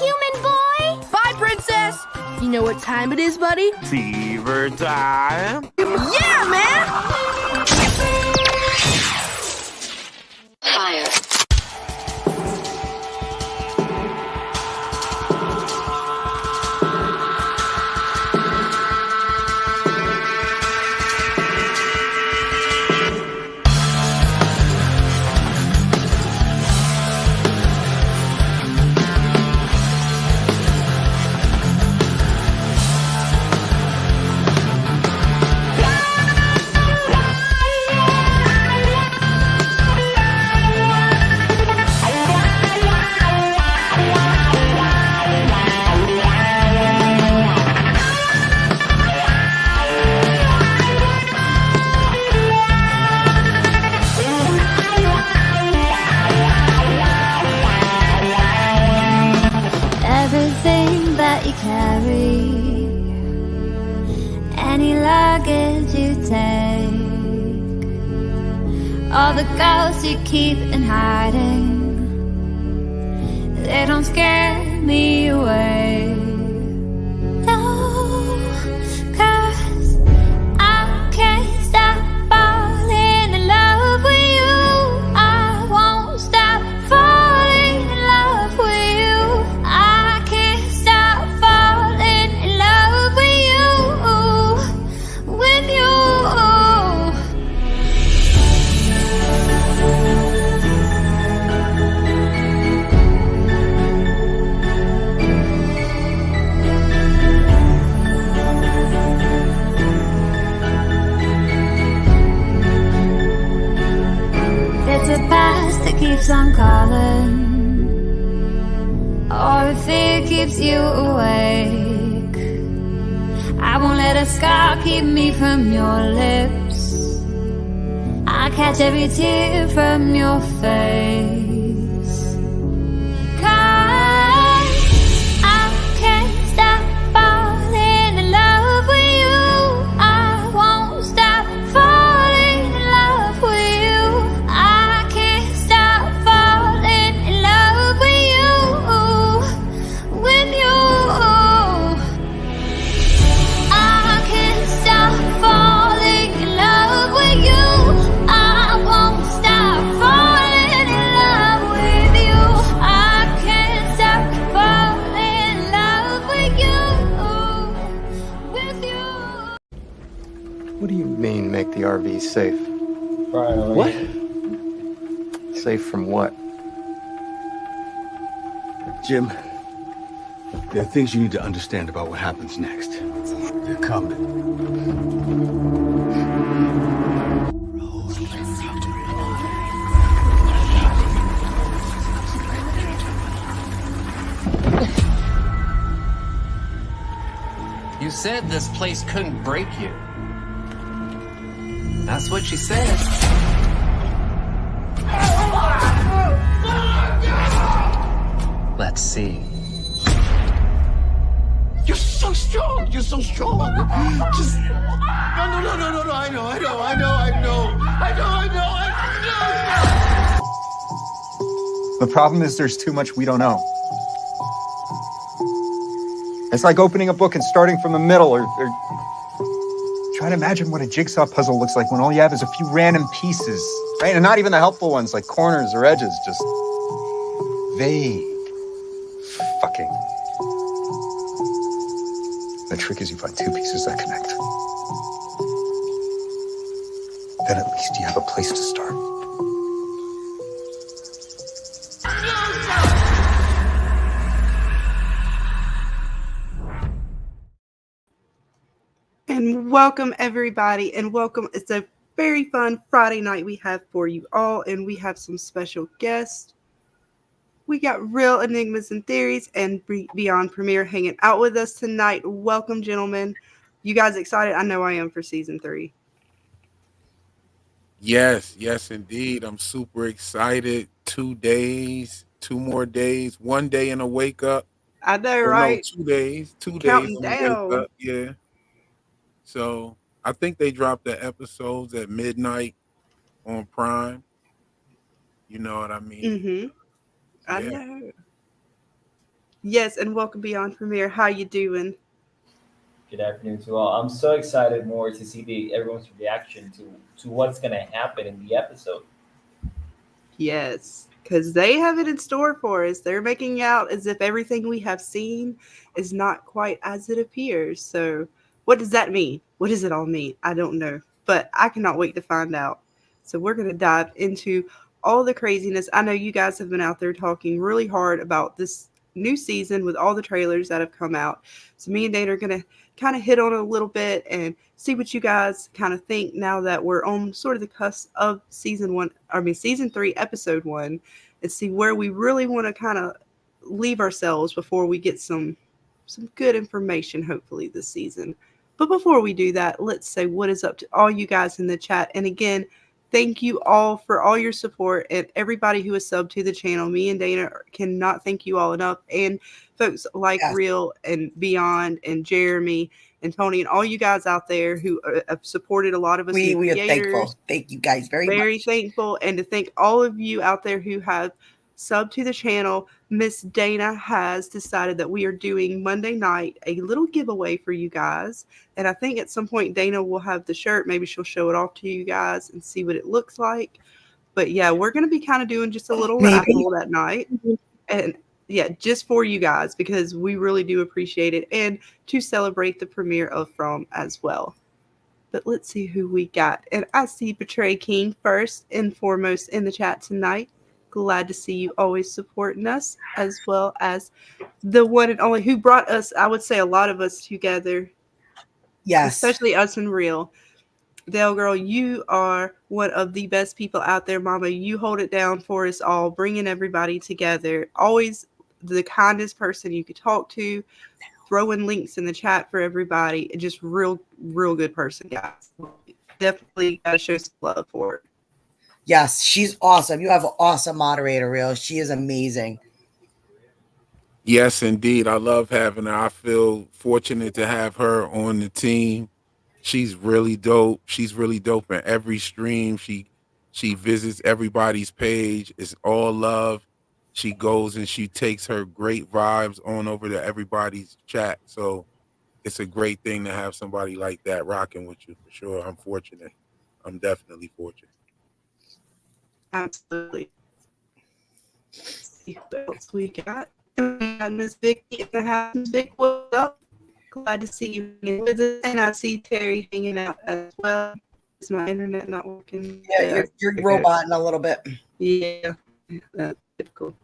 human boy. Bye, princess. You know what time it is, buddy? Fever time. Yeah, man. Fire. Everything that you carry, any luggage you take, all the girls you keep in hiding, they don't scare me away. No, 'cause I can't stop falling in love with you. I won't stop falling in love with you. I can't stop falling in love with you, with you. It's a past that keeps on calling, or if it keeps you awake, I won't let a scar keep me from your lips. I catch every tear from your face. 'Cause I can't stop falling in love with you. I won't stop falling in love with you. I can't stop falling in love with you, with you. I can't stop falling in love with you. I won't stop falling in love with you. I can't stop falling in love with you, with you. What do you mean, make the RV safe? Riley. What? Safe from what? Jim, there are things you need to understand about what happens next. They're coming. You said this place couldn't break you. That's what you said. Let's see. You're so strong. You're so strong. Just no. I know. The problem is there's too much we don't know. It's like opening a book and starting from the middle, or try to imagine what a jigsaw puzzle looks like when all you have is a few random pieces, right? And not even the helpful ones like corners or edges, just vague fucking. The trick is you find two pieces that connect. Then at least you have a place to start. And welcome everybody, and welcome. It's a very fun Friday night we have for you all, and we have some special guests. We got Real Enigmas and Theories and BeyondPremiere hanging out with us tonight. Welcome, gentlemen. You guys excited? I know I am for season 3. Yes, indeed. I'm super excited. 2 days, 2 more days, 1 day and a wake up. I know, right? No, 2 days. 2 Counting days. And a wake down. up. Yeah. So I think they dropped the episodes at midnight on Prime. You know what I mean? Mm-hmm. I Yeah. know. Yes, and welcome Beyond Premiere. How you doing? Good afternoon to all. I'm so excited more to see everyone's reaction to what's gonna happen in the episode. Yes, because they have it in store for us. They're making out as if everything we have seen is not quite as it appears. So, what does that mean? What does it all mean? I don't know, but I cannot wait to find out. So, we're going to dive into all the craziness. I know you guys have been out there talking really hard about this new season with all the trailers that have come out. So, me and Dana are going to kind of hit on it a little bit and see what you guys kind of think now that we're on sort of the cusp of season 3, episode 1, and see where we really want to kind of leave ourselves before we get some good information, hopefully, this season. But before we do that, let's say what is up to all you guys in the chat. And again, thank you all for all your support and everybody who has subbed to the channel. Me and Dana cannot thank you all enough. And folks like Real and Beyond and Jeremy and Tony and all you guys out there who have supported a lot of us. We are thankful. Thank you guys very much. Very thankful. And to thank all of you out there who have subbed to the channel. Miss Dana has decided that we are doing Monday night a little giveaway for you guys. And I think at some point Dana will have the shirt. Maybe she'll show it off to you guys and see what it looks like. But yeah, we're going to be kind of doing just a little raffle that night. And yeah, just for you guys, because we really do appreciate it. And to celebrate the premiere of From as well. But let's see who we got. And I see Betray King first and foremost in the chat tonight. Glad to see you always supporting us, as well as the one and only who brought us, I would say, a lot of us together. Yes. Especially us and Real. Dale girl, you are one of the best people out there, Mama. You hold it down for us all, bringing everybody together. Always the kindest person you could talk to. Throwing links in the chat for everybody. Just real good person, guys. Definitely got to show some love for it. Yes, she's awesome. You have an awesome moderator, Real. She is amazing. Yes, indeed. I love having her. I feel fortunate to have her on the team. She's really dope. She's really dope in every stream. She visits everybody's page. It's all love. She goes and she takes her great vibes on over to everybody's chat. So it's a great thing to have somebody like that rocking with you, for sure. I'm fortunate. I'm definitely fortunate. Absolutely. Let's see what else we got. We got Miss Vicky in the house. Vic, what's up? Glad to see you hanging with us. And I see Terry hanging out as well. Is my internet not working? Yeah, you're roboting a little bit. Yeah, that's difficult.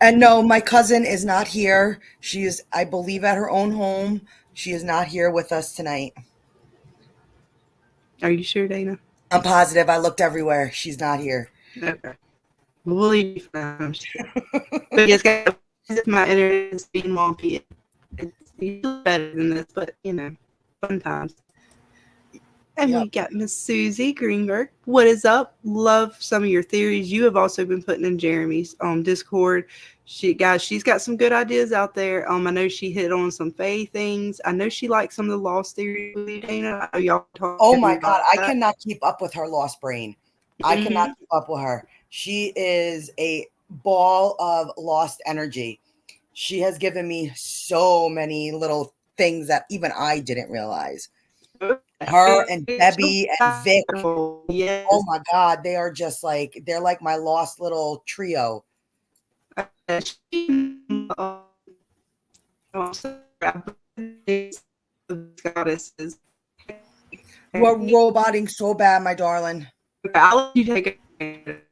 And no, my cousin is not here. She is, I believe, at her own home. She is not here with us tonight. Are you sure, Dana? I'm positive. I looked everywhere. She's not here. Okay. We'll leave you for now. I'm sure. But yes, guys, my internet is being wonky. It's usually better than this, but you know, fun times. And we got Miss Susie Greenberg. What is up? Love some of your theories. You have also been putting in Jeremy's Discord. She's got some good ideas out there. I know she hit on some Fae things. I know she likes some of the lost theories with you, Dana. Y'all talk. Oh my God, I cannot keep up with her lost brain. I cannot keep up with her. She is a ball of lost energy. She has given me so many little things that even I didn't realize. Her and Debbie and Vic. Yes. Oh my God, they are just like, they're like my lost little trio. Goddesses. You are roboting so bad, my darling. I'll let you take it.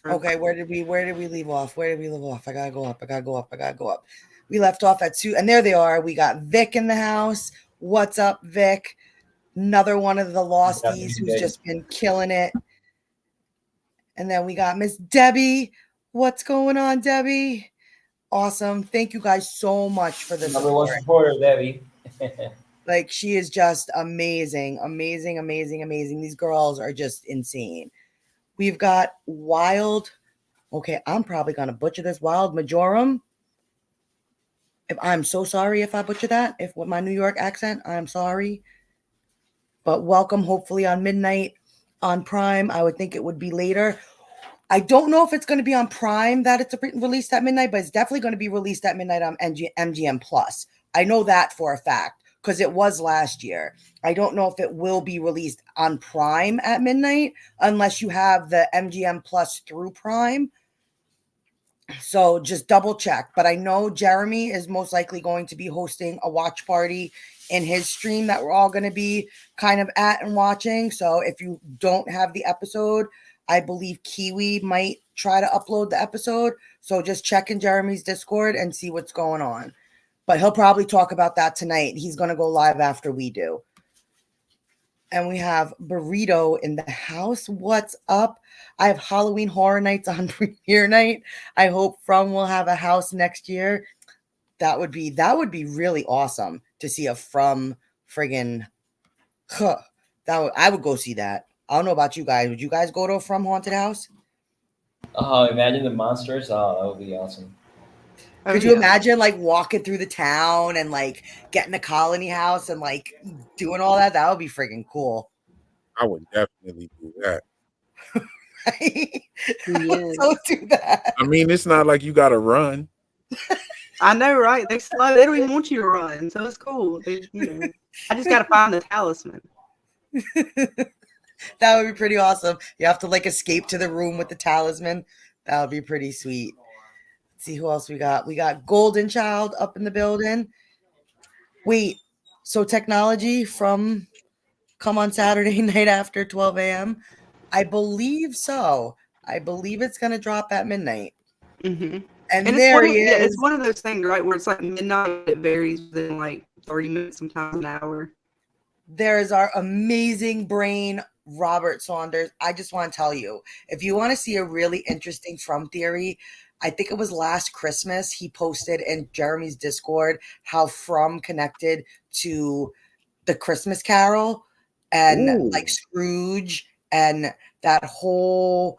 Okay, where did we leave off? Where did we leave off? I gotta go up. We left off at 2, and there they are. We got Vic in the house. What's up, Vic? Another one of the losties who's just been killing it. And then we got Miss Debbie. What's going on, Debbie? Awesome. Thank you guys so much for this. Number one supporter, Debbie. Like, she is just amazing. These girls are just insane. We've got Wild. Okay, I'm probably going to butcher this. Wild Majorum. I'm so sorry if I butcher that. If with my New York accent, I'm sorry. But welcome, hopefully on midnight on Prime. I would think it would be later. I don't know if it's going to be on Prime that it's released at midnight, but it's definitely going to be released at midnight on MGM Plus. I know that for a fact because it was last year. I don't know if it will be released on Prime at midnight unless you have the MGM Plus through Prime. So just double check. But I know Jeremy is most likely going to be hosting a watch party in his stream that we're all going to be kind of at and watching. So if you don't have the episode, I believe Kiwi might try to upload the episode. So just check in Jeremy's Discord and see what's going on. But he'll probably talk about that tonight. He's going to go live after we do. And we have Burrito in the house. What's up? I have Halloween Horror Nights on premiere night. I hope From will have a house next year. That would be really awesome to see a From friggin' I would go see that. I don't know about you guys. Would you guys go to a From haunted house? Imagine the monsters. That would be awesome. Could you imagine like walking through the town and like getting a colony house and like doing all that? That would be freaking cool. I would definitely do that. Right? Yes. So do that. I mean, it's not like you got to run. I know, right? They slow. They don't even want you to run, so it's cool. I just got to find the talisman. That would be pretty awesome. You have to like escape to the room with the talisman. That would be pretty sweet. Let's see who else we got. We got Golden Child up in the building. Wait, so technology from come on Saturday night after 12 a.m.? I believe so. I believe it's going to drop at midnight. Mm-hmm. And there he is. Yeah, it's one of those things, right, where it's like midnight. It varies within like 30 minutes, sometimes an hour. There is our amazing brain, Robert Saunders. I just want to tell you, if you want to see a really interesting From theory, I think it was last Christmas, he posted in Jeremy's Discord how From connected to the Christmas Carol and like Scrooge and that whole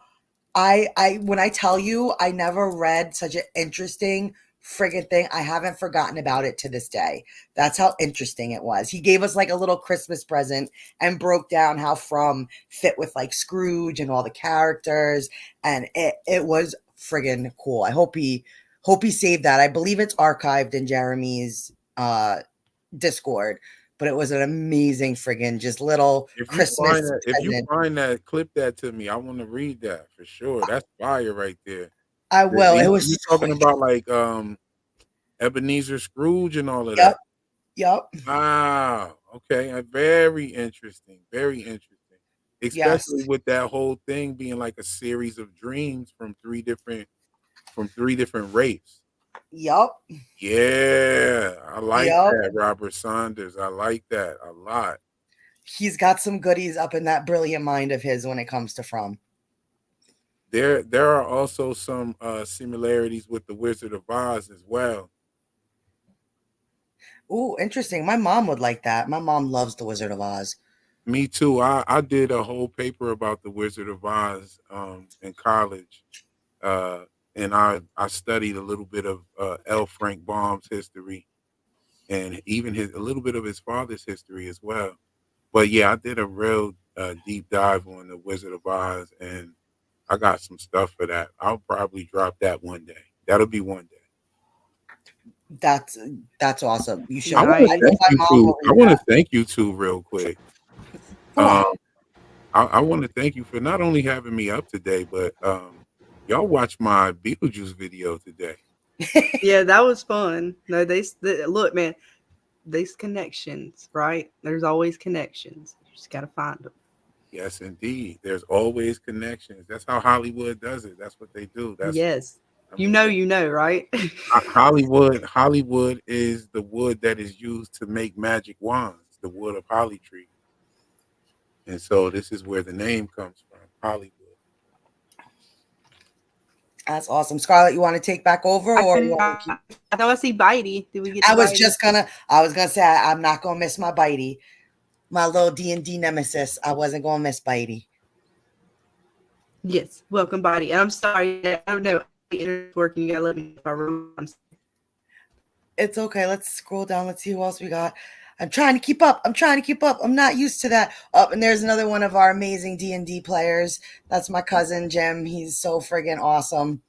when I tell you, I never read such an interesting friggin' thing. I haven't forgotten about it to this day. That's how interesting it was. He gave us like a little Christmas present and broke down how From fit with like Scrooge and all the characters. And it was friggin' cool. I hope he saved that. I believe it's archived in Jeremy's Discord, but it was an amazing friggin' just little Christmas. If you find that, clip that to me. I want to read that for sure. That's fire right there. I will. It was talking about like Ebenezer Scrooge and all of that. Yep. Wow. Okay. Very interesting. Very interesting. Especially with that whole thing being like a series of dreams from three different rapes. Yep. Yeah. I like that, Robert Saunders. I like that a lot. He's got some goodies up in that brilliant mind of his when it comes to From. There are also some similarities with the Wizard of Oz as well. Ooh, interesting. My mom would like that. My mom loves the Wizard of Oz. Me too. I did a whole paper about the Wizard of Oz in college. And I studied a little bit of L. Frank Baum's history and even a little bit of his father's history as well. But yeah, I did a real deep dive on the Wizard of Oz, and I got some stuff for that. I'll probably drop that one day. That'll be one day. That's awesome. You should. I want to thank you too, real quick. I want to thank you for not only having me up today, but y'all watched my Beetlejuice video today. Yeah, that was fun. No, they look, man. These connections, right? There's always connections. You just got to find them. Yes, indeed. There's always connections. That's how Hollywood does it. That's what they do. Yes. You know, right? Hollywood is the wood that is used to make magic wands, the wood of holly tree. And so this is where the name comes from, Hollywood. That's awesome. Scarlett, you want to take back over? I know I see Bitey. Did we get I was gonna say I'm not gonna miss my Bitey. My little D&D nemesis. I wasn't gonna miss Bitey. Yes, welcome, Bitey. And I'm sorry, I don't know. It's working. You gotta let me know if I remember. It's okay. Let's scroll down. Let's see who else we got. I'm trying to keep up. I'm trying to keep up. I'm not used to that. Oh, and there's another one of our amazing D&D players. That's my cousin Jim. He's so friggin' awesome.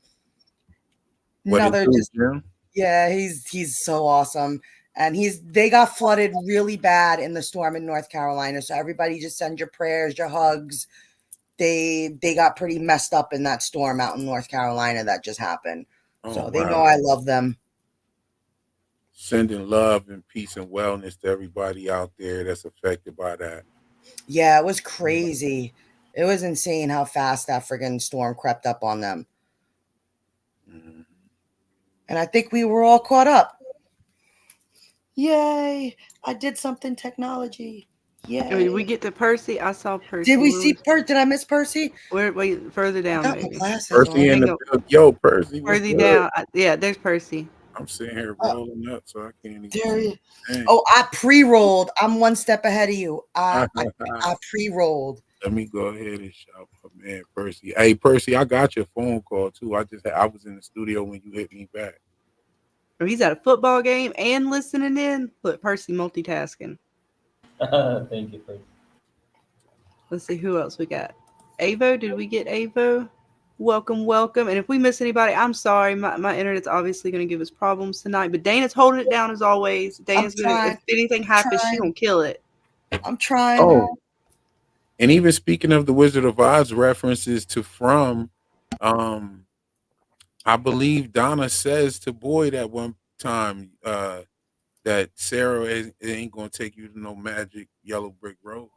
What it Another do, just Jim? yeah, he's so awesome. And they got flooded really bad in the storm in North Carolina. So everybody just send your prayers, your hugs. They got pretty messed up in that storm out in North Carolina that just happened. Oh, So they wow. know I love them. Sending love and peace and wellness to everybody out there that's affected by that. Yeah, it was crazy. It was insane how fast that friggin' storm crept up on them. Mhm. And I think we were all caught up. Yay! I did something technology. Yay! Did we get to Percy? I saw Percy. Did we see Percy? Did I miss Percy? Wait, further I down, got my maybe. glasses Percy in on. the build. Yo, Percy, what's Percy good? down. Yeah, there's Percy. I'm sitting here Oh, rolling up, so I can't even. there you. Dang. Oh, I pre-rolled. I'm one step ahead of you. I pre-rolled. Let me go ahead and shout my man Percy. Hey, Percy, I got your phone call too. I was in the studio when you hit me back. Oh, he's at a football game and listening in. Look, Percy multitasking. Thank you, Percy. Let's see who else we got. Avo, did we get Avo? Welcome, welcome. And if we miss anybody, I'm sorry. My internet's obviously going to give us problems tonight. But Dana's holding it down as always. Dana's going to, if anything happens, she's going to kill it. I'm trying. Oh, and even speaking of the Wizard of Oz references to From, I believe Donna says to Boyd at one time that Sarah ain't gonna take you to no magic yellow brick road.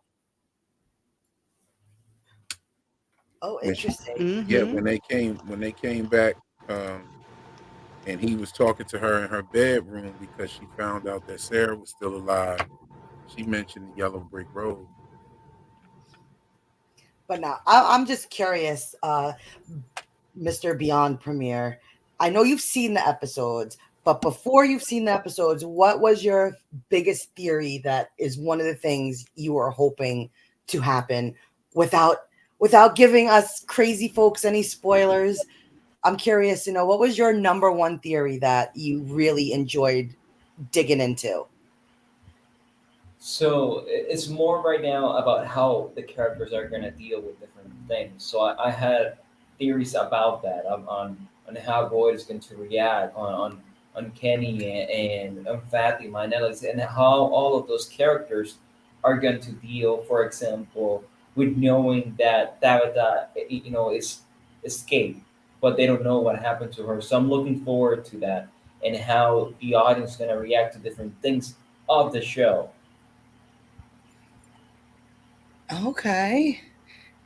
Oh, interesting. Yeah, when they came back, and he was talking to her in her bedroom because she found out that Sarah was still alive. She mentioned the yellow brick road. But now I'm just curious, Mr. Beyond Premiere. I know you've seen the episodes, but before you've seen the episodes, what was your biggest theory that is one of the things you were hoping to happen without giving us crazy folks any spoilers? I'm curious to know, what was your number one theory that you really enjoyed digging into? So it's more right now about how the characters are going to deal with different things. So I had theories about that on how Boyd is going to react on Kenny and Fatima and Alex, and how all of those characters are going to deal, for example, with knowing that Tabitha, is escaped, but they don't know what happened to her. So I'm looking forward to that and how the audience is going to react to different things of the show. Okay.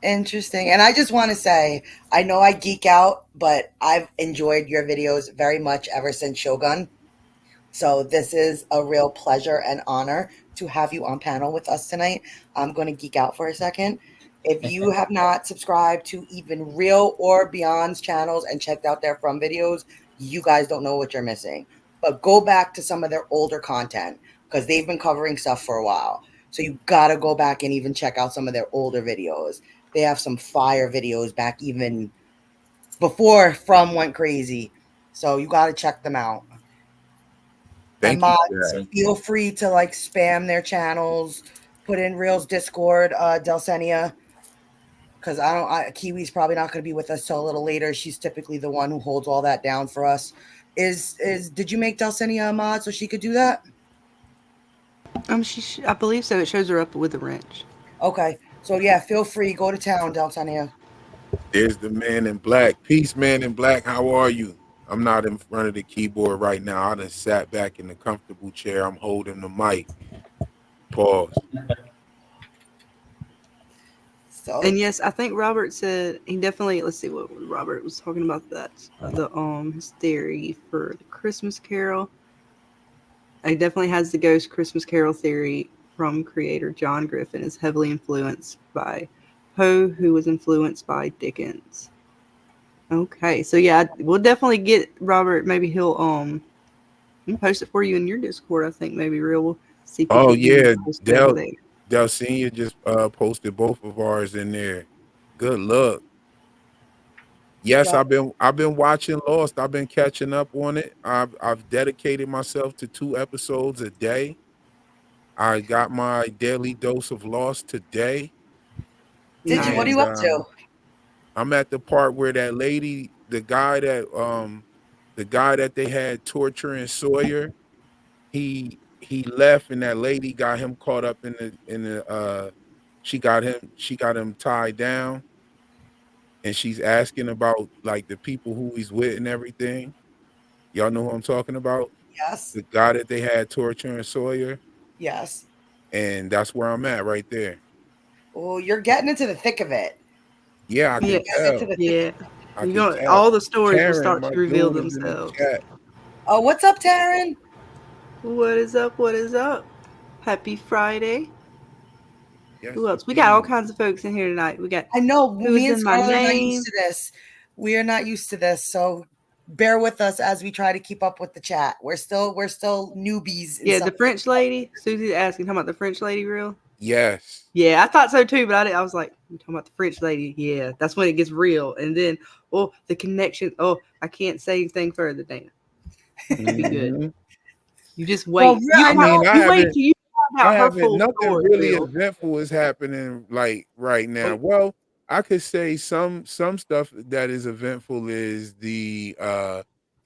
Interesting. And I just want to say, I know I geek out, but I've enjoyed your videos very much ever since Shogun. So this is a real pleasure and honor to have you on panel with us tonight. I'm going to geek out for a second. If you have not subscribed to even Real or Beyond's channels and checked out their From videos, you guys don't know what you're missing. But go back to some of their older content because they've been covering stuff for a while. So you got to go back and even check out some of their older videos. They have some fire videos back even before From went crazy. So you got to check them out. Thank and you. mods, feel free to like spam their channels, put in Real's Discord, Delsenia, because Kiwi's probably not going to be with us till a little later. She's typically the one who holds all that down for us. Did you make Delsenia a mod so she could do that? I believe so. It shows her up with a wrench. Okay, so yeah, feel free, go to town, Delsenia. There's the man in black. Peace, man in black. How are you? I'm not in front of the keyboard right now. I done sat back in the comfortable chair. I'm holding the mic. Pause. And yes, I think Robert said he definitely. Let's see what Robert was talking about, that his theory for the Christmas Carol. He definitely has the Ghost Christmas Carol theory from creator John Griffin. Is heavily influenced by Poe, who was influenced by Dickens. Okay, so yeah, we'll definitely get Robert. Maybe he'll post it for you in your Discord. I think maybe we'll see. Oh yeah, Del Senior just posted both of ours in there. Good luck. Yes, I've been watching Lost. I've been catching up on it. I've dedicated myself to 2 episodes a day. I got my daily dose of Lost today, Did you? What are Nice. you and up to? I'm at the part where that lady, the guy that they had torturing Sawyer, he left, and that lady got him caught up in the she got him tied down, and she's asking about like the people who he's with and everything. Y'all know who I'm talking about? Yes. The guy that they had torturing Sawyer, Yes. and that's where I'm at right there. Oh, you're getting into the thick of it. Yeah, I Yeah. can Getting into tell. the thick. Yeah. I You're can going tell. all the stories will Karen, start my to reveal dude, is in the themselves. chat. Oh, what's up, Taryn? What is up? What is up? Happy Friday. Yes, Who else? We got all indeed. kinds of folks in here tonight. We got I know me Who's and in My Scarlett are not Name. used to this. We are not used to this, so bear with us as we try to keep up with the chat. We're still newbies. Yeah, the French lady. Susie's asking, talking about the French lady real? Yes. Yeah, I thought so too, but I was like, you talking about the French lady? Yeah, that's when it gets real. And then, oh, the connection. Oh, I can't say anything further, Dana. Be good. Mhm. You just Well, wait. I mean, You wait till you find I out her haven't full nothing story, really real. eventful is happening like right now. Oh, Well, I could say some stuff that is eventful is the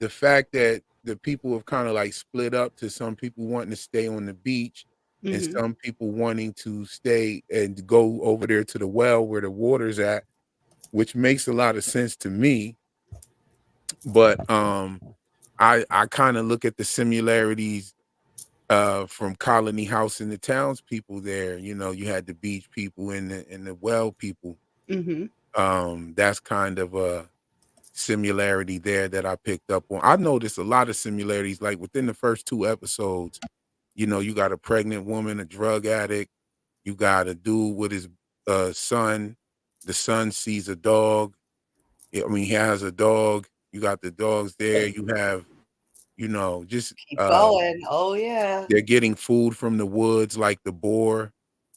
fact that the people have kind of like split up to some people wanting to stay on the beach and mm-hmm. some people wanting to stay and go over there to the well where the water's at, which makes a lot of sense to me. But I kind of look at the similarities from Colony House and the townspeople there. You know, you had the beach people and the well people. Mm-hmm. That's kind of a similarity there that I picked up on. I noticed a lot of similarities, like within the first 2 episodes. You know, you got a pregnant woman, a drug addict. You got a dude with his son. The son sees a dog. I mean, he has a dog. You got the dogs there. You have, you know, just keep going. Oh yeah. they're getting food from the woods, like the boar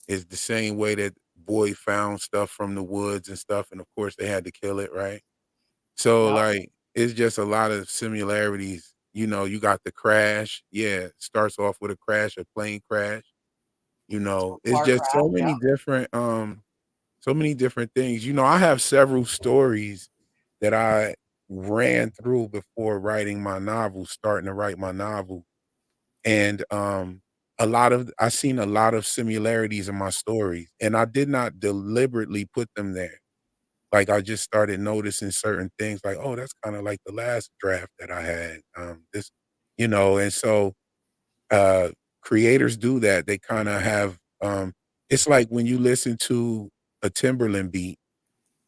is the same way that boy found stuff from the woods and stuff, and of course they had to kill it, right? So Yep. like it's just a lot of similarities. You know, you got the crash. Yeah, starts off with a crash, a plane crash. You know, it's Car just crash. Yeah. so many different things. You know, I have several stories that I ran through before writing my novel, starting to write my novel. And I seen a lot of similarities in my stories, and I did not deliberately put them there. Like I just started noticing certain things like, oh, that's kind of like the last draft that I had. This, you know, and so uh creators do that. They kind of have it's like when you listen to a Timberland beat,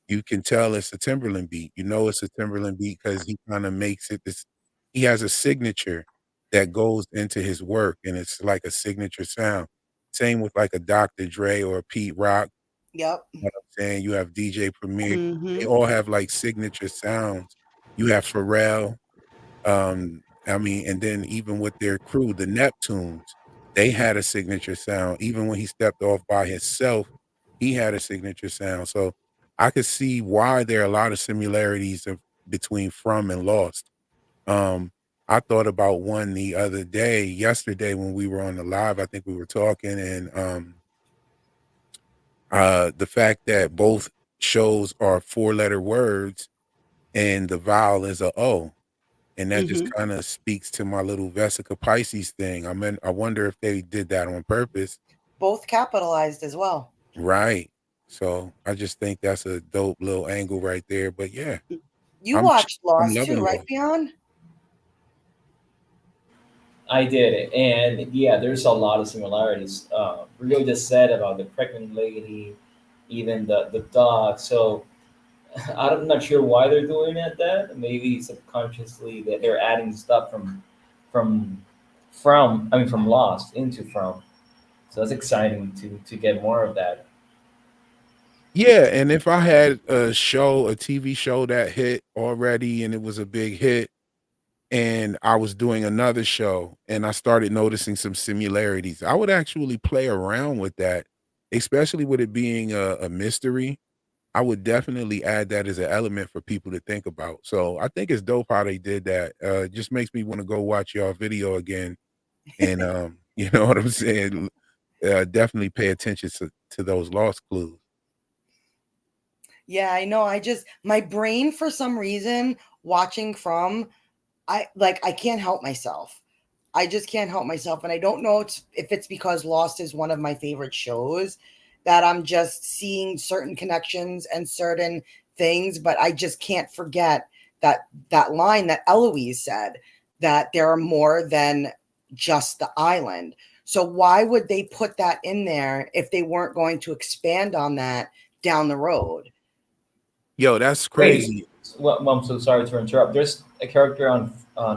you can tell it's a Timberland beat. You know it's a Timberland beat because he kinda makes it this he has a signature that goes into his work, and it's like a signature sound. Same with like a Dr. Dre or a Pete Rock, Yep. you know what I'm saying? You have DJ Premier. They Mm-hmm. all have like signature sounds. You have Pharrell, I mean, and then even with their crew, the Neptunes, they had a signature sound. Even when he stepped off by himself, he had a signature sound. So I could see why there are a lot of similarities between From and Lost. Um, I thought about one the other day, yesterday when we were on the live. I think we were talking, and the fact that both shows are 4-letter words and the vowel is a O. And that just Mm-hmm. kinda speaks to my little Vesica Pisces thing. I wonder if they did that on purpose. Both capitalized as well. Right. So, I just think that's a dope little angle right there, but yeah, You I'm ch watched I'm Lost too, loving right, Lost. Beyond? I did it, and yeah, there's a lot of similarities. Rio just said about the pregnant lady, even the dog. So I'm not sure why they're doing it. That maybe subconsciously that they're adding stuff from from Lost into From. So that's exciting to get more of that. Yeah, and if I had a TV show that hit already and it was a big hit, and I was doing another show and I started noticing some similarities, I would actually play around with that, especially with it being a mystery. I would definitely add that as an element for people to think about. So I think it's dope how they did that. It just makes me want to go watch y'all video again and you know what I'm saying? definitely pay attention to those lost clues. Yeah, I know. My brain, for some reason, watching from, I can't help myself. I just can't help myself. And I don't know if it's because Lost is one of my favorite shows that I'm just seeing certain connections and certain things, but I just can't forget that line that Eloise said, that there are more than just the island. So why would they put that in there if they weren't going to expand on that down the road? Yo, that's Wait, crazy. well, I'm so sorry to interrupt. There's a character on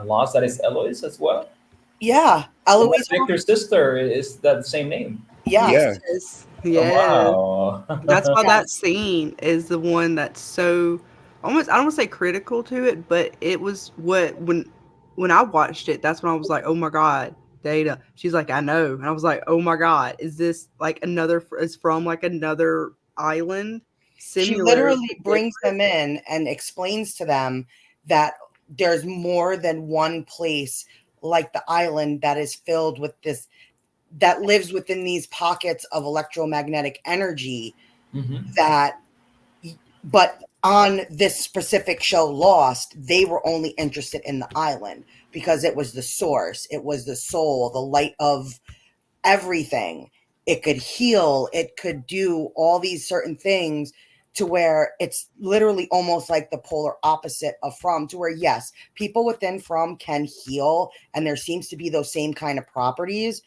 Lost that is Eloise as well. Yeah, And my Eloise. Victor's sister is that the same name. Yeah. Yeah. Yes. Oh, Yes. wow. That's why that Yes. scene is the one that's so almost, I don't want to say critical to it, but it was what when I watched it, that's when I was like, "Oh my god, Data." She's like, "I know." And I was like, "Oh my god, is this like is from like another island She similar literally but brings different?" them in and explains to them that there's more than one place like the island that is filled with this, that lives within these pockets of electromagnetic energy, Hmm. that, but on this specific show Lost, they were only interested in the island because it was the source, it was the soul, the light of everything. It could heal, it could do all these certain things, to where it's literally almost like the polar opposite of From, to where yes, people within From can heal and there seems to be those same kind of properties,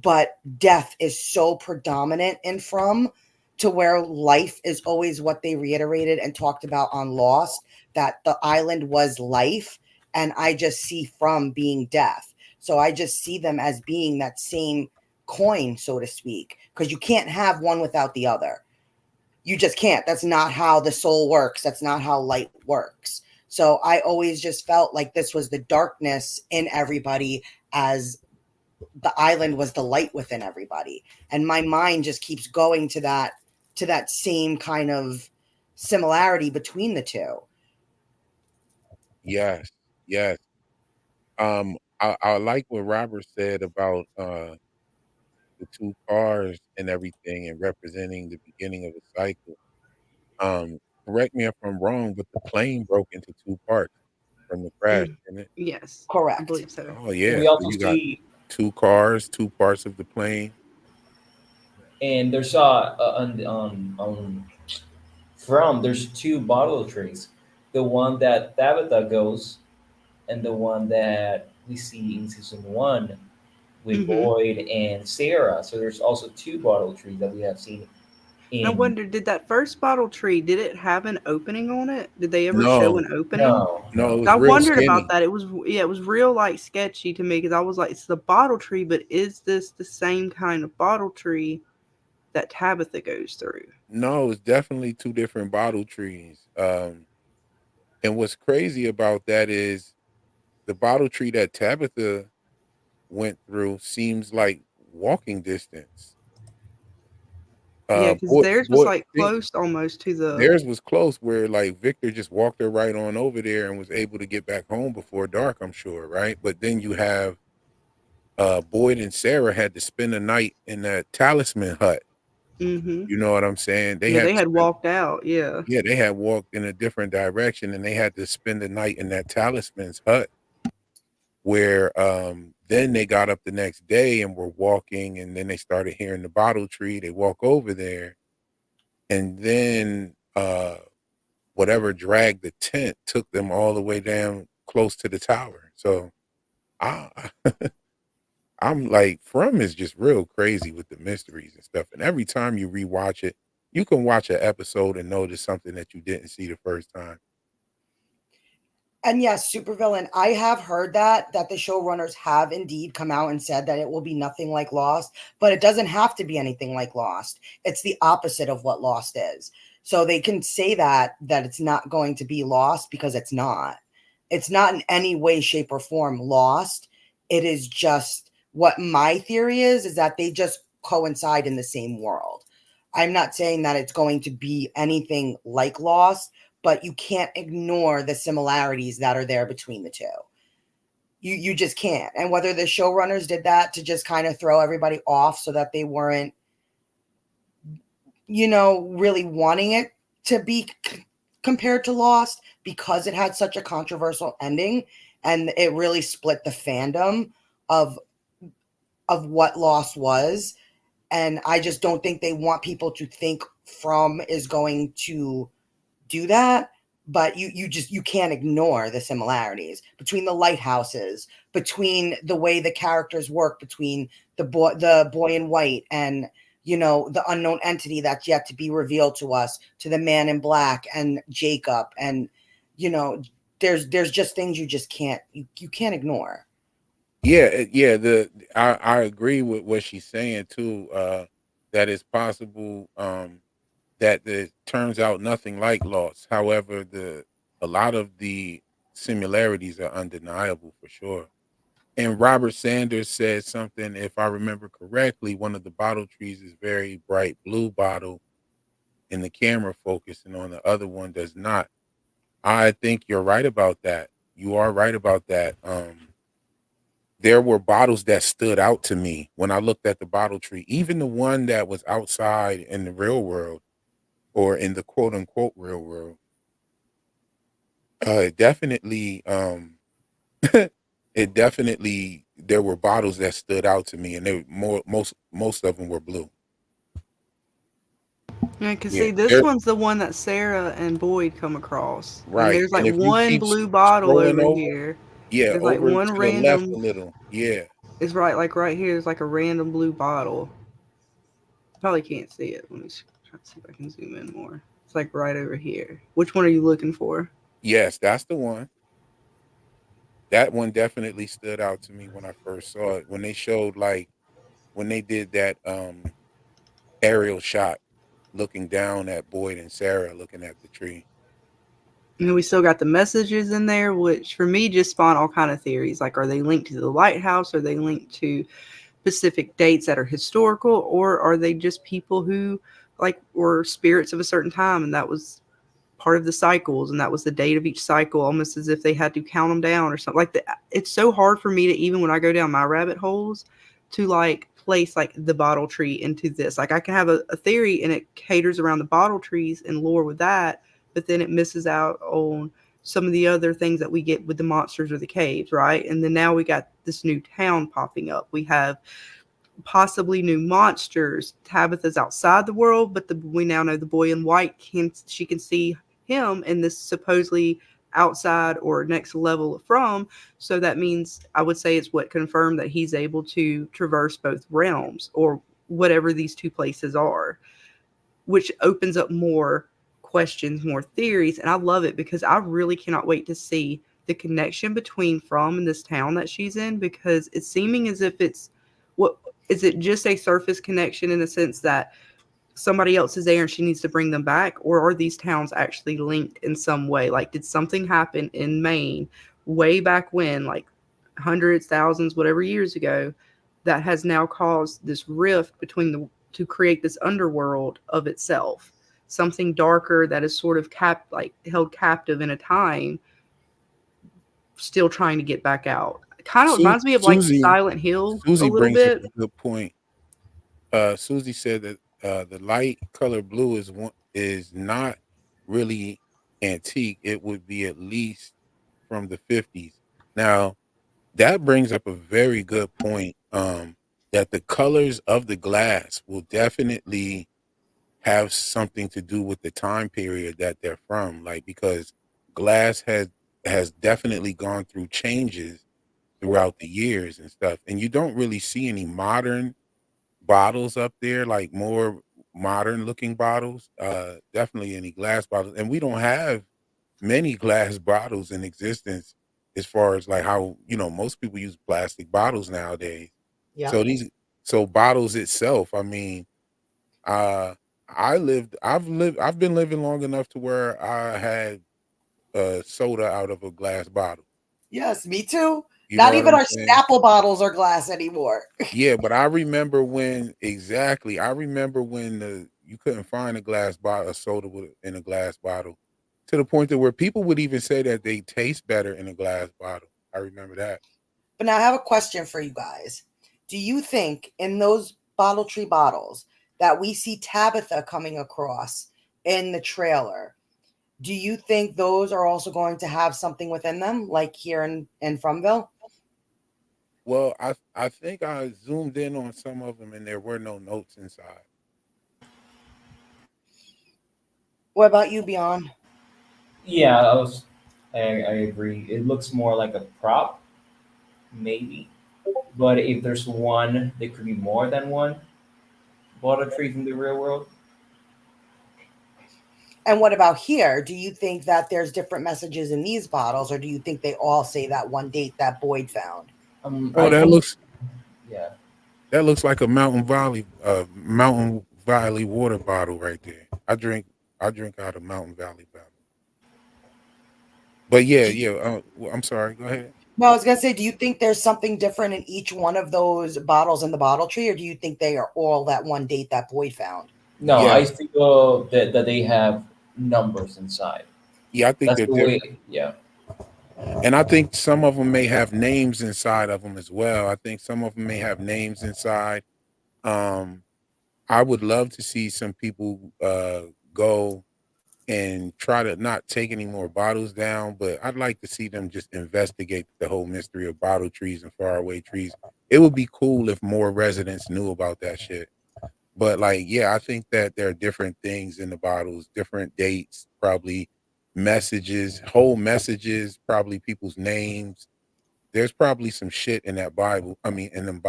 but death is so predominant in From, to where life is always what they reiterated and talked about on Lost, that the island was life, and I just see From being death. So I just see them as being that same coin, so to speak, because you can't have one without the other. You just can't. That's not how the soul works. That's not how light works. So I always just felt like this was the darkness in everybody, as the island was the light within everybody. And my mind just keeps going to that same kind of similarity between the two. Yes. Yes. I like what Robert said about the two cars and everything and representing the beginning of a cycle. Correct me if I'm wrong, but the plane broke into two parts from the crash, Mm. didn't it? Yes, I Correct. believe so. Oh And yeah. we So also you got see, two cars, two parts of the plane. and there's on From, there's two bottle trees. The one that Tabitha goes, and the one that we see in season one with Hmm. Boyd and Sarah. So there's also two bottle trees that we have seen And I in. wonder, did that first bottle tree, did it have an opening on it? Did they ever show No, an opening? No, no, it no. was I real wondered about skinny. that. It was, yeah, it was real like sketchy to me because I was like, it's the bottle tree, but is this the same kind of bottle tree that Tabitha goes through? No, it's definitely two different bottle trees. And what's crazy about that is the bottle tree that Tabitha went through seems like walking distance. Yeah, because theirs was Boy, like close almost to the. theirs was close where like Victor just walked her right on over there and was able to get back home before dark, I'm sure, right? But then you have Boyd and Sarah had to spend the night in that talisman hut. Hmm. You know what I'm saying? They Yeah, had they to had spend, walked out. Yeah. yeah, they had walked in a different direction and they had to spend the night in that talisman's hut where then they got up the next day and were walking and then they started hearing the bottle tree. They walk over there and then whatever dragged the tent took them all the way down close to the tower. So I I'm like, From is just real crazy with the mysteries and stuff. And every time you rewatch it, you can watch an episode and notice something that you didn't see the first time. And yes, supervillain. I have heard that the showrunners have indeed come out and said that it will be nothing like Lost, but it doesn't have to be anything like Lost. It's the opposite of what Lost is. So they can say that it's not going to be Lost because it's not. It's not in any way, shape, or form Lost. It is just, what my theory is that they just coincide in the same world. I'm not saying that it's going to be anything like Lost, but you can't ignore the similarities that are there between the two. You just can't. And whether the showrunners did that to just kind of throw everybody off so that they weren't, really wanting it to be compared to Lost, because it had such a controversial ending and it really split the fandom of what Lost was. And I just don't think they want people to think From is going to do that. But you can't ignore the similarities between the lighthouses, between the way the characters work, between the boy in white and the unknown entity that's yet to be revealed to us, to the man in black and Jacob. And there's just things you just can't ignore. Yeah. I agree with what she's saying too. That it's possible that it turns out nothing like Lost. However, a lot of the similarities are undeniable for sure. And Robert Sanders said something, if I remember correctly, one of the bottle trees is very bright blue bottle in the camera focus, and on the other one does not. I think you're right about that. You are right about that. There were bottles that stood out to me when I looked at the bottle tree, even the one that was outside in the real world or in the quote unquote real world. Definitely, it definitely there were bottles that stood out to me, and they were most of them were blue. Yeah, because Yeah, see, this one's the one that Sarah and Boyd come across. And right. there's like And if you one keep blue bottle scrolling over over, here. yeah, There's like over one to the left a random, little, yeah. it's right here is like a random blue bottle. Probably can't see it. Let me try to see if I can zoom in more. It's like right over here. Which one are you looking for? Yes, that's the one. That one definitely stood out to me when I first saw it. When they showed like when they did that aerial shot looking down at Boyd and Sarah looking at the tree. And then we still got the messages in there, which for me just spawn all kind of theories. Like, are they linked to the lighthouse? Are they linked to specific dates that are historical, or are they just people who like were spirits of a certain time, and that was part of the cycles, and that was the date of each cycle, almost as if they had to count them down or something like that. It's so hard for me to, even when I go down my rabbit holes, to like place like the bottle tree into this. Like I can have a theory and it caters around the bottle trees and lore with that, but then it misses out on some of the other things that we get with the monsters or the caves, right? And then now we got this new town popping up. We have possibly new monsters. Tabitha's outside the world, but we now know the boy in white she can see him in this supposedly outside or next level from. So that means I would say it's what confirmed that he's able to traverse both realms or whatever these two places are, which opens up more questions, more theories. And I love it because I really cannot wait to see the connection between From and this town that she's in, because it's seeming as if it's what is it just a surface connection in the sense that somebody else is there and she needs to bring them back, or are these towns actually linked in some way? Like, did something happen in Maine way back when, like hundreds, thousands, whatever years ago, that has now caused this rift between to create this underworld of itself, something darker that is sort of held captive in a time, still trying to get back out. It kind of reminds me of like Susie Silent Hill a Susie little brings up bit. a good point. Susie said that the light color blue is not really antique. It would be at least from the 50s. Now, that brings up a very good point. That the colors of the glass will definitely have something to do with the time period that they're from. Like because glass has definitely gone through changes throughout the years and stuff. And you don't really see any modern bottles up there, like more modern looking bottles. Definitely any glass bottles. And we don't have many glass bottles in existence as far as like how, most people use plastic bottles nowadays. Yeah. So bottles itself, I mean, uh I've been living long enough to where I had soda out of a glass bottle. Yes, me too. You know Not what even I'm our saying? Snapple bottles are glass anymore. Yeah, but I remember when you couldn't find a soda in a glass bottle, to the point that where people would even say that they taste better in a glass bottle. I remember that. But now I have a question for you guys. Do you think in those bottle tree bottles that we see Tabitha coming across in the trailer, do you think those are also going to have something within them, like here in Fromville? Well, I think I zoomed in on some of them and there were no notes inside. What about you, Beyond? Yeah, I agree. It looks more like a prop, maybe. But if there's one, there could be more than one bottle trees in the real world. And what about here? Do you think that there's different messages in these bottles, or do you think they all say that one date that Boyd found? Oh, I think, yeah. that looks like a Mountain Valley water bottle right there. I drink out of Mountain Valley bottle. But yeah. I'm sorry. Go ahead. No, I was gonna say, do you think there's something different in each one of those bottles in the bottle tree, or do you think they are all that one date that Boyd found? No, I Yeah, feel that they have numbers inside. yeah. I think That's they're the way. different, Yeah. and I think some of them may have names inside of them as well. I think some of them may have names inside. Um, I would love to see some people go and try to not take any more bottles down, but I'd like to see them just investigate the whole mystery of bottle trees and faraway trees. It would be cool if more residents knew about that shit. But like, yeah, I think that there are different things in the bottles, different dates, probably messages, whole messages, probably people's names. There's probably some shit in that Bible. I mean, in them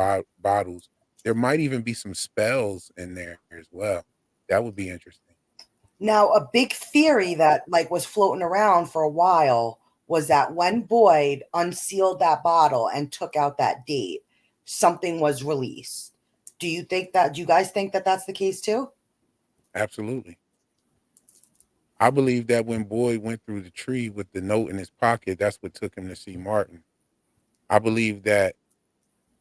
bottles. There might even be some spells in there as well. That would be interesting. Now, a big theory that like was floating around for a while was that when Boyd unsealed that bottle and took out that date, something was released. Do you think that? Do you guys think that that's the case too? Absolutely. I believe that when Boyd went through the tree with the note in his pocket, that's what took him to see Martin. I believe that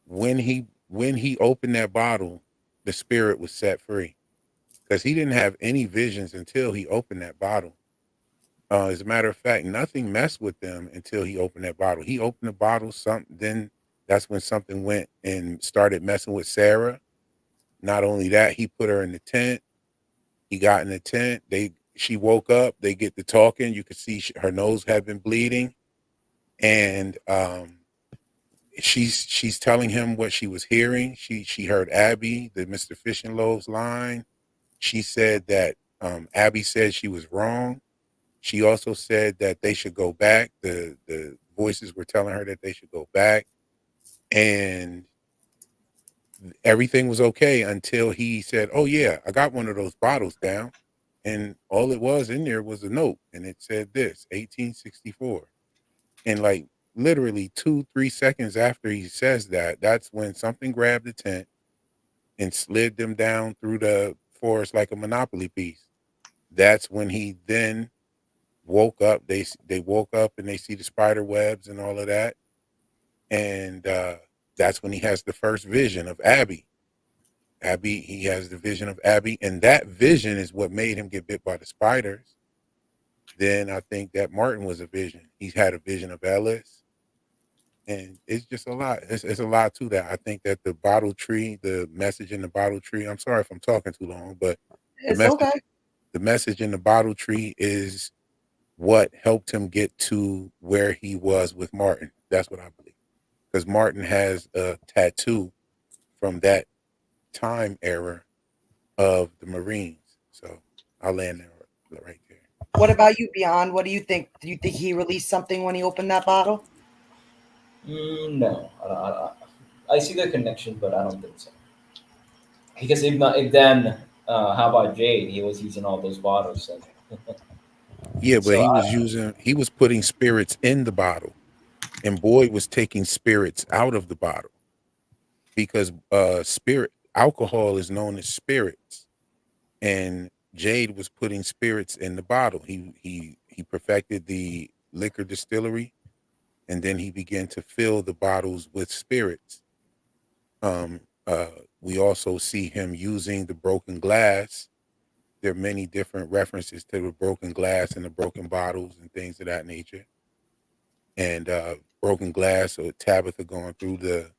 when he opened that bottle, the spirit was set free because he didn't have any visions until he opened that bottle. As a matter of fact, nothing messed with them until he opened that bottle. He opened the bottle, something then that's when something went and started messing with Sarah. Not only that, he put her in the tent. He got in the tent. She woke up. They get to talking. You could see her nose had been bleeding, and she's telling him what she was hearing. She heard Abby, the Mr. Fish and Loaves line. She said that Abby said she was wrong. She also said that they should go back. The voices were telling her that they should go back, and everything was okay until he said, "Oh yeah, I got one of those bottles down." And all it was in there was a note, and it said this 1864. And like literally 2-3 seconds after he says that, that's when something grabbed the tent and slid them down through the forest like a Monopoly piece. That's when he then woke up. They woke up and they see the spider webs and all of that, and that's when he has the first vision of Abby. He has the vision of Abby, and that vision is what made him get bit by the spiders. Then I think that Martin was a vision. He's had a vision of Ellis, and it's just a lot. It's a lot to that. I think that the bottle tree, the message in the bottle tree. I'm sorry if I'm talking too long, but the It's message, okay. the message in the bottle tree is what helped him get to where he was with Martin. That's what I believe, because Martin has a tattoo from that time era of the Marines. So I'll land there right there. What about you, Beyond? What do you think? Do you think he released something when he opened that bottle? No, I see the connection, but I don't think so. Because if not, if then, how about Jade? He was using all those bottles, and Yeah, but so he was putting spirits in the bottle, and Boyd was taking spirits out of the bottle because spirit alcohol is known as spirits, and Jade was putting spirits in the bottle. He perfected the liquor distillery, and then he began to fill the bottles with spirits. Um, we also see him using the broken glass. There are many different references to the broken glass and the broken bottles and things of that nature. and broken glass. So Tabitha going through the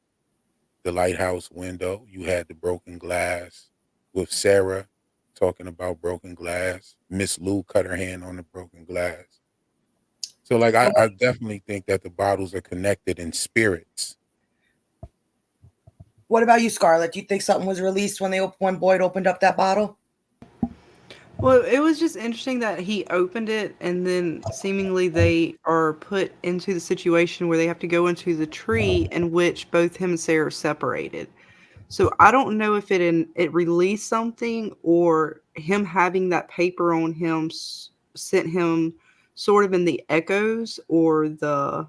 lighthouse window. You had the broken glass with Sarah talking about broken glass. Miss Lou cut her hand on the broken glass. So like I definitely think that the bottles are connected in spirits. What about you, Scarlett? Do you think something was released when Boyd opened up that bottle? Well, it was just interesting that he opened it and then seemingly they are put into the situation where they have to go into the tree in which both him and Sarah are separated. So I don't know if it released something or him having that paper on him sent him sort of in the echoes or the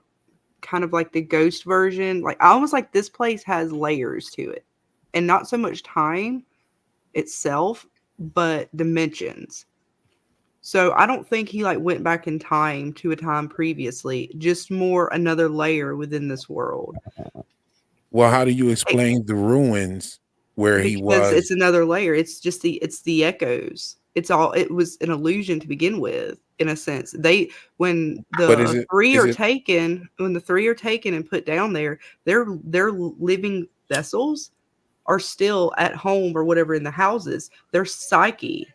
kind of like the ghost version. Like I almost like this place has layers to it and not so much time itself, but dimensions. So I don't think he like went back in time to a time previously, just more another layer within this world. Well, how do you explain the ruins where he Because it's was? another layer. It's just the echoes. It was an illusion to begin with, in a sense. When But the three is are it taken, and put down there, their living vessels are still at home or whatever in the houses. Their psyche,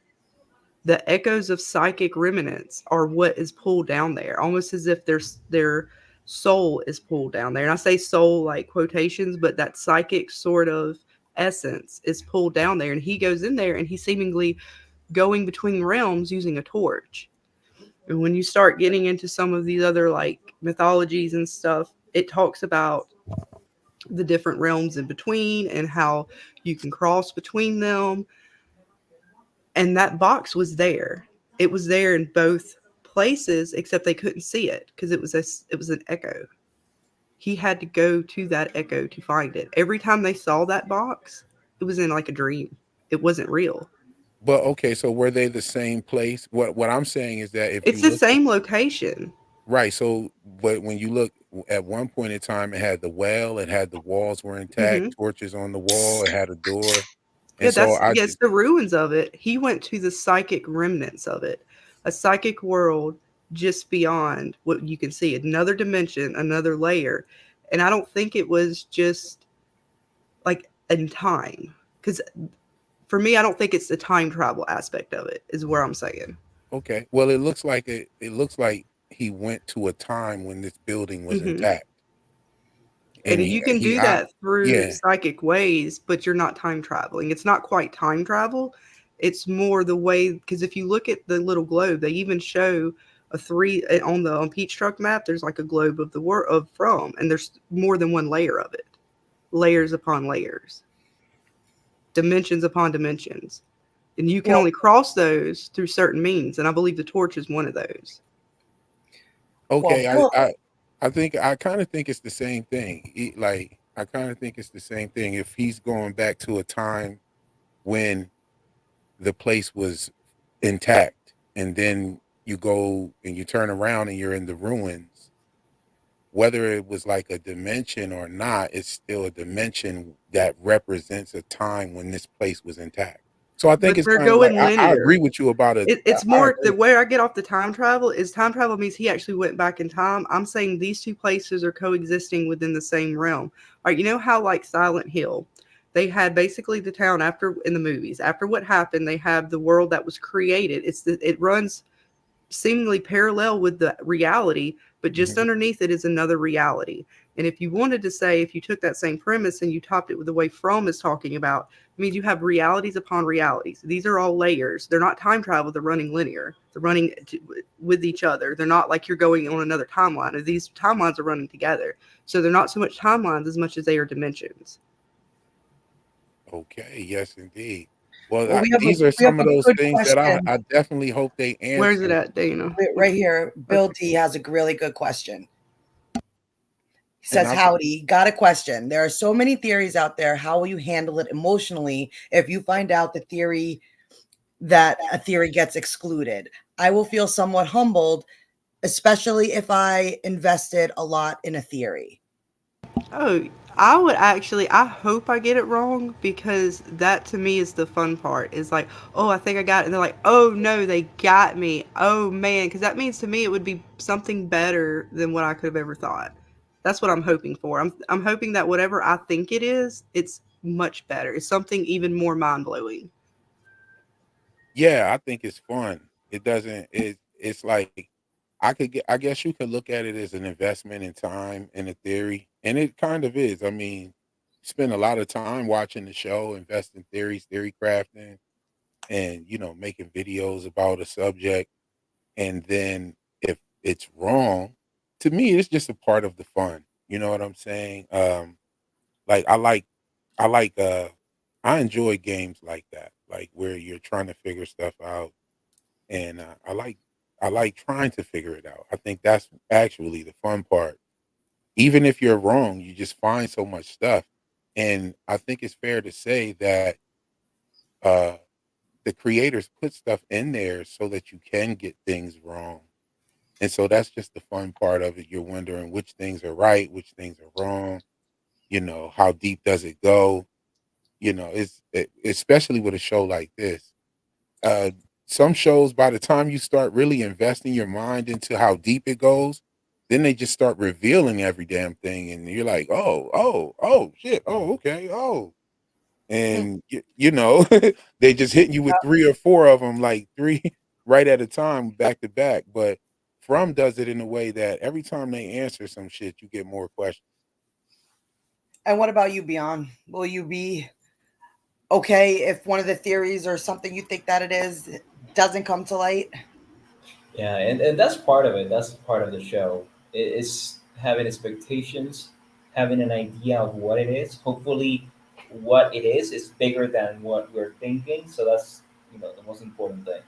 the echoes of psychic remnants are what is pulled down there, almost as if their soul is pulled down there. And I say soul like quotations, but that psychic sort of essence is pulled down there. And he goes in there and he's seemingly going between realms using a torch. And when you start getting into some of these other like mythologies and stuff, it talks about the different realms in between and how you can cross between them. And that box was there. It was there in both places, except they couldn't see it because it was an echo. He had to go to that echo to find it. Every time they saw that box, it was in like a dream. It wasn't real. but okay, so were they the same place? What I'm saying is that if It's you the look same location. right, so but when you look at one point in time, it had the well, it had the walls were Hmm. intact, torches on the wall, it had a door, Yeah, and so I it's just the ruins of it. He went to the psychic remnants of it, a psychic world just beyond what you can see, another dimension, another layer. And I don't think it was just like in time, because for me, I don't think it's the time travel aspect of it. Is where I'm saying. okay. Well, it looks like he went to a time when this building was Hmm. intact, and And you can he do I that through yeah. psychic ways, but you're not time traveling. It's not quite time travel. It's more the way, because if you look at the little globe, they even show a three on the Peach Truck map. There's like a globe of the world of from, and there's more than one layer of it, layers upon layers, dimensions upon dimensions, and you can Well, only cross those through certain means. And I believe the torch is one of those. Okay, Bill, I think I kind of think it's the same thing. Like I kind of think it's the same thing. If he's going back to a time when the place was intact, and then you go and you turn around and you're in the ruins, whether it was like a dimension or not, it's still a dimension that represents a time when this place was intact. So I think But it's they're kind of like going I agree linear. with you about it. It's I more the agree. where I get off the time travel means he actually went back in time. I'm saying these two places are coexisting within the same realm. All right, you know how like Silent Hill, they had basically the town after in the movies. After what happened, they have the world that was created. It runs seemingly parallel with the reality, but just Mhm. underneath it is another reality. And if you wanted to say, if you took that same premise and you topped it with the way Fromm is talking about, it means you have realities upon realities. These are all layers. They're not time travel. They're running linear. They're running with each other. They're not like you're going on another timeline. These timelines are running together. So they're not so much timelines as much as they are dimensions. Okay, yes, indeed. Well, well, these are we have some of a those good things that question I definitely hope they Where's it answer. at, Dana? right here. Bill Okay. D has a really good question. He And says, Howdy, got a question. There are so many theories out there. How will you handle it emotionally if you find out that a theory gets excluded? I will feel somewhat humbled, especially if I invested a lot in a theory. Oh, I would actually, I hope I get it wrong because that to me is the fun part. Is like, oh, I think I got it. And they're like, oh, no, they got me. Oh, man. Because that means to me it would be something better than what I could have ever thought. That's what I'm hoping for. I'm hoping that whatever I think it is, it's much better. It's something even more mind blowing. Yeah, I think it's fun. It doesn't. It's like I guess you could look at it as an investment in time and a theory, and it kind of is. I mean, spend a lot of time watching the show, invest in theories, theory crafting, and making videos about a subject. And then if it's wrong, to me, it's just a part of the fun. You know what I'm saying? Like I like I enjoy games like that, like where you're trying to figure stuff out, and I like trying to figure it out. I think that's actually the fun part. Even if you're wrong, you just find so much stuff, and I think it's fair to say that uh, the creators put stuff in there so that you can get things wrong. And so that's just the fun part of it. You're wondering which things are right, which things are wrong. How deep does it go? Especially with a show like this. Uh, some shows, by the time you start really investing your mind into how deep it goes, then they just start revealing every damn thing, and you're like, oh, shit, oh, okay, oh, and they just hitting you with three or four of them, like three right at a time, back to back. But From does it in a way that every time they answer some shit, you get more questions. And what about you, Beyond? Will you be okay if one of the theories or something you think that it is doesn't come to light? Yeah, and that's part of it. That's part of the show. It's having expectations, having an idea of what it is. Hopefully, what it is bigger than what we're thinking. So that's the most important thing.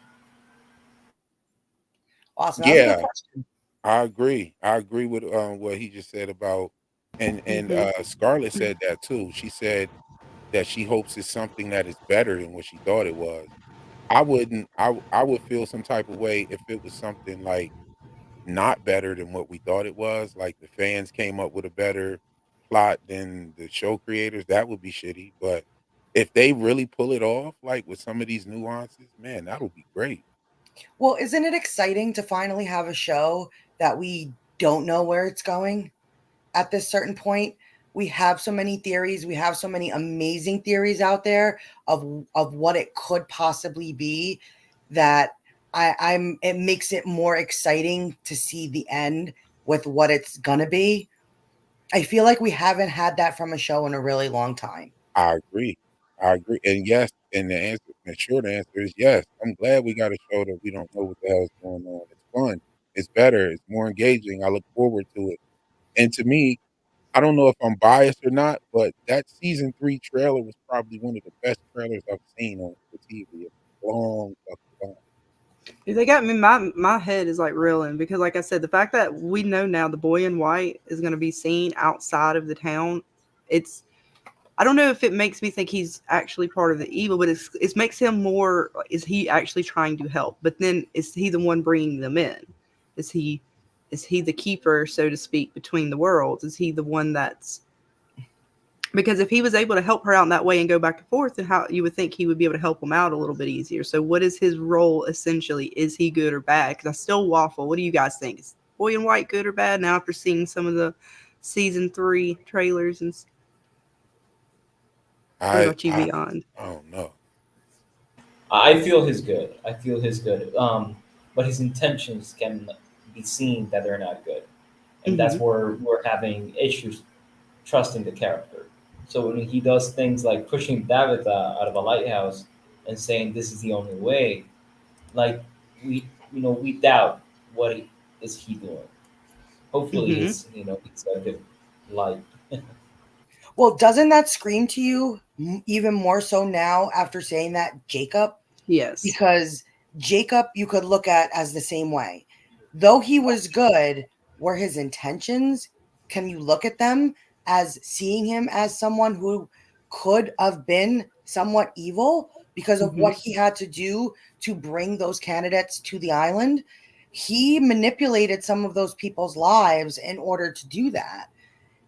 Awesome. That was a good Yeah, question. I agree with what he just said about, and Hmm. Scarlett said that too. She said that she hopes it's something that is better than what she thought it was. I wouldn't. I would feel some type of way if it was something like not better than what we thought it was. Like the fans came up with a better plot than the show creators. That would be shitty. But if they really pull it off, like with some of these nuances, man, that would be great. Well, isn't it exciting to finally have a show that we don't know where it's going at this certain point? We have so many theories. We have so many amazing theories out there of what it could possibly be that I'm it makes it more exciting to see the end with what it's gonna be. I feel like we haven't had that from a show in a really long time. I agree. I agree. And yes, and the short answer is yes. I'm glad we got a show that we don't know what the hell is going on. It's fun. It's better. It's more engaging. I look forward to it. And to me, I don't know if I'm biased or not, but that season 3 trailer was probably one of the best trailers I've seen on the TV in a long fucking time. They got me. My head is like reeling because, like I said, the fact that we know now the boy in white is going to be seen outside of the town, it's. I don't know if it makes me think he's actually part of the evil, but it makes him more. Is he actually trying to help? But then is he the one bringing them in? Is he is he the keeper, so to speak, between the worlds? Is he the one that's because if he was able to help her out in that way and go back and forth, then how you would think he would be able to help him out a little bit easier. So, what is his role essentially? Is he good or bad? Because I still waffle. What do you guys think? Is Boy in White good or bad? Now after seeing some of the season 3 trailers and what I about you, I Beyond? I don't know. I feel he's good. I feel he's good. But his intentions can be seen that they're not good, and that's Hmm. where we're having issues trusting the character. So when he does things like pushing David out of a lighthouse and saying this is the only way, like we we doubt what is he doing. Hopefully, Hmm. he's a good light. Well, doesn't that scream to you even more so now after saying that, Jacob? Yes. Because Jacob, you could look at as the same way. Though he was good, were his intentions? Can you look at them as seeing him as someone who could have been somewhat evil because of Hmm. what he had to do to bring those candidates to the island? He manipulated some of those people's lives in order to do that.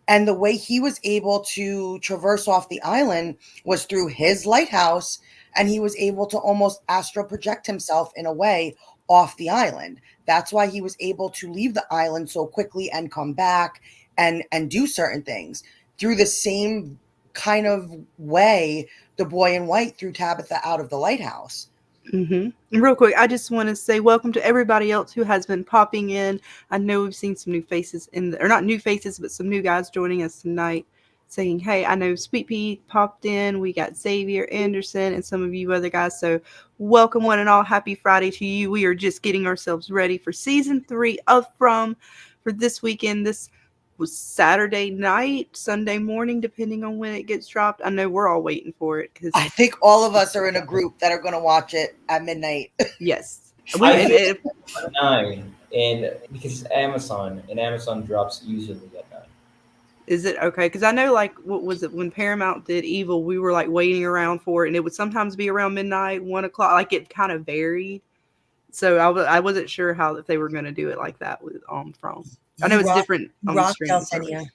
And the way he was able to traverse off the island was through his lighthouse, and he was able to almost astral project himself in a way off the island. That's why he was able to leave the island so quickly and come back and do certain things. Through the same kind of way the boy in white threw Tabitha out of the lighthouse. And real quick, I just want to say welcome to everybody else who has been popping in. I know we've seen some new faces or not new faces, but some new guys joining us tonight saying, hey, I know Sweet Pea popped in. We got Xavier Anderson and some of you other guys. So welcome one and all. Happy Friday to you. We are just getting ourselves ready for season 3 of From for this weekend. This was Saturday night, Sunday morning, depending on when it gets dropped. I know we're all waiting for it because I think all of us are in a group that are going to watch it at midnight. yes, I do it at 9, and because it's Amazon, and Amazon drops usually at 9. Is it okay? Because I know, like, what was it when Paramount did Evil? We were like waiting around for it, and it would sometimes be around midnight, 1 o'clock. Like it kind of varied. So I wasn't sure how if they were going to do it like that with From. I know it's different on the streaming service.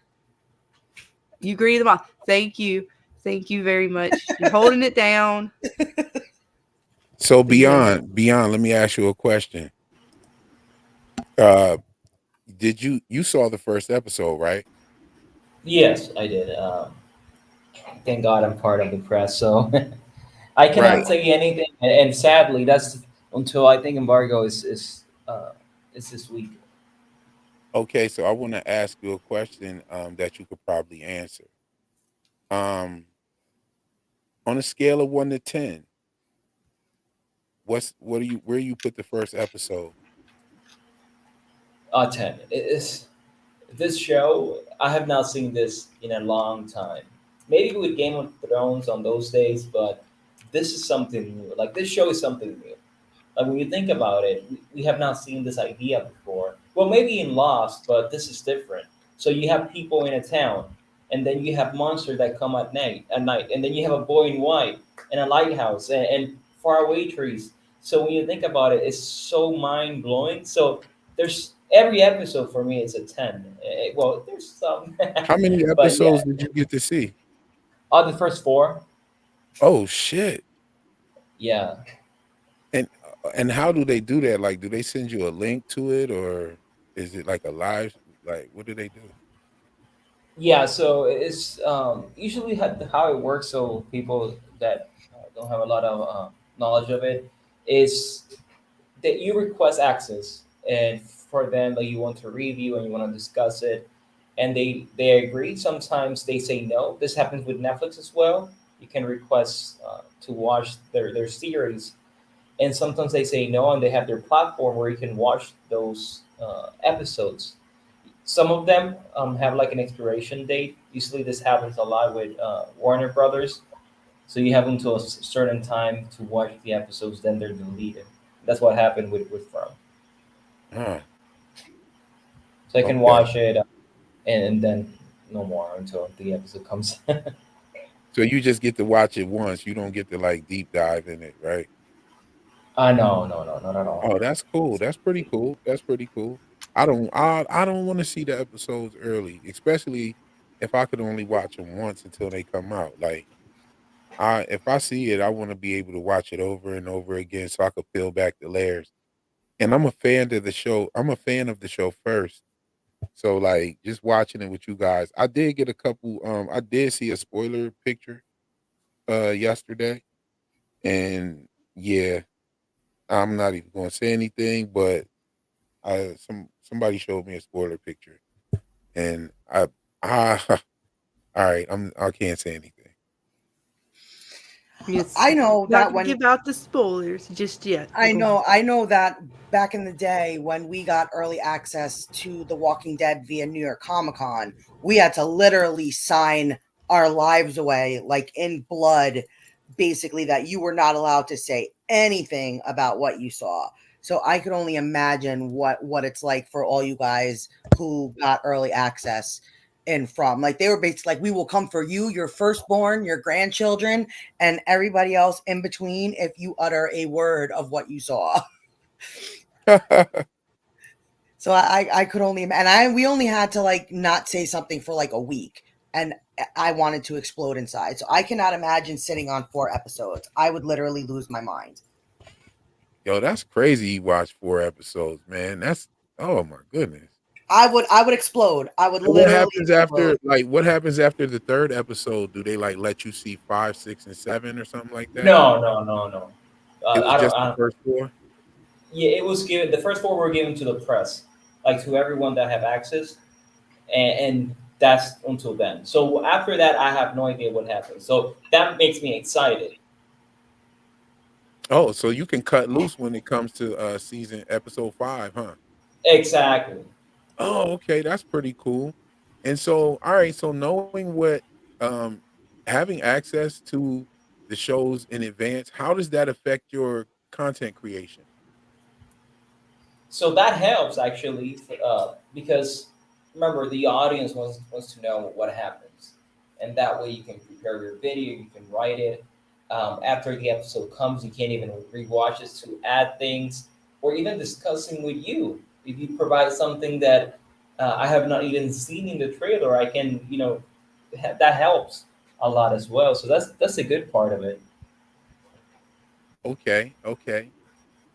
You agree with them all. Thank you very much. You're holding it down. So Beyond, let me ask you a question. Did you saw the first episode, right? Yes, I did. Thank God I'm part of the press, so I cannot say anything. And sadly, that's until I think embargo is this week. Okay, so I want to ask you a question that you could probably answer. On a scale of 1 to 10, where you put the first episode? 10. This show, I have not seen this in a long time. Maybe with Game of Thrones on those days, but this is something new. Like this show is something new. Like when you think about it, we have not seen this idea before. Well, maybe in Lost, but this is different. So you have people in a town, and then you have monsters that come at night, and then you have a boy in white and a lighthouse and faraway trees. So when you think about it, it's so mind blowing. So there's every episode for me is a 10. Well, there's some, How many but yeah, episodes did you get to see? the first 4. Oh shit! Yeah. And how do they do that? Like, do they send you a link to it, or is it like a live? Like, what do they do? Yeah, so it's usually how it works. So people that don't have a lot of knowledge of it is that you request access, and for them, like you want to review and you want to discuss it, and they agree. Sometimes they say no. This happens with Netflix as well. You can request to watch their series, and sometimes they say no, and they have their platform where you can watch those episodes. Some of them have like an expiration date. Usually, this happens a lot with Warner Brothers. So you have until a certain time to watch the episodes, then they're deleted. That's what happened with From. Huh. So I can Okay. watch it and then no more until the episode comes. So you just get to watch it once. You don't get to like deep dive in it, right? No, not at all. Oh, that's cool. That's pretty cool. That's pretty cool. I don't want to see the episodes early, especially if I could only watch them once until they come out. Like, if I see it, I want to be able to watch it over and over again so I could peel back the layers. And I'm a fan of the show. I'm a fan of the show first. So like just watching it with you guys. I did get a couple I did see a spoiler picture yesterday. And yeah, I'm not even gonna say anything, but somebody showed me a spoiler picture. And I all right, I can't say anything. Yes, I know that when give out the spoilers just yet. I know that back in the day when we got early access to The Walking Dead via New York Comic Con, we had to literally sign our lives away, like in blood, basically, that you were not allowed to say anything about what you saw. So I could only imagine what it's like for all you guys who got early access in From. Like they were basically like, we will come for you, your firstborn, your grandchildren, and everybody else in between if you utter a word of what you saw. So I could only, and we only had to like not say something for like a week, and I wanted to explode inside. So I cannot imagine sitting on 4 episodes. I would literally lose my mind. Yo, that's crazy. You watch 4 episodes, man. That's oh my goodness. I would explode. I would And what literally happens explode. after what happens after the third episode? Do they like let you see 5, 6, and 7 or something like that? No. It was I don't. just the first 4? Yeah, it was given. The first 4 were given to the press, like to everyone that have access, and that's until then. So after that, I have no idea what happens. So that makes me excited. Oh, so you can cut loose when it comes to season episode 5, huh? Exactly. Oh, okay, that's pretty cool. And so, all right, so knowing what um having access to the shows in advance, how does that affect your content creation? So that helps actually, because remember the audience wants to know what happens, and that way you can prepare your video, you can write it. After the episode comes, you can't even rewatch it to add things or even discussing with you. If you provide something that I have not even seen in the trailer, I can that helps a lot as well. So that's a good part of it. Okay, okay.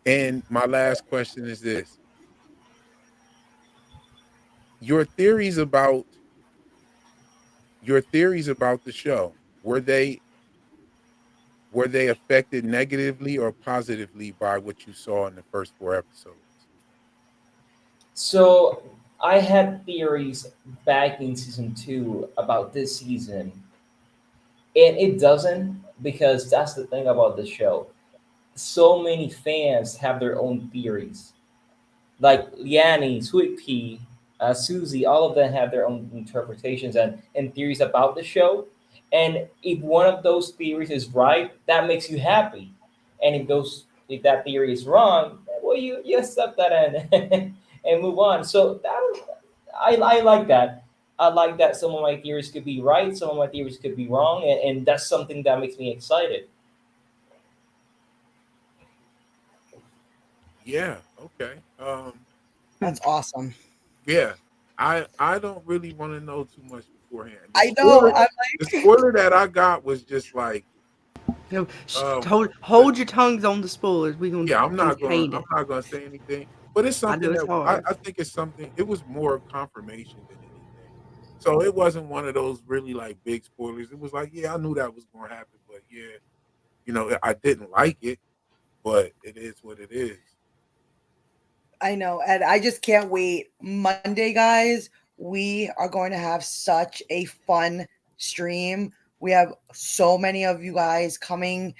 And my last question is this. Your theories about your theories about the show, were they affected negatively or positively by what you saw in the first 4 episodes? So I had theories back in season 2 about this season, and it doesn't, because that's the thing about the show. So many fans have their own theories. Like Liani, Sweet Pea, Susie, all of them have their own interpretations and theories about the show. And if one of those theories is right, that makes you happy. And if that theory is wrong, well, you accept that and and move on. So I like that. I like that some of my theories could be right, some of my theories could be wrong, and that's something that makes me excited. Yeah, okay. That's awesome. Yeah. I don't really want to know too much beforehand. I know. I'm The like, spoiler that I got was just like, No, um, the- hold your tongues on the spoilers. We're gonna yeah, contain I'm it. not gonna say anything. But it's I know something it's that hard. I think it's something. It was more confirmation than anything. So it wasn't one of those really like big spoilers. It was like, yeah, I knew that was going to happen, but yeah, I didn't like it, but it is what it is. I know, and I just can't wait. Monday, guys, we are going to have such a fun stream. We have so many of you guys coming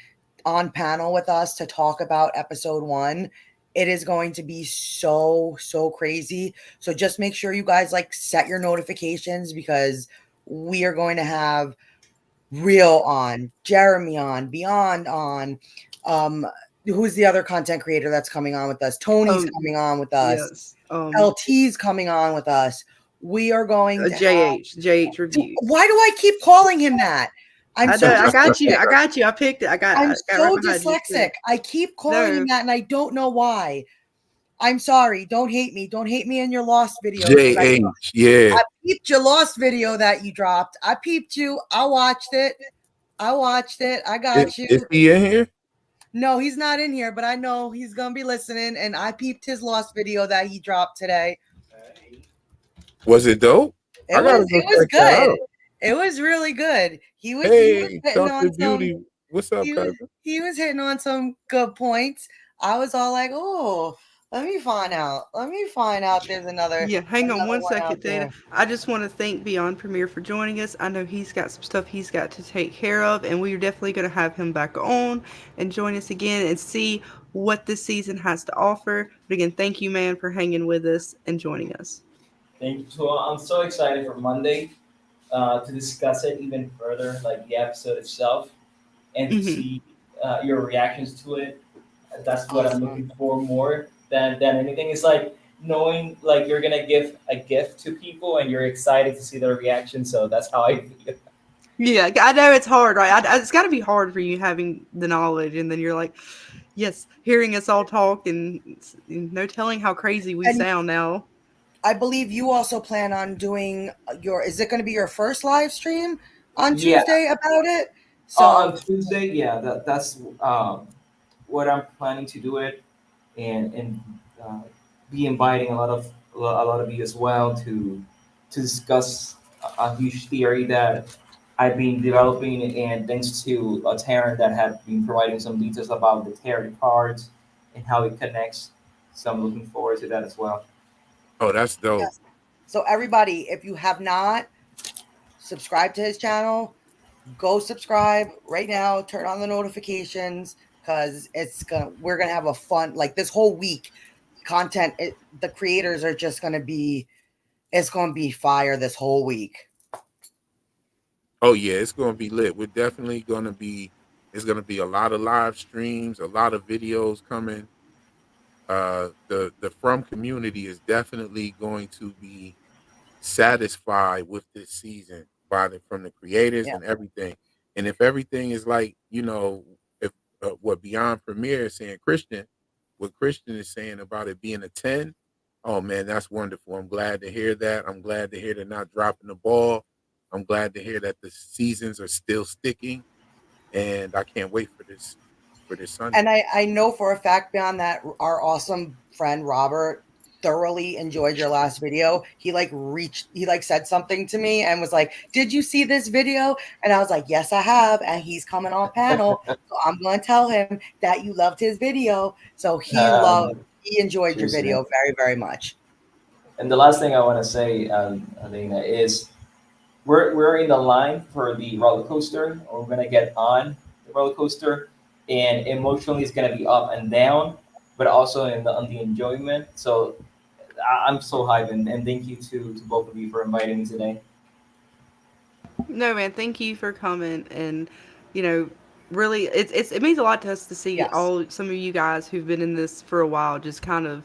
on panel with us to talk about episode 1. It is going to be so crazy. So just make sure you guys like set your notifications, because we are going to have Real on, Jeremy on, Beyond on. Who's the other content creator that's coming on with us? Tony's Oh, coming on with us. yes. LT's coming on with us. We are going to have. JH reviews. Why do I keep calling him that? I'm I so know. I got you. dyslexic. I got you. I picked it. I got I'm right so behind you. dyslexic. I keep calling him No. that, and I don't know why. I'm sorry. Don't hate me. Don't hate me in your lost videos. JH, yeah. I peeped your lost video that you dropped. I peeped you. I watched it. I got you. Is he in here? No, he's not in here, but I know he's gonna be listening. And I peeped his lost video that he dropped today. Was it dope? It was good. It was really good. He was hitting on Beauty. What's up, cousin? he was hitting on some good points. I was all like, oh, let me find out. There's another. Yeah, hang on one second, Dana. there. I just want to thank BeyondPremiere for joining us. I know he's got some stuff he's got to take care of, and we're definitely going to have him back on and join us again and see what this season has to offer. But again, thank you, man, for hanging with us and joining us. Thank you. So I'm so excited for Monday to discuss it even further, like the episode itself, and to see your reactions to it. That's what I'm looking for more than anything. It's like knowing like you're gonna give a gift to people and you're excited to see their reaction. So that's how I feel. Yeah, I know it's hard, right? It's got to be hard for you having the knowledge, and then you're like, yes, hearing us all talk, and no telling how crazy we sound now. I believe you also plan on doing your. Is it going to be your first live stream on Yeah, Tuesday about it? on So Tuesday. Yeah, that's what I'm planning to do it, and uh, be inviting a lot of you as well to discuss a huge theory that I've been developing, and thanks to Taryn that had been providing some details about the tarot cards and how it connects. So I'm looking forward to that as well. Oh, that's dope. yes. So everybody, if you have not subscribed to his channel, go subscribe right now. Turn on the notifications because we're gonna have a fun like this whole week. Content. The creators are just gonna be. It's gonna be fire this whole week. Oh yeah, it's gonna be lit. We're definitely gonna be. It's gonna be a lot of live streams, a lot of videos coming. The From community is definitely going to be satisfied with this season from the creators Yeah. and everything. And if everything is like, if what Beyond Premiere is saying, what Christian is saying about it being a 10, oh man, that's wonderful. I'm glad to hear that. I'm glad to hear they're not dropping the ball. I'm glad to hear that the seasons are still sticking. And I can't wait for this And Sunday. I know for a fact beyond that our awesome friend Robert thoroughly enjoyed your last video. He said something to me and was like, "Did you see this video?" And I was like, "Yes, I have." And he's coming on panel, so I'm going to tell him that you loved his video. So he enjoyed your Cheers, man. video very, very much. And the last thing I want to say, Alina, is we're in the line for the roller coaster. Or we're gonna get on the roller coaster, and emotionally it's gonna be up and down, but also on the enjoyment. So I'm so hyped, and thank you to both of you for inviting me today. No, man, thank you for coming and you know, really it means a lot to us to see Yes. all some of you guys who've been in this for a while just kind of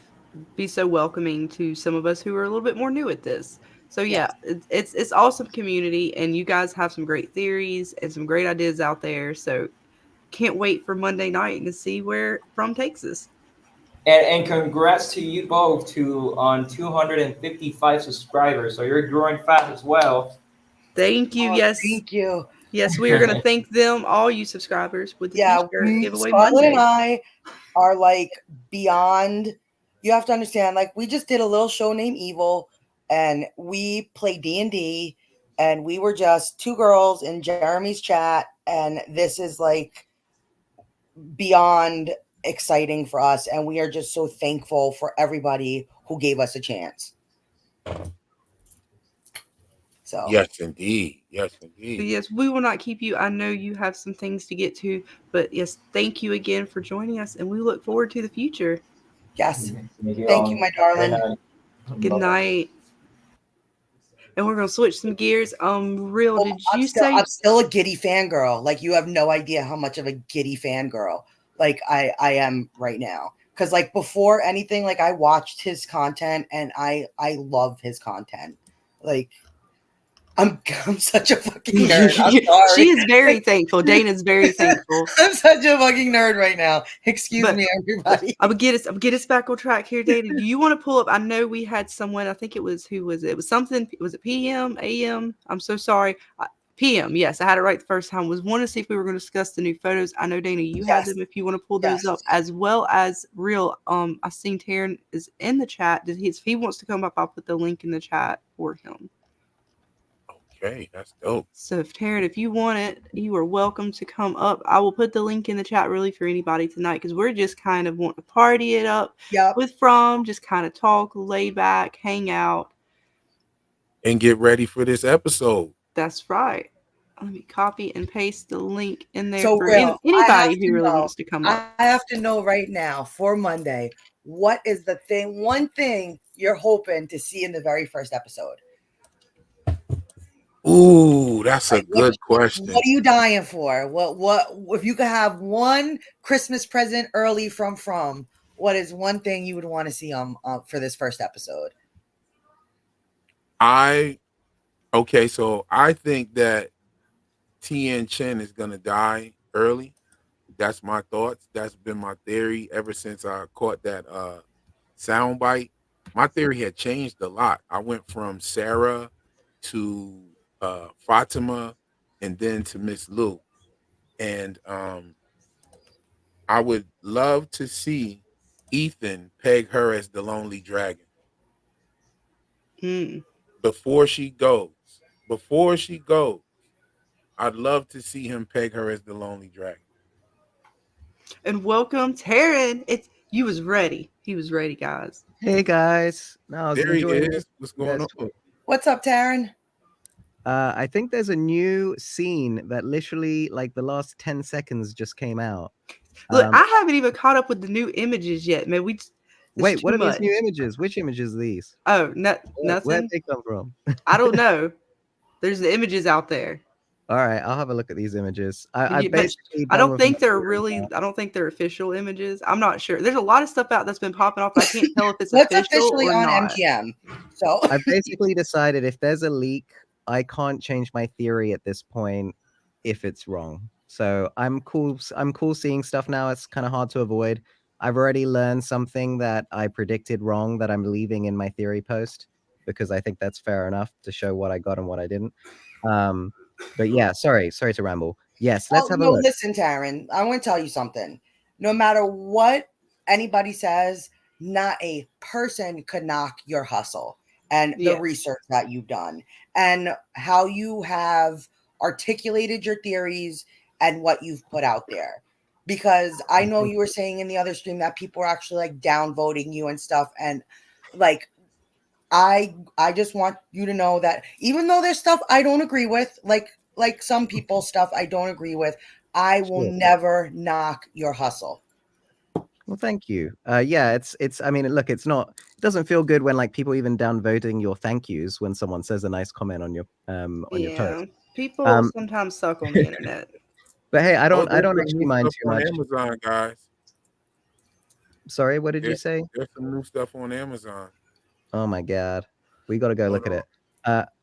be so welcoming to some of us who are a little bit more new at this. So Yes. yeah, it's awesome community and you guys have some great theories and some great ideas out there. So can't wait for Monday night to see where From takes us. And congrats to you both to on 255 subscribers. So you're growing fast as well. Thank you. Oh, Yes. thank you. Yes, we are going to thank them, all you subscribers, with the Yeah, t-shirt giveaway Scarlett and Monday. I are like beyond. You have to understand, like we just did a little show named Evil, and we play D&D, and we were just two girls in Jeremy's chat, and this is like beyond exciting for us, and we are just so thankful for everybody who gave us a chance. So Yes, indeed. Yes, indeed. Yes, we will not keep you. I know you have some things to get to, but yes, thank you again for joining us, and we look forward to the future. yes, Thank you thank you, all. my Good darling. night. Good Bye-bye. night. And we're gonna switch some gears. Real, Oh, did I'm you still say I'm still a giddy fangirl. Like you have no idea how much of a giddy fangirl like I am right now. Cause like before anything, like I watched his content and I love his content. Like I'm such a fucking nerd. I'm she sorry. is very thankful. Dana's very thankful. I'm such a fucking nerd right now. Excuse But me, everybody. I'm gonna get us back on track here, Dana. Do you want to pull up? I know we had someone. I think it was who was it? It was something. Was it PM, AM? I'm so sorry. PM. Yes, I had it right the first time. Was want to see if we were going to discuss the new photos. I know Dana, you have Yes, them. If you want to pull those yes. up, as well as Real. I seen Taryn is in the chat. If he wants to come up, I'll put the link in the chat for him. Okay, that's dope. So if Taryn, if you want it, you are welcome to come up. I will put the link in the chat really for anybody tonight because we're just kind of wanting to party it up Yep. with From, just kind of talk, lay back, hang out. And get ready for this episode. That's right. Let me copy and paste the link in there So for Real, I have anybody who to really know. wants to come up. I have to know right now for Monday, what is the one thing you're hoping to see in the very first episode? Ooh, that's a Like good what question. are you dying for? What if you could have one Christmas present early from what is one thing you would want to see on for this first episode? Okay, so I think that Tien Chen is gonna die early. That's my thoughts. That's been my theory ever since I caught that sound bite. my theory had changed a lot. I went from Sarah to Fatima and then to Miss Lou. And I would love to see Ethan peg her as the lonely dragon Hmm. before she goes. Before she goes, I'd love to see him peg her as the lonely dragon. And welcome, Taryn. It's you was ready. He was ready, guys. Hey guys, no, I was There he enjoying is. What's you going guys on? talk. What's up, Taryn? I think there's a new scene that literally, like, the last 10 seconds just came out. Look, I haven't even caught up with the new images yet, man. Wait, what too are these new much. images? Which images are these? Oh, Where'd nothing. they come from? I don't know. There's the images out there. All right, I'll have a look at these images. I've But basically I done don't with my think they're theory really. now. I don't think they're official images. I'm not sure. There's a lot of stuff out that's been popping off, but I can't tell if it's What's official officially or on not. MGM? So I've basically decided if there's a leak, I can't change my theory at this point if it's wrong. So I'm cool. I'm cool seeing stuff now. It's kind of hard to avoid. I've already learned something that I predicted wrong that I'm leaving in my theory post because I think that's fair enough to show what I got and what I didn't. But yeah, sorry to ramble. Yes, let's have a look. Listen, Taryn, I want to tell you something. No matter what anybody says, not a person could knock your hustle and the research that you've done and how you have articulated your theories and what you've put out there. Because I know you were saying in the other stream that people are actually like downvoting you and stuff. And like, I just want you to know that even though there's stuff I don't agree with, like some people's stuff I don't agree with, I will never knock your hustle. Well, thank you. Yeah, it's. I mean, look, it's not. It doesn't feel good when like people even downvoting your thank yous when someone says a nice comment on your post. People sometimes suck on the internet. But hey, I Oh, don't there's some actually new mind stuff too on much. Amazon, guys. Sorry, what did you say? There's some new stuff on Amazon. Oh my god, we got to go look at it.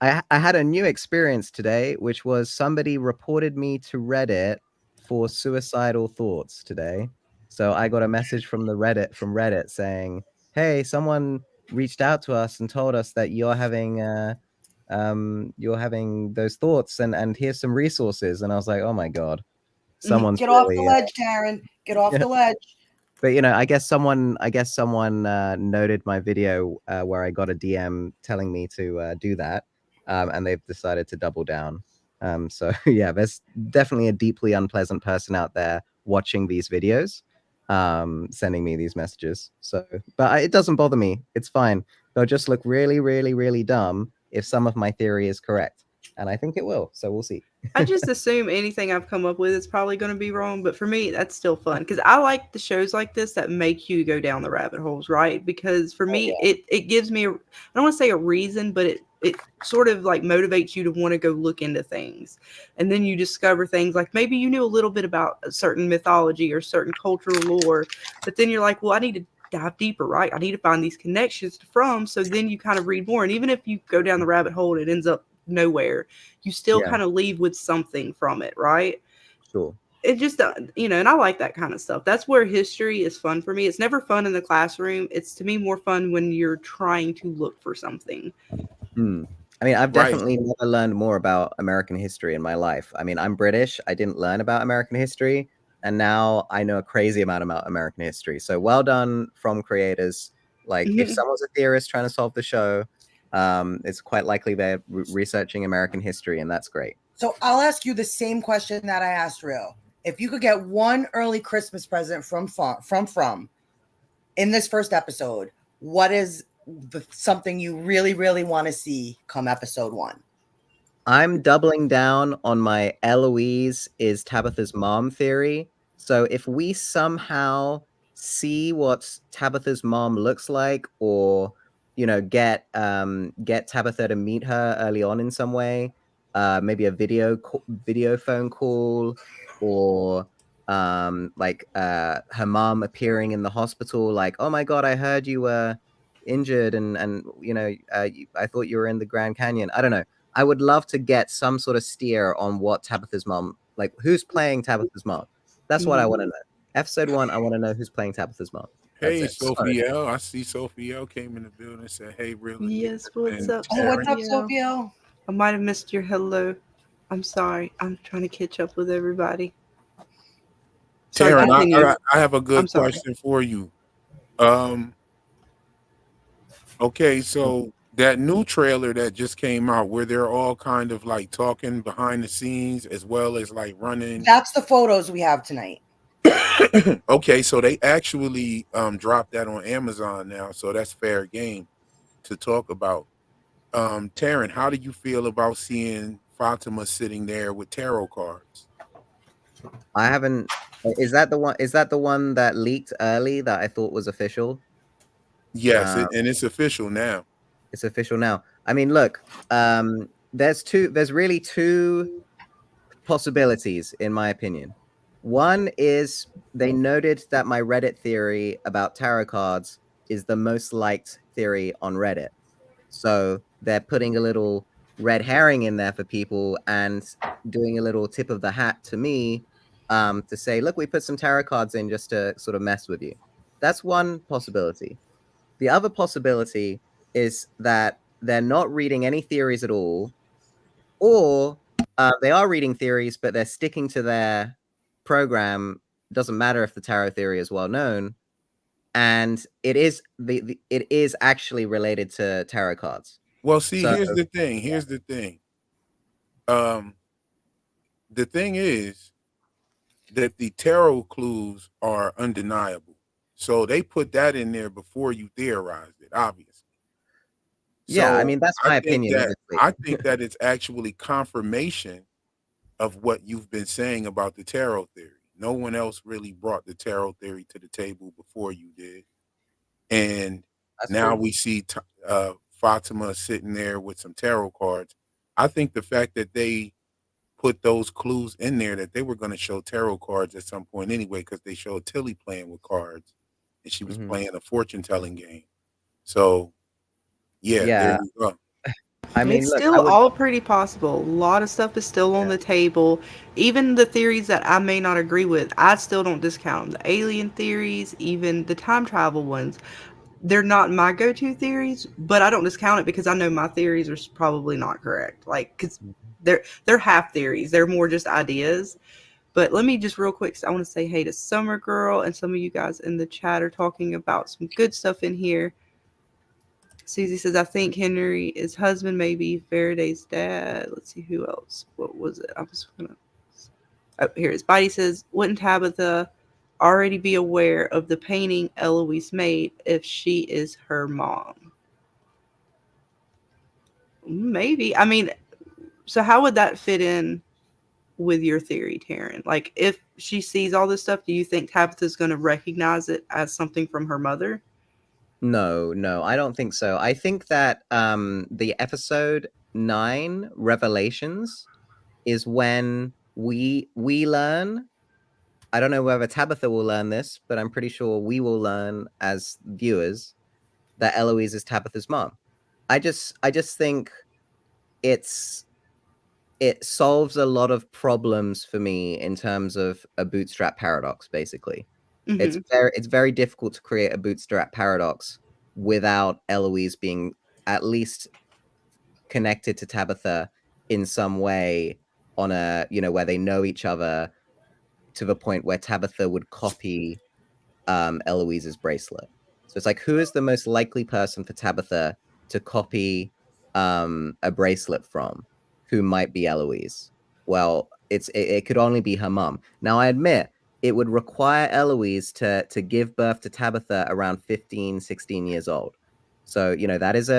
I had a new experience today, which was somebody reported me to Reddit for suicidal thoughts today. So I got a message from Reddit saying, "Hey, someone reached out to us and told us that you're having those thoughts, and here's some resources." And I was like, "Oh my god, someone's Get off really, the ledge, Taryn. Get off the ledge. But you know, I guess someone noted my video where I got a DM telling me to do that, and they've decided to double down. So yeah, there's definitely a deeply unpleasant person out there watching these videos, sending me these messages. So, but it doesn't bother me. It's fine. They'll just look really, really, really dumb if some of my theory is correct, and I think it will. So we'll see. I just assume anything I've come up with is probably going to be wrong, but for me, that's still fun because I like the shows like this that make you go down the rabbit holes, right? Because for me, it gives me, I don't want to say a reason, but it sort of like motivates you to want to go look into things. And then you discover things like maybe you knew a little bit about a certain mythology or certain cultural lore, but then you're like, well, I need to dive deeper, right? I need to find these connections from. So then you kind of read more. And even if you go down the rabbit hole and it ends up nowhere, you still kind of leave with something from it, right? Sure. It just, and I like that kind of stuff. That's where history is fun for me. It's never fun in the classroom. It's to me more fun when you're trying to look for something. I mean, I've definitely never learned more about American history in my life. I mean, I'm British. I didn't learn about American history, and now I know a crazy amount about American history. So well done from creators. Like, if someone's a theorist trying to solve the show, it's quite likely they're researching American history, and that's great. So I'll ask you the same question that I asked Real. If you could get one early Christmas present from in this first episode, what is something you really, really want to see come episode 1? I'm doubling down on my Eloise is Tabitha's mom theory. So if we somehow see what Tabitha's mom looks like, or get Tabitha to meet her early on in some way, maybe a video phone call, or her mom appearing in the hospital, like, oh my god, I heard you were injured, and I thought you were in the Grand Canyon. I don't know. I would love to get some sort of steer on what Tabitha's mom, like, who's playing Tabitha's mom. That's what I want to know. Episode 1, I want to know who's playing Tabitha's mom. Hey, it. So, Sophia. I see Sophia came in the building and said, hey, really? Yes, what's And up, Oh, what's up, Taryn. Sophia? I might have missed your hello. I'm sorry. I'm trying to catch up with everybody. Sorry, Taryn, continue. I have a I'm good sorry. question for you. Um, okay, so that new trailer that just came out where they're all kind of like talking behind the scenes as well as like running. That's the photos we have tonight. Okay, so they actually dropped that on Amazon now, so that's fair game to talk about. Taryn, how do you feel about seeing Fatima sitting there with tarot cards? I haven't. Is that the one? Is that the one that leaked early that I thought was official? Yes, Um, and it's official now. it's official now. I mean, look. There's two. There's really two possibilities, in my opinion. One is they noted that my Reddit theory about tarot cards is the most liked theory on Reddit. So they're putting a little red herring in there for people and doing a little tip of the hat to me to say, look, we put some tarot cards in just to sort of mess with you. That's one possibility. The other possibility is that they're not reading any theories at all, or they are reading theories, but they're sticking to their program. Doesn't matter if the tarot theory is well known, and it is it is actually related to tarot cards. Well, see, So here's the thing. Here's the thing. Um, the thing is that the tarot clues are undeniable. So they put that in there before you theorized it, obviously. yeah, I So mean that's I my think opinion, that obviously. I think that it's actually confirmation of what you've been saying about the tarot theory. No one else really brought the tarot theory to the table before you did. And That's now true. we see Fatima sitting there with some tarot cards. I think the fact that they put those clues in there that they were going to show tarot cards at some point anyway, because they showed Tilly playing with cards and she was Mhm. playing a fortune telling game. So, yeah, there Yeah, you go. I mean, It's look, I still would. all pretty possible. A lot of stuff is still on Yeah. the table. Even the theories that I may not agree with, I still don't discount them. The alien theories, even the time travel ones. They're not my go-to theories, but I don't discount it because I know my theories are probably not correct. Like, because Mhm. they're half theories. They're more just ideas. But let me just real quick. I want to say hey to Summer Girl, and some of you guys in the chat are talking about some good stuff in here. Susie says, I think Henry is husband, maybe Faraday's dad. Let's see who else. What was it? I was gonna. Oh, here it is. Spidey says, wouldn't Tabitha already be aware of the painting Eloise made if she is her mom? Maybe. I mean, so how would that fit in with your theory, Taryn? Like, if she sees all this stuff, do you think Tabitha's going to recognize it as something from her mother? No, no, I don't think so. I think that the episode 9 Revelations is when we learn. I don't know whether Tabitha will learn this, but I'm pretty sure we will learn as viewers that Eloise is Tabitha's mom. I just think it's it solves a lot of problems for me in terms of a bootstrap paradox, basically. Mm-hmm. It's very difficult to create a bootstrap paradox without Eloise being at least connected to Tabitha in some way on a, where they know each other to the point where Tabitha would copy Eloise's bracelet. So it's like, who is the most likely person for Tabitha to copy a bracelet from? Who might be Eloise? Well, it could only be her mom. Now, I admit it would require Eloise to give birth to Tabitha around 15, 16 years old. So, that is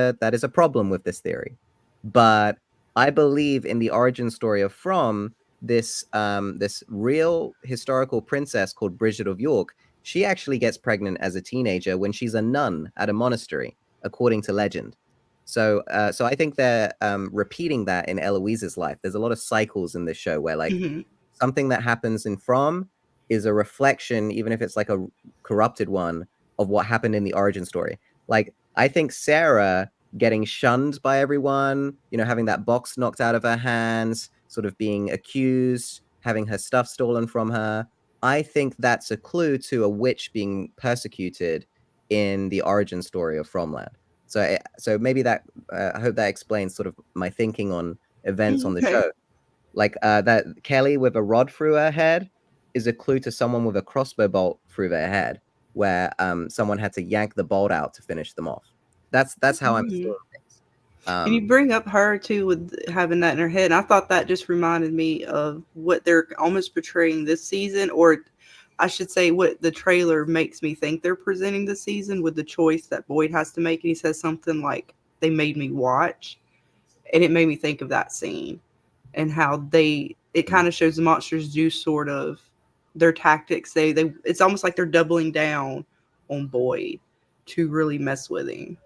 a problem with this theory. But I believe in the origin story of From, this real historical princess called Bridget of York. She actually gets pregnant as a teenager when she's a nun at a monastery, according to legend. So I think they're repeating that in Eloise's life. There's a lot of cycles in this show where like Mm-hmm. something that happens in From is a reflection, even if it's like a corrupted one, of what happened in the origin story. Like I think Sarah getting shunned by everyone, having that box knocked out of her hands, sort of being accused, having her stuff stolen from her. I think that's a clue to a witch being persecuted in the origin story of Fromland. So maybe that I hope that explains sort of my thinking on events on the Okay. show. Like that Kelly with a rod through her head is a clue to someone with a crossbow bolt through their head, where someone had to yank the bolt out to finish them off. That's how I'm seeing things. And you bring up her too with having that in her head. And I thought that just reminded me of what they're almost portraying this season, or I should say what the trailer makes me think they're presenting this season with the choice that Boyd has to make. And he says something like, "They made me watch," and it made me think of that scene and how it kind of shows the monsters do sort of their tactics. They it's almost like they're doubling down on Boyd to really mess with him.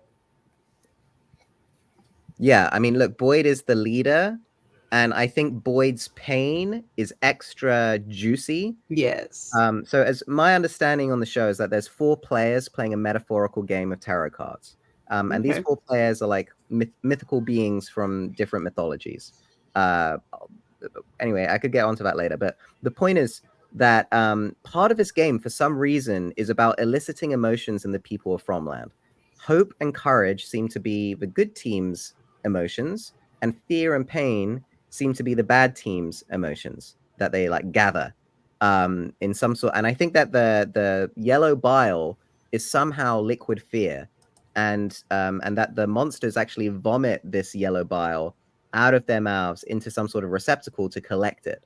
Yeah, I mean, look, Boyd is the leader, and I think Boyd's pain is extra juicy. Yes. So as my understanding on the show is that there's 4 players playing a metaphorical game of tarot cards. And these Okay. 4 players are like mythical beings from different mythologies. Anyway, I could get onto that later, but the point is that part of this game, for some reason, is about eliciting emotions in the people of Fromland. Hope and courage seem to be the good team's emotions, and fear and pain seem to be the bad team's emotions that they like gather in some sort. And I think that the yellow bile is somehow liquid fear, and that the monsters actually vomit this yellow bile out of their mouths into some sort of receptacle to collect it.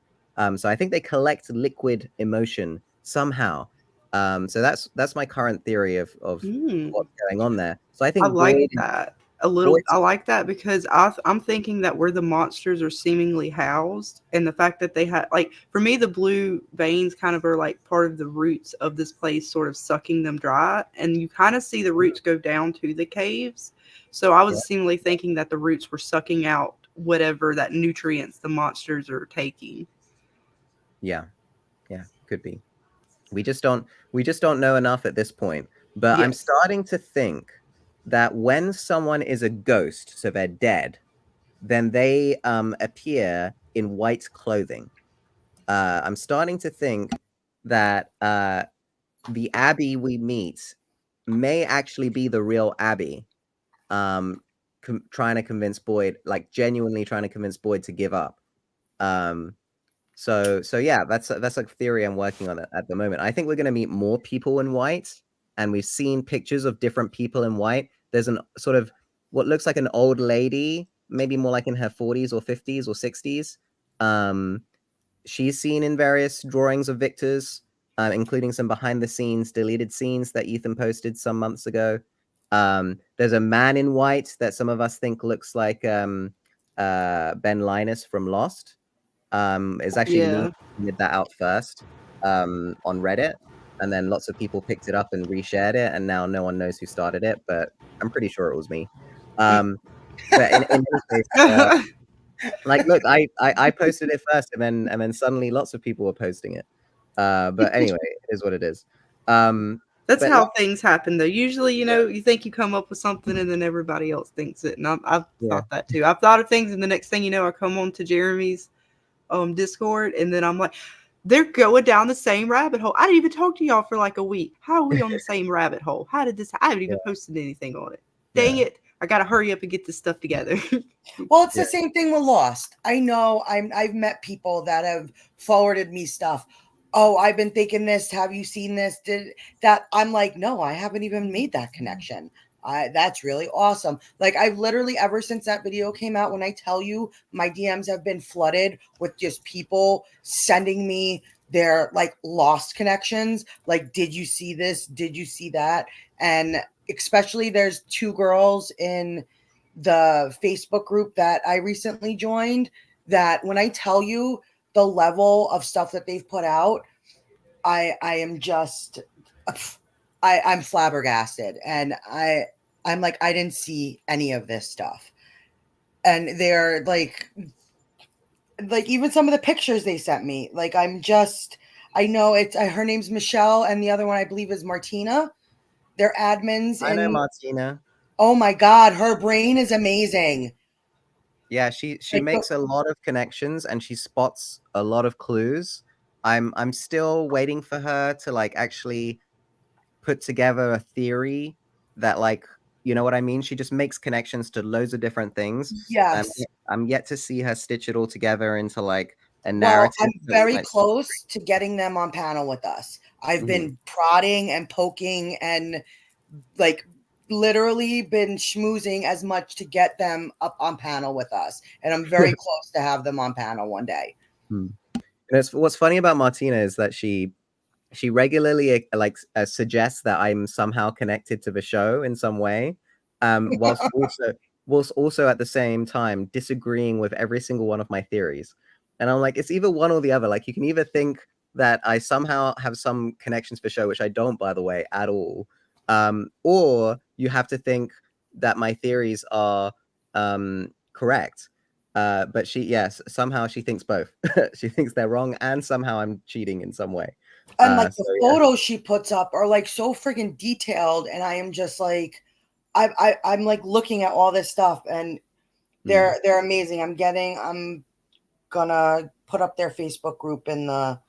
So I think they collect liquid emotion somehow. So that's my current theory of what's going on there. So I I think like Boyd, that a little. I like that because I'm thinking that where the monsters are seemingly housed, and the fact that they had, like, for me, the blue veins kind of are like part of the roots of this place, sort of sucking them dry, and you kind of see the roots go down to the caves. So I was seemingly thinking that the roots were sucking out whatever that nutrients the monsters are taking. Yeah, could be. We just don't know enough at this point. But I'm Yes. starting to think that when someone is a ghost, so they're dead, then they appear in white clothing. I'm starting to think that the Abby we meet may actually be the real Abby, trying to convince Boyd, like genuinely trying to convince Boyd to give up. So yeah, that's a theory I'm working on at the moment. I think we're going to meet more people in white, and we've seen pictures of different people in white. There's an sort of what looks like an old lady, maybe more like in her 40s or 50s or 60s. She's seen in various drawings of Victor's, including some behind the scenes deleted scenes that Ethan posted some months ago. There's a man in white that some of us think looks like Ben Linus from Lost. It's actually me who did that out first on Reddit, and then lots of people picked it up and reshared it, and now no one knows who started it, but I'm pretty sure it was me. But in any case, like, look, I posted it first, and then suddenly lots of people were posting it. But anyway, it is what it is. That's but how things happen, though. Usually, you think you come up with something, and then everybody else thinks it. And I've thought that too. I've thought of things, and the next thing you know, I come on to Jeremy's Discord, and then I'm like, they're going down the same rabbit hole. I didn't even talk to y'all for like a week. How are we on the same rabbit hole? How did this? I haven't even posted anything on it. Dang it! I gotta hurry up and get this stuff together. Well, it's the same thing with Lost. I know I've met people that have forwarded me stuff. Oh, I've been thinking this. Have you seen this? Did that? I'm like, no, I haven't even made that connection. That's really awesome. Like, I've literally, ever since that video came out, when I tell you my DMs have been flooded with just people sending me their like lost connections. Like, did you see this? Did you see that? And especially there's 2 girls in the Facebook group that I recently joined that when I tell you the level of stuff that they've put out, I am just, I'm flabbergasted. And I'm like, I didn't see any of this stuff. And they're like even some of the pictures they sent me, like, I know it's, her name's Michelle, and the other one I believe is Martina. They're admins. I know Martina. Oh my God, her brain is amazing. Yeah, she makes a lot of connections, and she spots a lot of clues. I'm still waiting for her to like actually put together a theory that like, you know what I mean? She just makes connections to loads of different things. Yes. I'm yet to see her stitch it all together into like a Well, narrative. I'm that's, very like, close to getting them on panel with us. I've Mhm. been prodding and poking and like literally been schmoozing as much to get them up on panel with us. And I'm very close to have them on panel one day. And it's, what's funny about Martina is that she regularly like suggests that I'm somehow connected to the show in some way, whilst also at the same time disagreeing with every single one of my theories. And I'm like, it's either one or the other. Like, you can either think that I somehow have some connections to the show, which I don't, by the way, at all, or you have to think that my theories are correct. But yes, somehow she thinks both. She thinks they're wrong, and somehow I'm cheating in some way. And like the So, yeah. photos she puts up are like so freaking detailed, and I am just like, I'm like looking at all this stuff, and they're amazing. I'm gonna put up their Facebook group in the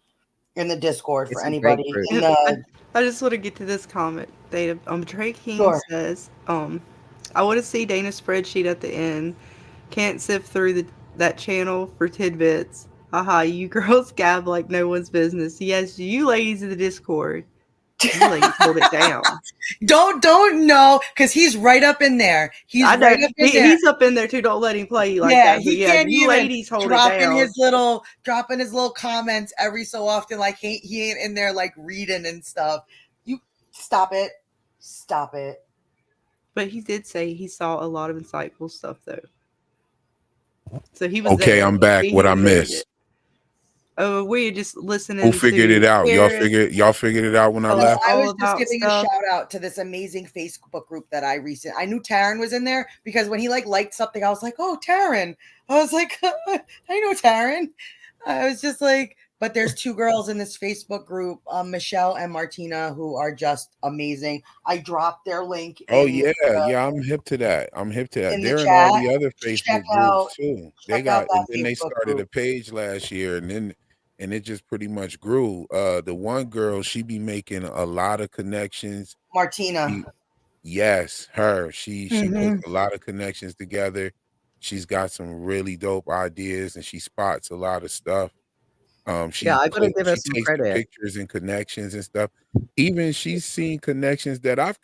Discord for It's a great anybody. group. In the I just want to get to this comment. Data Trey King Sure. says, I want to see Dana's spreadsheet at the end. Can't sift through that channel for tidbits. Haha, you girls gab like no one's business. Yes, you ladies in the Discord. You ladies hold it down. don't know, because he's right up in there. He's I know right up in there. he's up in there too. Don't let him play you like Yeah, that. But he yeah, can't you even ladies hold it down. dropping his little comments every so often. Like he ain't in there like reading and stuff. You stop it. But he did say he saw a lot of insightful stuff though. So he was Okay, there. I'm back. He What I enjoyed missed? it. Oh, we're just listening. Who figured it out? Y'all Karen. figured it out when I Oh, left? I was all just about giving a stuff. shout out to this amazing Facebook group that I knew Taryn was in there, because when he like liked something, I was like, oh, Taryn. I was like, I know Taryn. I was just like, but there's two girls in this Facebook group, Michelle and Martina, who are just amazing. I dropped their link Oh in yeah, I'm hip to that. in the They're in all chat. the other Check Facebook out groups too. that And then they Facebook started group. a page last year, and it just pretty much grew. The one girl, she be making a lot of connections. Martina. Yes, her. She puts Mhm. a lot of connections together. She's got some really dope ideas, and she spots a lot of stuff. Yeah, I gotta give her She some takes the credit. pictures and connections and stuff. Even she's seen connections that I've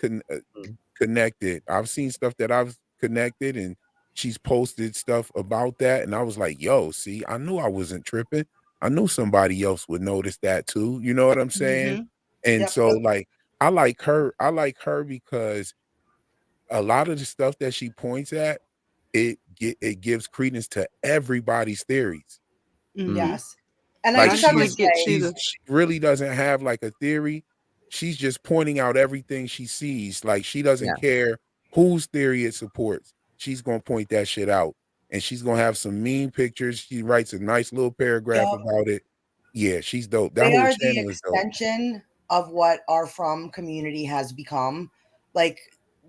connected. I've seen stuff that I've connected, and she's posted stuff about that. And I was like, yo, see, I knew I wasn't tripping. I knew somebody else would notice that too. You know what I'm saying? Mhm. And Yep. so like I like her. I like her because a lot of the stuff that she points at, it gives credence to everybody's theories. Mhm. Yes. And I Like I just just have want to to get say, to the. she really doesn't have like a theory. She's just pointing out everything she sees. Like she doesn't Yeah. care whose theory it supports. She's gonna point that shit out. And she's gonna have some mean pictures. She writes a nice little paragraph yep, about it. Yeah, she's dope. That they whole are the channel is dope. extension of what our From community has become. Like,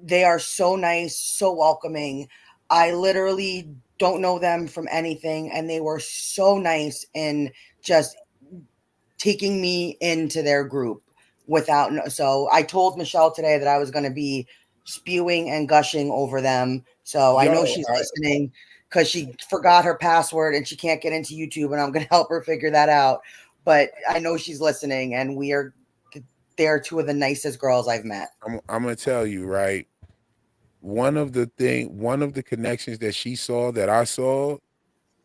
they are so nice, so welcoming. I literally don't know them from anything, and they were so nice in just taking me into their group without. So I told Michelle today that I was going to be spewing and gushing over them. So I Yo, know she's listening, because she forgot her password and she can't get into YouTube, and I'm going to help her figure that out. But I know she's listening, and they're two of the nicest girls I've met. I'm gonna tell you, right? One of the connections that she saw that I saw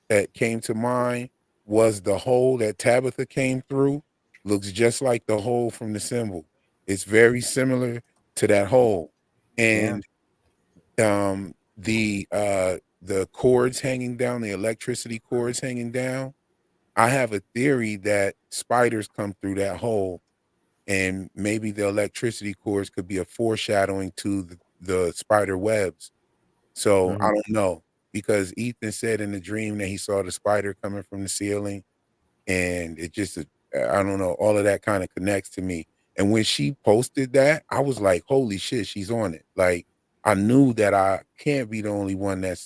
that came to mind was the hole that Tabitha came through. Looks just like the hole from the symbol. It's very similar to that hole. Yeah. And the cords hanging down, the electricity cords hanging down. I have a theory that spiders come through that hole, and maybe the electricity cords could be a foreshadowing to the spider webs. So I don't know, because Ethan said in the dream that he saw the spider coming from the ceiling, and it just I don't know, all of that kind of connects to me. And when she posted that, I was like, holy shit, she's on it. Like I knew that I can't be the only one that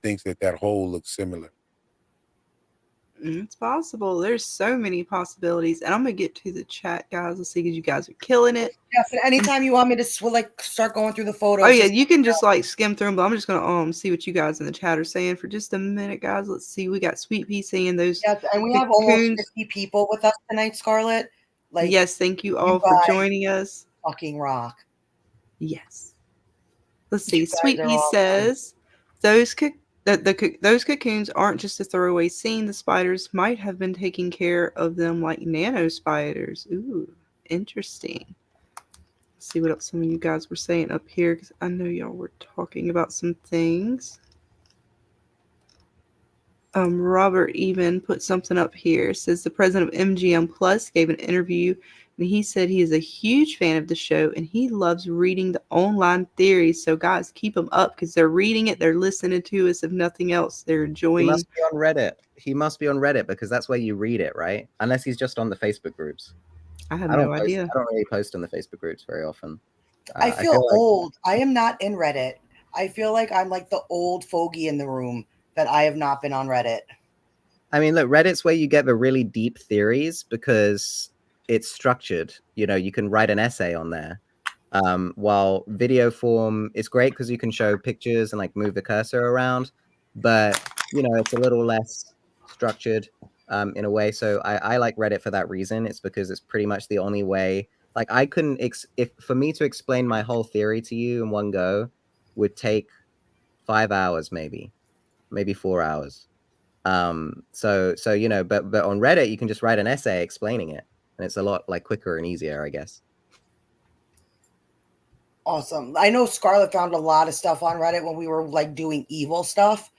thinks that hole looks similar. It's possible. There's so many possibilities, and I'm gonna get to the chat, guys. Let's see, because you guys are killing it. Yes, and anytime you want me to start going through the photos. Oh yeah, you can just like skim through them, but I'm just gonna see what you guys in the chat are saying for just a minute, guys. Let's see. We got Sweet Pea saying those. Yes, and we have almost cocoons. 50 people with us tonight, Scarlett. Like, yes, thank you all for joining us. Fucking rock. Yes. Let's see. Sweet are Pea awesome. says those those cocoons aren't just a throwaway scene. The spiders might have been taking care of them like nano spiders. Ooh, interesting. Let's see what else some of you guys were saying up here, because I know y'all were talking about some things. Robert even put something up here. It says the president of MGM Plus gave an interview, and he said he is a huge fan of the show and he loves reading the online theories. So guys, keep them up, because they're reading it, they're listening to us. If nothing else, they're enjoying. He must be on Reddit. He must be on Reddit, because that's where you read it, right? Unless he's just on the Facebook groups. I have no idea. I don't really post on the Facebook groups very often. I feel old. I am not in Reddit. I feel like I'm like the old fogey in the room that I have not been on Reddit. I mean, look, Reddit's where you get the really deep theories because it's structured. You know, you can write an essay on there. While video form is great because you can show pictures and like move the cursor around, but you know, it's a little less structured in a way. So I like Reddit for that reason. It's because it's pretty much the only way. Like I couldn't if for me to explain my whole theory to you in one go would take 5 hours, maybe 4 hours. So you know, but on Reddit you can just write an essay explaining it, and it's a lot like quicker and easier, I guess. Awesome. I know Scarlett found a lot of stuff on Reddit when we were like doing evil stuff,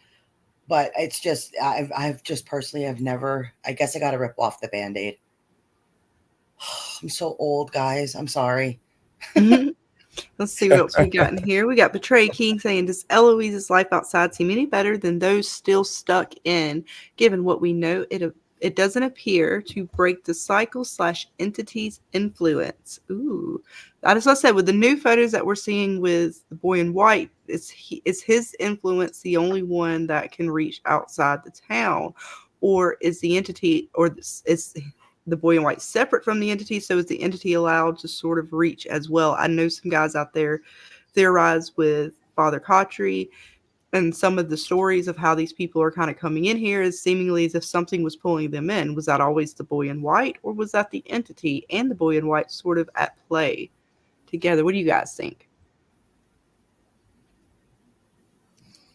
but it's just I've just personally have never. I guess I got to rip off the Band-Aid. I'm so old, guys. I'm sorry. Let's see what else we got in here. We got Betray King saying, does Eloise's life outside seem any better than those still stuck in? Given what we know, it doesn't appear to break the cycle / entity's influence. Ooh. As I said, with the new photos that we're seeing with the boy in white, is his influence the only one that can reach outside the town? Or is the entity, or is the boy in white separate from the entity? So is the entity allowed to sort of reach as well? I know some guys out there theorize with Father Kotri, and some of the stories of how these people are kind of coming in here is seemingly as if something was pulling them in. Was that always the boy in white, or was that the entity and the boy in white sort of at play together? What do you guys think?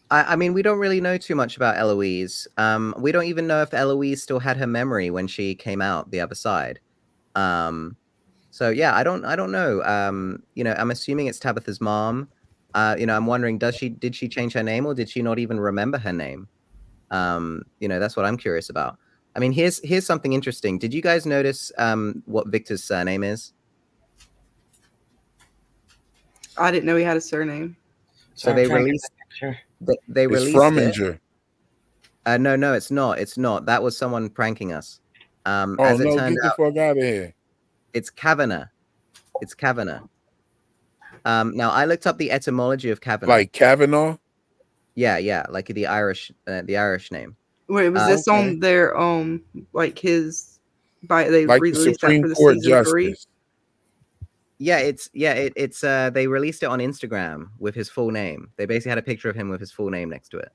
I mean, we don't really know too much about Eloise. We don't even know if Eloise still had her memory when she came out the other side. So yeah, I don't know. You know, I'm assuming it's Tabitha's mom. You know, I'm wondering, did she change her name, or did she not even remember her name? You know, that's what I'm curious about. I mean, here's something interesting. Did you guys notice what Victor's surname is? I didn't know he had a surname. So they released. They released Fromminger. No, it's not. It's not. That was someone pranking us. Oh as it no, turned get the out, fuck out of here. It's Kavanagh. It's Kavanagh. Now I looked up the etymology of Kavanagh. Like Kavanaugh? Yeah, like the Irish name. Wait, was this on their like his they like released the Supreme that for the Court season Justice. 3? Yeah, it's they released it on Instagram with his full name. They basically had a picture of him with his full name next to it.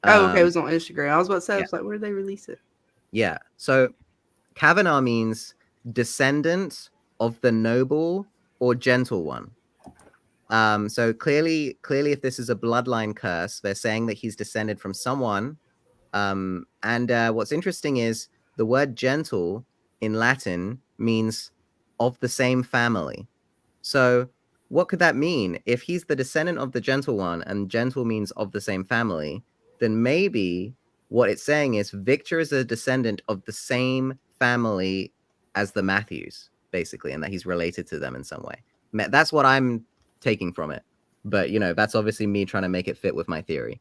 Oh, okay, it was on Instagram. I was about to say, I was like, where did they release it? Yeah, so Kavanagh means descendant of the noble or gentle one. So clearly, if this is a bloodline curse, they're saying that he's descended from someone. And what's interesting is the word gentle in Latin means of the same family. So what could that mean? If he's the descendant of the gentle one and gentle means of the same family, then maybe what it's saying is Victor is a descendant of the same family as the Matthews, basically, and that he's related to them in some way. That's what I'm taking from it. But, you know, that's obviously me trying to make it fit with my theory.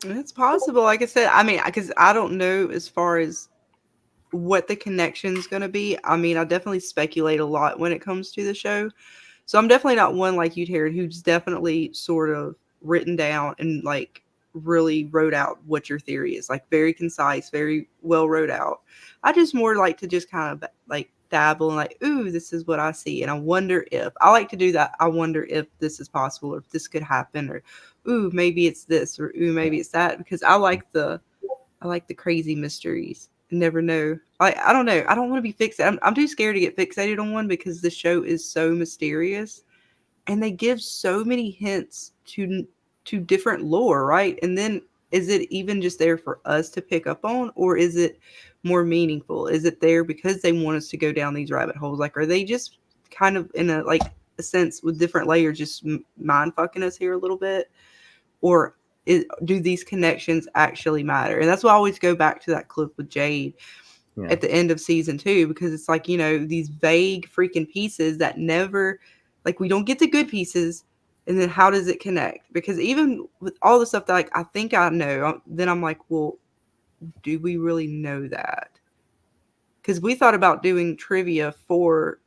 It's possible. Like I said, I mean, because I don't know as far as what the connection is going to be. I mean, I definitely speculate a lot when it comes to the show. So I'm definitely not one like you, Taryn, who's definitely sort of written down and like really wrote out what your theory is, like very concise, very well wrote out. I just more like to just kind of like dabble and like, ooh, this is what I see, and I wonder if I like to do that. I wonder if this is possible, or if this could happen, or ooh, maybe it's this, or ooh, maybe it's that, because I like the crazy mysteries. I never know. I don't know. I don't want to be fixated. I'm too scared to get fixated on one because the show is so mysterious, and they give so many hints to different lore, right? And then is it even just there for us to pick up on, or is it more meaningful? Is it there because they want us to go down these rabbit holes? Like, are they just kind of in a like a sense with different layers, just mind fucking us here a little bit, or do these connections actually matter? And that's why I always go back to that clip with Jade at the end of season 2, because it's like, you know, these vague freaking pieces that never, like, we don't get the good pieces, and then how does it connect? Because even with all the stuff that like I think I know, then I'm like, well, do we really know that? Because we thought about doing trivia for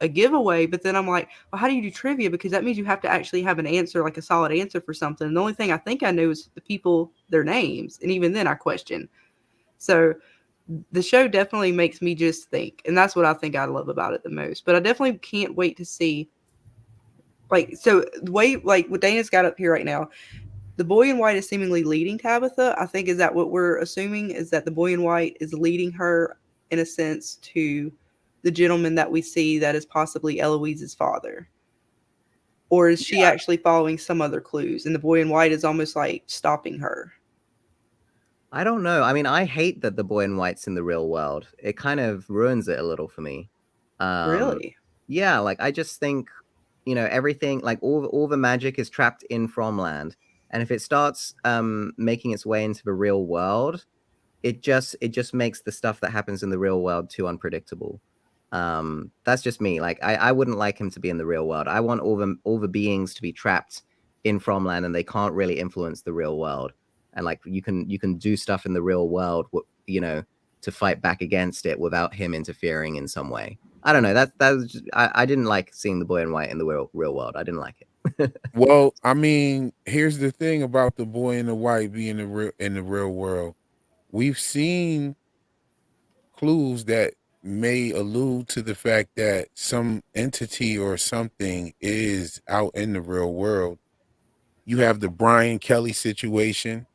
a giveaway, but then I'm like, well, how do you do trivia? Because that means you have to actually have an answer, like a solid answer for something. And the only thing I think I know is the people, their names, and even then I question. So the show definitely makes me just think, and that's what I think I love about it the most. But I definitely can't wait to see, like, so the way, like, what Dana's got up here right now, the boy in white is seemingly leading Tabitha. I think, is that what we're assuming, is that the boy in white is leading her in a sense to the gentleman that we see that is possibly Eloise's father? Or is she actually following some other clues, and the boy in white is almost like stopping her? I don't know. I mean, I hate that the boy in white's in the real world. It kind of ruins it a little for me. Really? Yeah, like I just think, you know, everything, like all the magic is trapped in Fromland, and if it starts making its way into the real world, it just makes the stuff that happens in the real world too unpredictable. That's just me. Like I wouldn't like him to be in the real world. I want all the beings to be trapped in Fromland, and they can't really influence the real world. And like you can do stuff in the real world, you know, to fight back against it without him interfering in some way. I don't know. That's just, I didn't like seeing the boy in white in the real world. I didn't like it. Well, I mean, here's the thing about the boy in the white being in the real world. We've seen clues that may allude to the fact that some entity or something is out in the real world. You have the Brian Kelly situation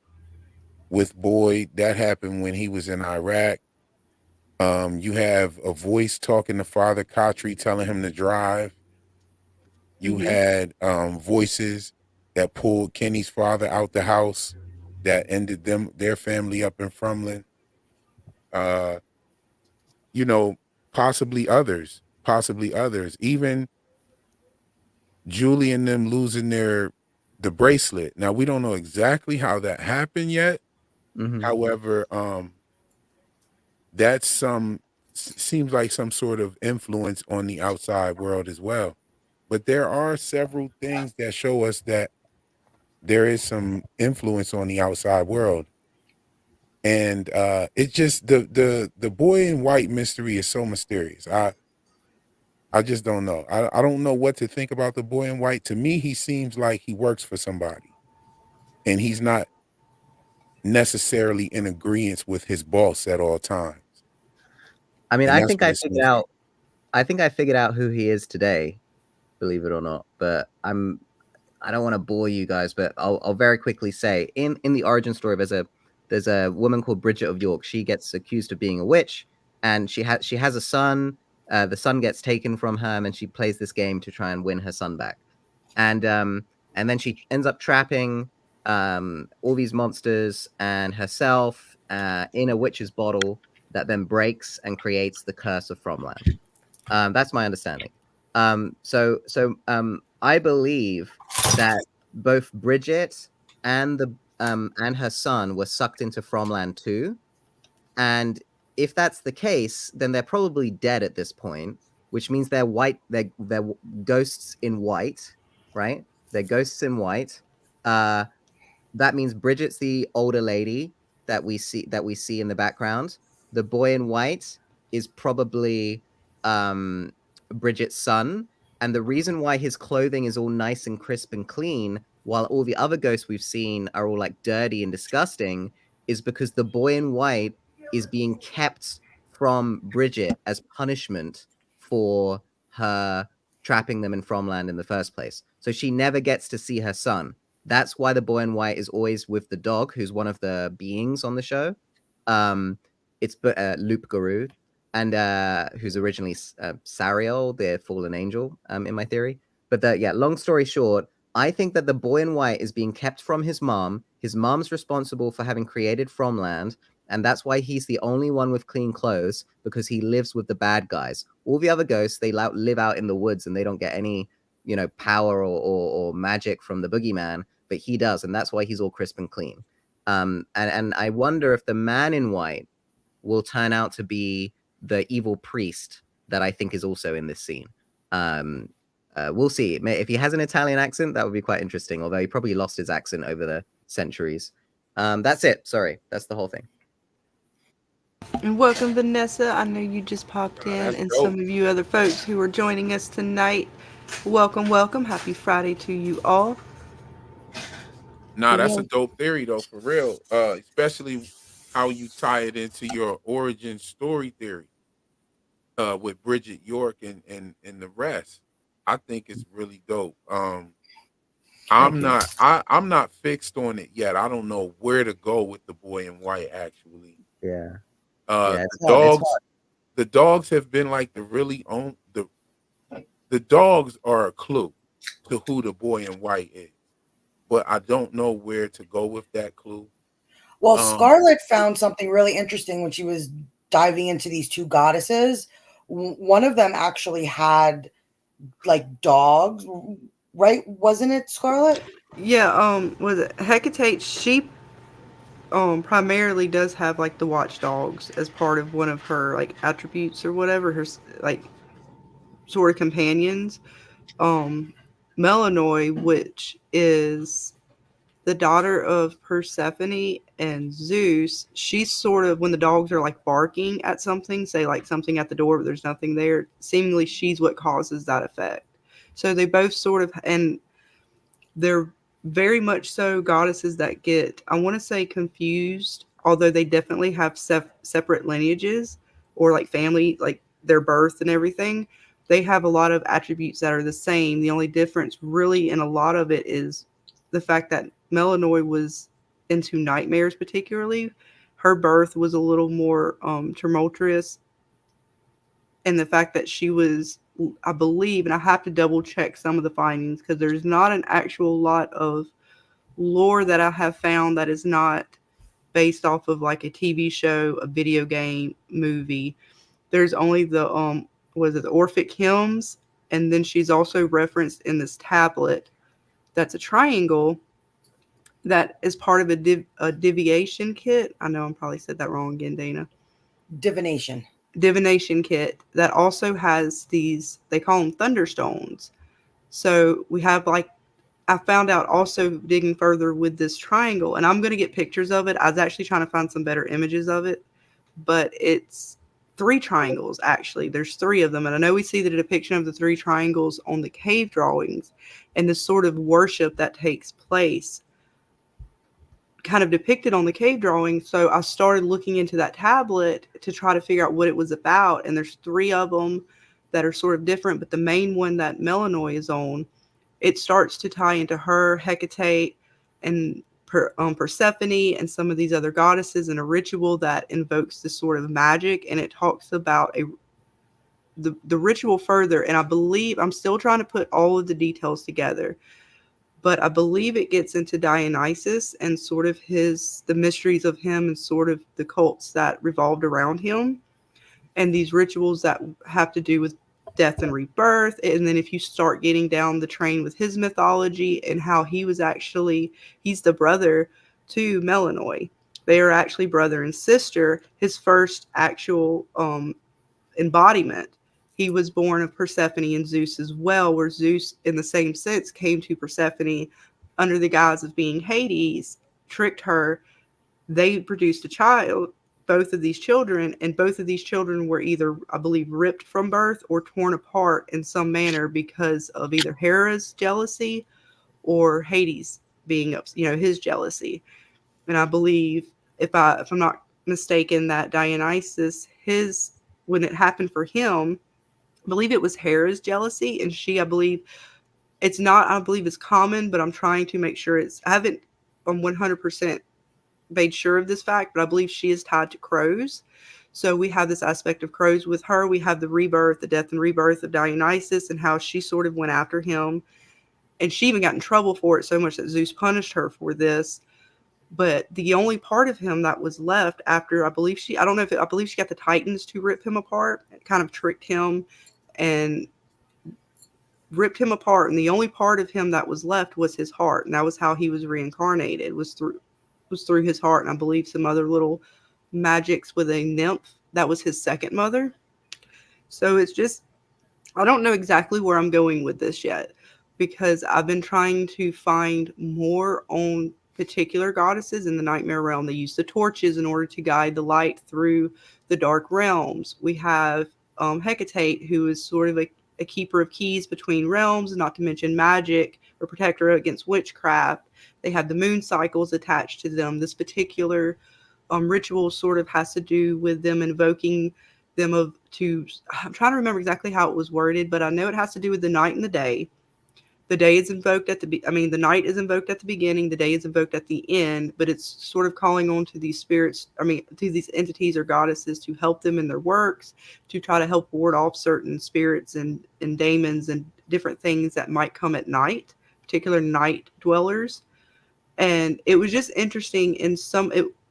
with Boyd that happened when he was in Iraq. You have a voice talking to Father Kotri telling him to drive. You had voices that pulled Kenny's father out the house that ended their family up in Frumlin. You know, possibly others. Even Julie and them losing the bracelet. Now we don't know exactly how that happened yet. However, that's seems like some sort of influence on the outside world as well. But there are several things that show us that there is some influence on the outside world. And it's just the boy in white mystery is so mysterious. I just don't know. I don't know what to think about the boy in white. To me, he seems like he works for somebody, and he's not necessarily in agreement with his boss at all times. I mean, And I that's think what I it figured seems like. out. I think I figured out who he is today, believe it or not. But I don't want to bore you guys, but I'll very quickly say in the origin story, there's a woman called Bridget of York. She gets accused of being a witch, and she has a son. The son gets taken from her, and then she plays this game to try and win her son back. And then she ends up trapping all these monsters and herself in a witch's bottle that then breaks and creates the curse of Fromland. That's my understanding. So I believe that both Bridget and her son were sucked into Fromland too. And if that's the case, then they're probably dead at this point, which means they're white. They're ghosts in white, right? They're ghosts in white. Uh, that means Bridget's the older lady that we see in the background. The boy in white is probably Bridget's son, and the reason why his clothing is all nice and crisp and clean while all the other ghosts we've seen are all like dirty and disgusting, is because the boy in white is being kept from Bridget as punishment for her trapping them in Fromland in the first place. So she never gets to see her son. That's why the boy in white is always with the dog, who's one of the beings on the show. It's Loop Guru, and who's originally Sariel, the fallen angel, in my theory. But yeah, long story short, I think that the boy in white is being kept from his mom. His mom's responsible for having created Fromland, and that's why he's the only one with clean clothes, because he lives with the bad guys. All the other ghosts, they live out in the woods and they don't get any, power or magic from the boogeyman, but he does, and that's why he's all crisp and clean. And I wonder if the man in white will turn out to be the evil priest that I think is also in this scene. We'll see. If he has an Italian accent, that would be quite interesting, although he probably lost his accent over the centuries. That's it. Sorry. That's the whole thing. And welcome, Vanessa. I know you just popped in, and some of you other folks who are joining us tonight. Welcome, welcome. Happy Friday to you all. Nah, that's a dope theory though, for real. Especially how you tie it into your origin story theory. With Bridget York and the rest. I think it's really dope. I'm not fixed on it yet. I don't know where to go with the boy in white actually. Yeah. The dogs have been like the dogs are a clue to who the boy in white is. But I don't know where to go with that clue. Well, Scarlett found something really interesting when she was diving into these two goddesses. One of them actually had like dogs, right? Wasn't it, Scarlett? Yeah, was it Hecate? She primarily does have like the watchdogs as part of one of her like attributes or whatever, her like sort of companions. Melanoy, which is the daughter of Persephone and Zeus, she's sort of, when the dogs are like barking at something, say like something at the door, but there's nothing there, seemingly she's what causes that effect. So they both sort of, and they're very much so goddesses that get, I want to say, confused, although they definitely have separate lineages or like family, like their birth and everything. They have a lot of attributes that are the same. The only difference really in a lot of it is the fact that Melanoy was into nightmares, particularly. Her birth was a little more tumultuous. And the fact that she was, I believe, and I have to double check some of the findings because there's not an actual lot of lore that I have found that is not based off of like a TV show, a video game, movie. There's only the the Orphic hymns, and then she's also referenced in this tablet that's a triangle that is part of a divination kit. I know I probably said that wrong again, Dana. Divination kit that also has these, they call them thunderstones. So we have like, I found out also digging further with this triangle, and I'm going to get pictures of it. I was actually trying to find some better images of it, but it's 3 triangles actually. There's 3 of them, and I know we see the depiction of the 3 triangles on the cave drawings, and the sort of worship that takes place kind of depicted on the cave drawing. So I started looking into that tablet to try to figure out what it was about, and there's 3 of them that are sort of different, but the main one that Melanoy is on, it starts to tie into her, Hecate, and Persephone, and some of these other goddesses, and a ritual that invokes this sort of magic, and it talks about the ritual further, and I believe, I'm still trying to put all of the details together, but I believe it gets into Dionysus and sort of the mysteries of him and sort of the cults that revolved around him, and these rituals that have to do with death and rebirth. And then if you start getting down the train with his mythology and how he was actually, he's the brother to Melanoy. They are actually brother and sister. His first actual embodiment, he was born of Persephone and Zeus as well, where Zeus, in the same sense, came to Persephone under the guise of being Hades, tricked her. They produced a child, both of these children, and both of these children were either, I believe, ripped from birth or torn apart in some manner because of either Hera's jealousy or Hades being up, his jealousy. And I believe, if I'm not mistaken, that Dionysus, when it happened for him, I believe it was Hera's jealousy, and I believe it's common, but I'm trying to make sure I haven't 100% made sure of this fact, but I believe she is tied to crows. So we have this aspect of crows with her. We have the death and rebirth of Dionysus, and how she sort of went after him. And she even got in trouble for it so much that Zeus punished her for this. But the only part of him that was left after, I believe she got the Titans to rip him apart. It kind of tricked him and ripped him apart. And the only part of him that was left was his heart. And that was how he was reincarnated, was through his heart. And I believe some other little magics with a nymph. That was his second mother. So it's just, I don't know exactly where I'm going with this yet, because I've been trying to find more on particular goddesses in the nightmare realm. They use the torches in order to guide the light through the dark realms. We have Hecate, who is sort of a keeper of keys between realms, not to mention magic, or protector against witchcraft. They have the moon cycles attached to them. This particular ritual sort of has to do with them invoking them I'm trying to remember exactly how it was worded, but I know it has to do with the night and the day. The day is invoked the night is invoked at the beginning, the day is invoked at the end, but it's sort of calling on to these spirits, to these entities or goddesses, to help them in their works, to try to help ward off certain spirits and daemons and different things that might come at night, particular night dwellers. And it was just interesting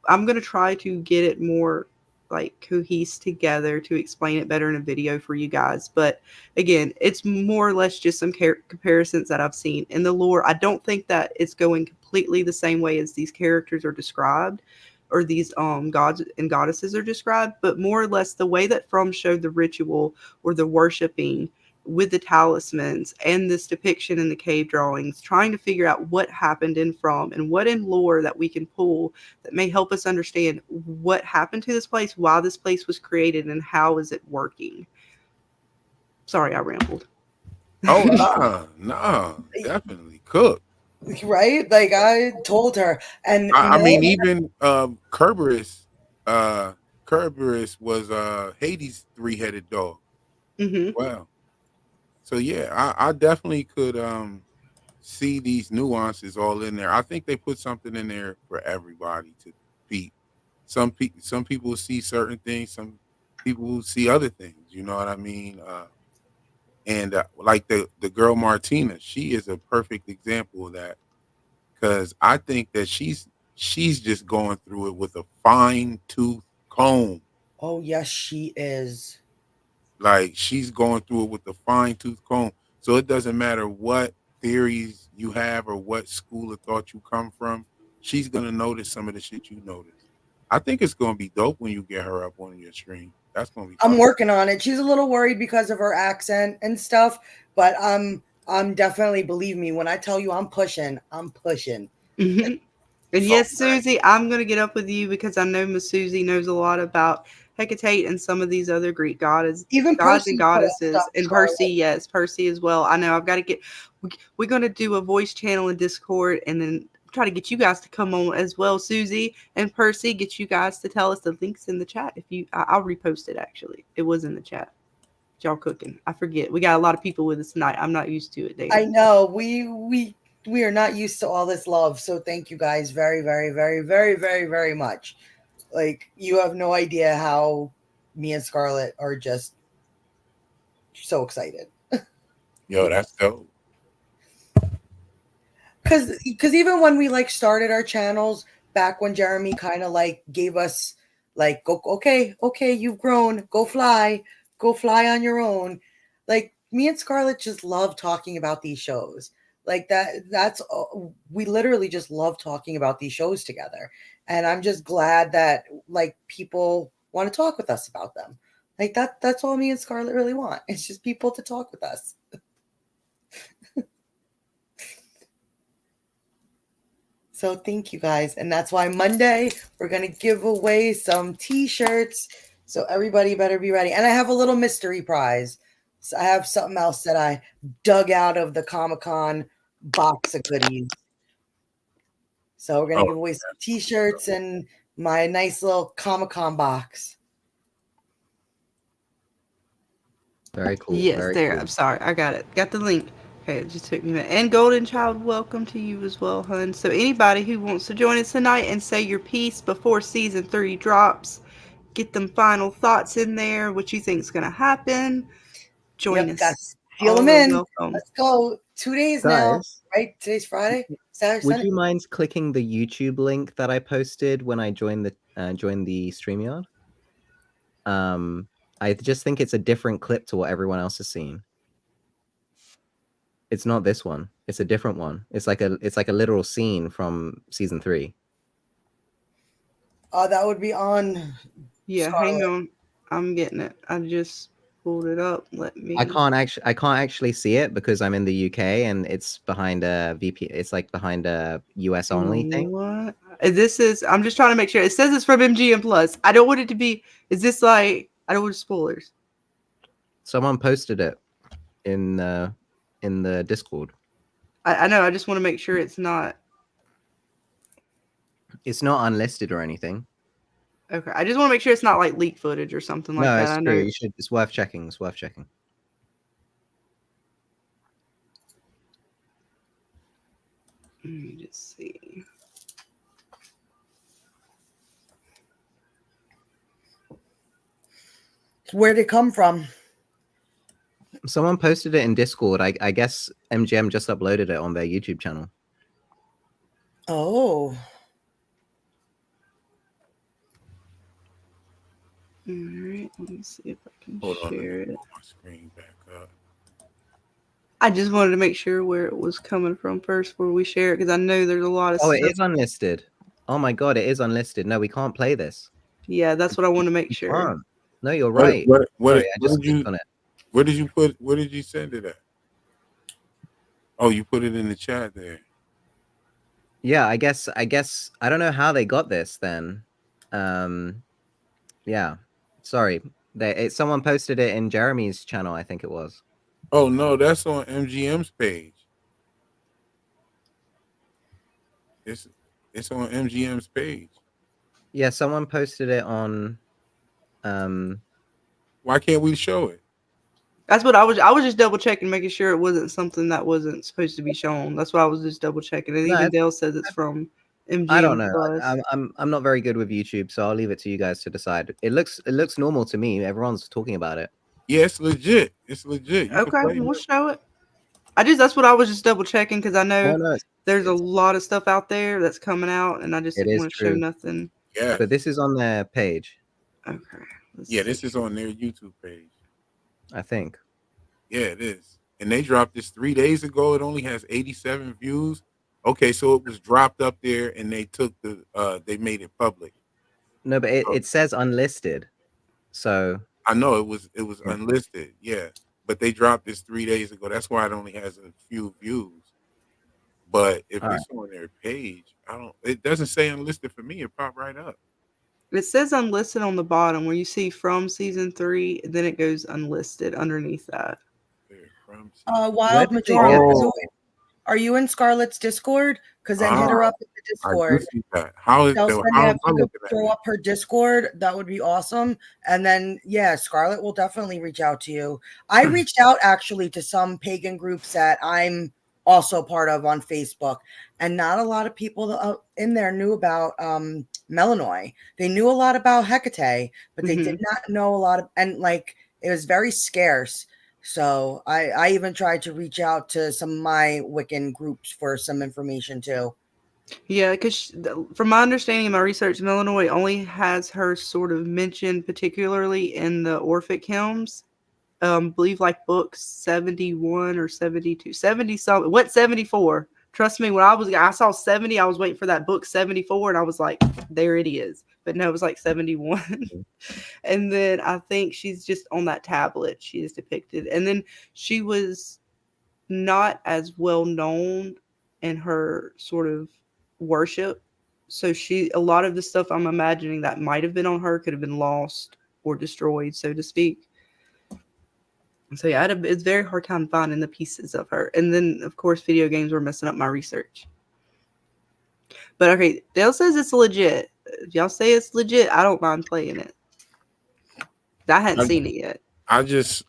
I'm going to try to get it more like cohesed together to explain it better in a video for you guys. But again, it's more or less just some comparisons that I've seen in the lore. I don't think that it's going completely the same way as these characters are described, or these gods and goddesses are described, but more or less the way that From showed the ritual or the worshiping with the talismans and this depiction in the cave drawings, trying to figure out what happened in From and what in lore that we can pull that may help us understand what happened to this place, why this place was created, and how is it working. Sorry, I rambled. Oh, nah, definitely cook. Right? Like I told her. And I mean, even Kerberos was Hades' three-headed dog. Mm-hmm. Wow. So yeah, I definitely could see these nuances all in there. I think they put something in there for everybody to beat. Some people see certain things, some people see other things. You know what I mean? And like the girl Martina, she is a perfect example of that, because I think that she's just going through it with a fine tooth comb. Oh yes, she is. Like, she's going through it with a fine tooth comb. So it doesn't matter what theories you have or what school of thought you come from. She's gonna notice some of the shit you notice. I think it's gonna be dope when you get her up on your stream. That's gonna be fun. I'm working on it. She's a little worried because of her accent and stuff, but I'm definitely, believe me, when I tell you I'm pushing. Mm-hmm. And yes, Susie, I'm going to get up with you because I know Miss Susie knows a lot about Hecate and some of these other Greek gods and goddesses. And Percy, yes, Percy as well. I know I've got to get, we're going to do a voice channel in Discord, and then try to get you guys to come on as well, Susie and Percy, get you guys to tell us the links in the chat. I'll repost it, actually. It was in the chat. Y'all cooking. I forget. We got a lot of people with us tonight. I'm not used to it, David. I know. We are not used to all this love. So thank you guys very, very, very, very, very, very much. Like, you have no idea how me and Scarlett are just so excited. Yo, that's dope. Because even when we like started our channels back when Jeremy kind of like gave us like, go, okay, you've grown, go fly on your own. Like, me and Scarlett just love talking about these shows. Like that's we literally just love talking about these shows together. And I'm just glad that like people want to talk with us about them. Like that's all me and Scarlett really want. It's just people to talk with us. So thank you guys. And that's why Monday we're going to give away some t-shirts. So everybody better be ready. And I have a little mystery prize. So I have something else that I dug out of the Comic-Con box of goodies. So we're gonna give away some T-shirts and my nice little Comic-Con box. Very cool. Yes, Very there. cool. I'm sorry. I got it. Got the link. Okay, it just took me a minute. And Golden Child, welcome to you as well, hun. So anybody who wants to join us tonight and say your piece before season 3 drops, get them final thoughts in there, what you think's gonna happen. Join us. Guys, feel them All are in. welcome. Let's go. 2 days now, Guys, right? Today's Friday, Saturday, would Sunday. you mind clicking the YouTube link that I posted when I joined the StreamYard? I just think it's a different clip to what everyone else has seen. It's not this one. It's a different one. It's like a literal scene from season 3. That would be on. Yeah, Scarlet. hang on. I'm getting it. I just pulled it up. Let me. I can't actually see it because I'm in the UK and it's behind a VP. It's like behind a US only thing. What? This is. I'm just trying to make sure. It says it's from MGM Plus. I don't want it to be. Is this like? I don't want spoilers. Someone posted it in the Discord. I know. I just want to make sure it's not. It's not unlisted or anything. Okay. I just want to make sure it's not like leak footage or something like No, that. it's I true. know. You should. It's worth checking. It's worth checking. Let me just see. Where'd it come from? Someone posted it in Discord. I guess MGM just uploaded it on their YouTube channel. Oh. All right. Let me see if I can Hold on, share let me it. pull my screen back up. I just wanted to make sure where it was coming from first before we share it because I know there's a lot of Oh, stuff. it is unlisted. Oh my god, it is unlisted. No, we can't play this. Yeah, that's what I want to make sure. Can't. No, you're right. Sorry, I just clicked on it. Where did you put? Where did you send it at? Oh, you put it in the chat there. Yeah, I guess I don't know how they got this then. Yeah. Sorry. Someone posted it in Jeremy's channel, I think it was. Oh no, that's on MGM's page. It's on MGM's page. Yeah, someone posted it on Why can't we show it? That's what I was just double checking, making sure it wasn't something that wasn't supposed to be shown. That's why I was just double checking. And even Dale says it's from MGM I don't know. Plus. I'm not very good with YouTube, so I'll leave it to you guys to decide. It looks normal to me. Everyone's talking about it. Yeah, it's legit. It's legit. Okay, we'll show it. That's what I was just double checking because I know there's a lot of stuff out there that's coming out, and I just didn't want to show nothing. Yeah, but this is on their page. Okay. Yeah, this is on their YouTube page. I think. Yeah, it is. And they dropped this 3 days ago. It only has 87 views. Okay, so it was dropped up there, and they took they made it public. No, but it says unlisted. So I know it was unlisted. Yeah, but they dropped this 3 days ago. That's why it only has a few views. But if it's on their page, it doesn't say unlisted for me. It popped right up. It says unlisted on the bottom where you see from season 3, then it goes unlisted underneath that. Wild Majora. Are you in Scarlett's Discord? Because then hit her up in the Discord. How is if you could throw up her Discord, that would be awesome. And then, yeah, Scarlett will definitely reach out to you. I reached out actually to some pagan groups that I'm also part of on Facebook, and not a lot of people in there knew about Melanoi. They knew a lot about Hecate, but they did not know a lot of, and like it was very scarce. So I even tried to reach out to some of my Wiccan groups for some information too. Yeah, because from my understanding of my research, Melanoi only has her sort of mentioned particularly in the Orphic hymns. Believe like book 71 or 72, 70 something. What 74? Trust me, when I saw 70, I was waiting for that book 74, and I was like, there it is. But no, it was like 71. And then I think she's just on that tablet. She is depicted. And then she was not as well known in her sort of worship. So a lot of the stuff I'm imagining that might have been on her could have been lost or destroyed, so to speak. So yeah, it's very hard time finding the pieces of her. And then of course video games were messing up my research. But okay, Dale says it's legit. If y'all say it's legit, I don't mind playing it. I hadn't seen it yet. I just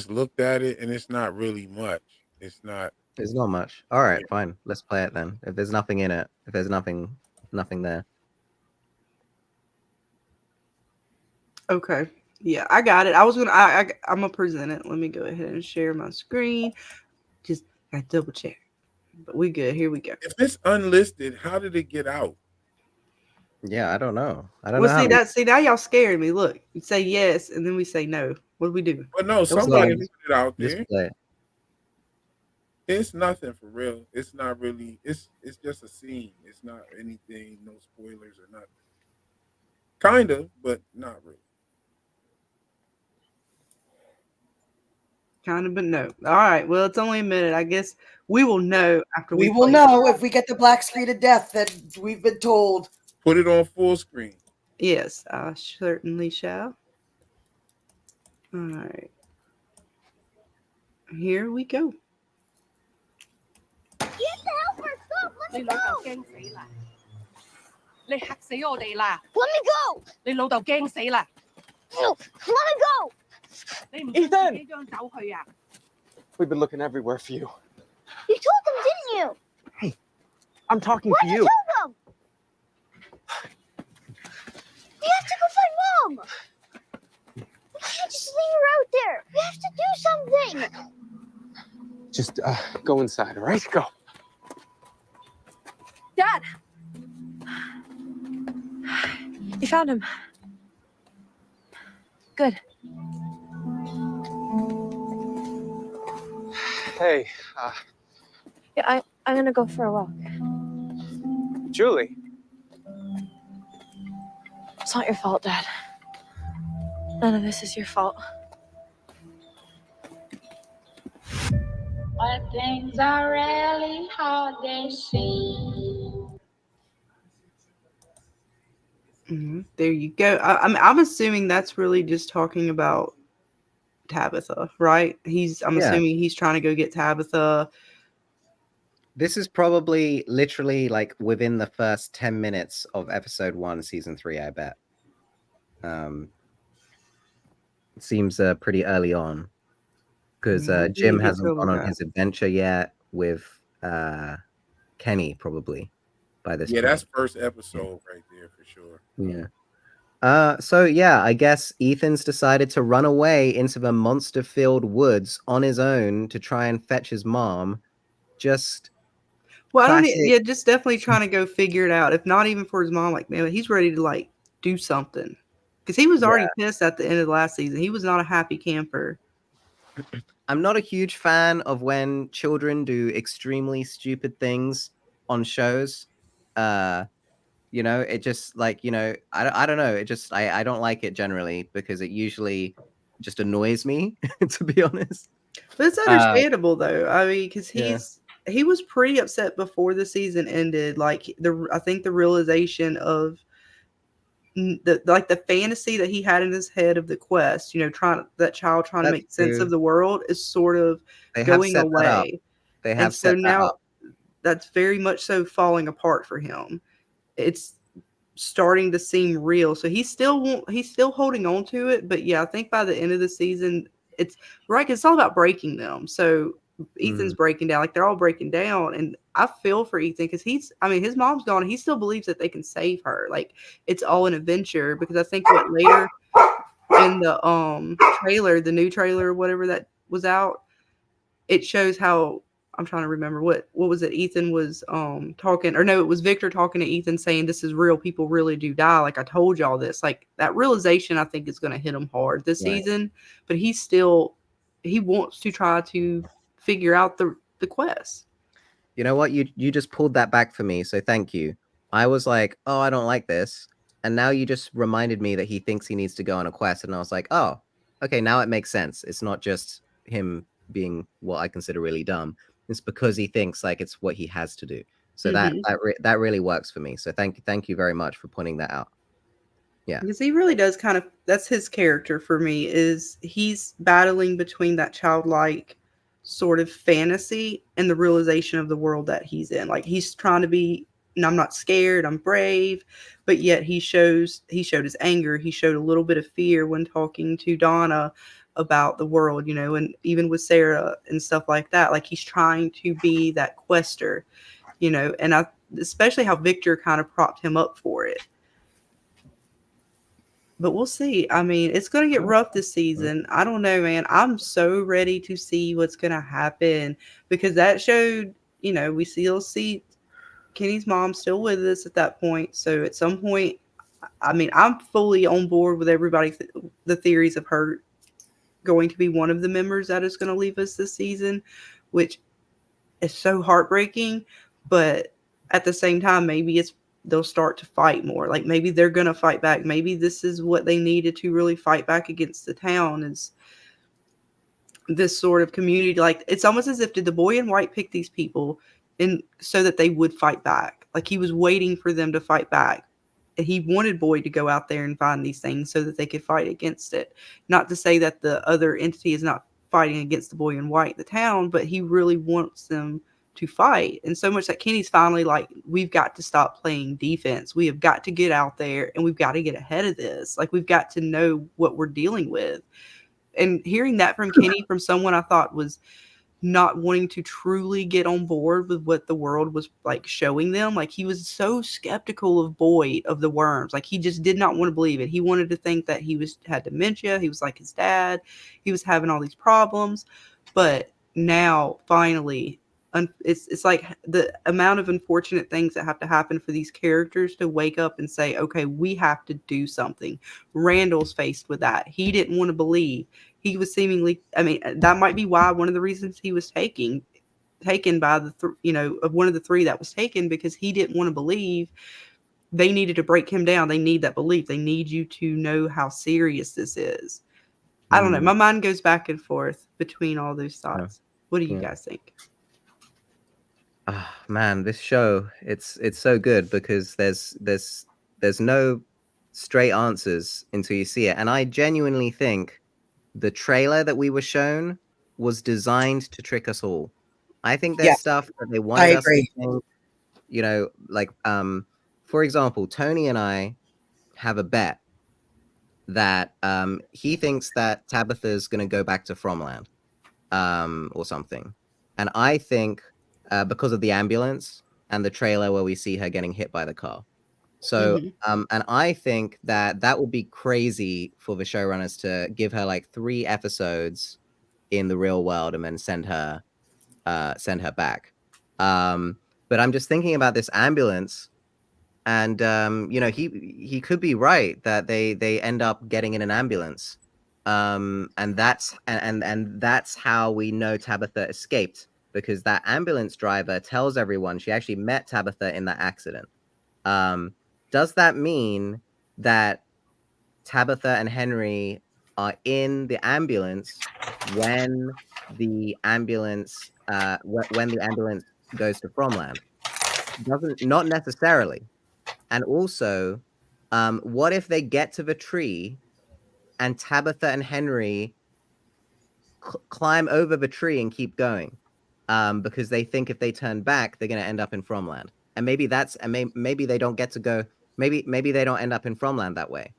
looked at it and it's not really much. It's not. There's not much. All right, fine. Let's play it then. If there's nothing in it, if there's nothing there. Okay. Yeah, I got it. I'm gonna present it. Let me go ahead and share my screen. Just gotta double check. But we good. Here we go. If it's unlisted, how did it get out? Yeah, I don't know. I don't know. See now y'all scared me. Look, you say yes, and then we say no. What do we do? But no, somebody put it out there. Just play it. It's nothing for real. It's not really. It's just a scene. It's not anything. No spoilers or nothing. Kind of, but not really. Kind of, but no. All right. Well, it's only a minute. I guess we will know after we will know if we get the black screen of death that we've been told. Put it on full screen. Yes, I certainly shall. All right. Here we go. Get the helper! Stop! Let me go! 你嚇死我哋啦 Let me go! 你老豆驚死啦 No! Let me go! 你唔想自己將走去啊 We've been looking everywhere for you. You told them, didn't you? Hey, I'm talking Why'd to you. you tell them? We have to go find Mom! We can't just leave her out there! We have to do something! Just go inside, all right? Go. Dad! You found him. Good. Hey, Yeah, I'm gonna go for a walk. Julie. It's not your fault, Dad. None of this is your fault. When things are really hard, they seem. There you go. I'm assuming that's really just talking about Tabitha, right? I'm assuming he's trying to go get Tabitha. This is probably literally like within the first 10 minutes of episode 1, season 3, I bet. It seems pretty early on because Jim hasn't gone on his adventure yet with Kenny, probably by this point. That's first episode right there for sure. Yeah. So yeah, I guess Ethan's decided to run away into the monster-filled woods on his own to try and fetch his mom. Just just definitely trying to go figure it out. If not even for his mom, like, man, he's ready to like do something because he was already pissed at the end of the last season. He was not a happy camper. I'm not a huge fan of when children do extremely stupid things on shows. You know, it just like, you know, I don't know. It just, I don't like it generally because it usually just annoys me, to be honest. But it's understandable though. I mean, because he was pretty upset before the season ended. Like I think the realization of the fantasy that he had in his head of the quest, you know, that child trying to make sense of the world is sort of going away. They have so now that's very much so falling apart for him. It's starting to seem real. So he's still holding on to it. But yeah, I think by the end of the season, it's right. 'Cause it's all about breaking them. So Ethan's breaking down, like they're all breaking down. And I feel for Ethan because his mom's gone and he still believes that they can save her. Like it's all an adventure because I think what later in the trailer, the new trailer, whatever that was out, it shows how I'm trying to remember what was it? Ethan was talking, or no, it was Victor talking to Ethan saying this is real. People really do die. Like I told y'all this. Like that realization I think is going to hit him hard this season. But he wants to try to figure out the quest. You know what? You just pulled that back for me. So thank you. I was like, oh, I don't like this. And now you just reminded me that he thinks he needs to go on a quest. And I was like, oh, okay, now it makes sense. It's not just him being what I consider really dumb. It's because he thinks like it's what he has to do. So that really works for me. So thank you very much for pointing that out. Yeah. Because he really does kind of, that's his character for me, is he's battling between that childlike sort of fantasy and the realization of the world that he's in. Like he's trying to be, and I'm not scared, I'm brave, but yet he showed his anger. He showed a little bit of fear when talking to Donna about the world, and even with Sarah and stuff like that. Like he's trying to be that quester, and especially how Victor kind of propped him up for it. But we'll see. I mean, it's going to get rough this season. I don't know, man. I'm so ready to see what's going to happen because that showed, we still see Kenny's mom still with us at that point. So at some point, I mean, I'm fully on board with everybody, the theories of her going to be one of the members that is going to leave us this season, which is so heartbreaking. But at the same time, maybe they'll start to fight more. Like maybe they're going to fight back. Maybe this is what they needed to really fight back against the town, is this sort of community. Like it's almost as if, did the boy in white pick these people and so that they would fight back? Like he was waiting for them to fight back. And he wanted Boyd to go out there and find these things so that they could fight against it. Not to say that the other entity is not fighting against the boy in white, the town, but he really wants them to fight. And so much that Kenny's finally like, we've got to stop playing defense. We have got to get out there and we've got to get ahead of this. Like we've got to know what we're dealing with. And hearing that from Kenny, from someone I thought was not wanting to truly get on board with what the world was like showing them. Like he was so skeptical of Boyd, of the worms. Like he just did not want to believe it. He wanted to think that he had dementia. He was like his dad. He was having all these problems. But now finally, it's like the amount of unfortunate things that have to happen for these characters to wake up and say, okay, we have to do something. Randall's faced with that. He didn't want to believe. He was seemingly, I mean, that might be why one of the reasons he was taken by of one of the three that was taken, because he didn't want to believe. They needed to break him down. They need that belief. They need you to know how serious this is. I don't know. My mind goes back and forth between all those thoughts. What do you guys think? Man, this show, it's so good because there's no straight answers until you see it. And I genuinely think the trailer that we were shown was designed to trick us all. I think there's stuff that they wanted us to think, like, for example, Tony and I have a bet that he thinks that Tabitha's going to go back to Fromland or something. And I think because of the ambulance and the trailer where we see her getting hit by the car. So, and I think that would be crazy for the showrunners to give her like 3 episodes in the real world and then send her back. But I'm just thinking about this ambulance, and he could be right that they end up getting in an ambulance, and that's how we know Tabitha escaped, because that ambulance driver tells everyone she actually met Tabitha in that accident. Does that mean that Tabitha and Henry are in the ambulance when the ambulance goes to Fromland? Not necessarily. And also, what if they get to the tree and Tabitha and Henry climb over the tree and keep going? Because they think if they turn back, they're going to end up in Fromland. And maybe maybe they don't get to go. Maybe they don't end up in Fromland that way.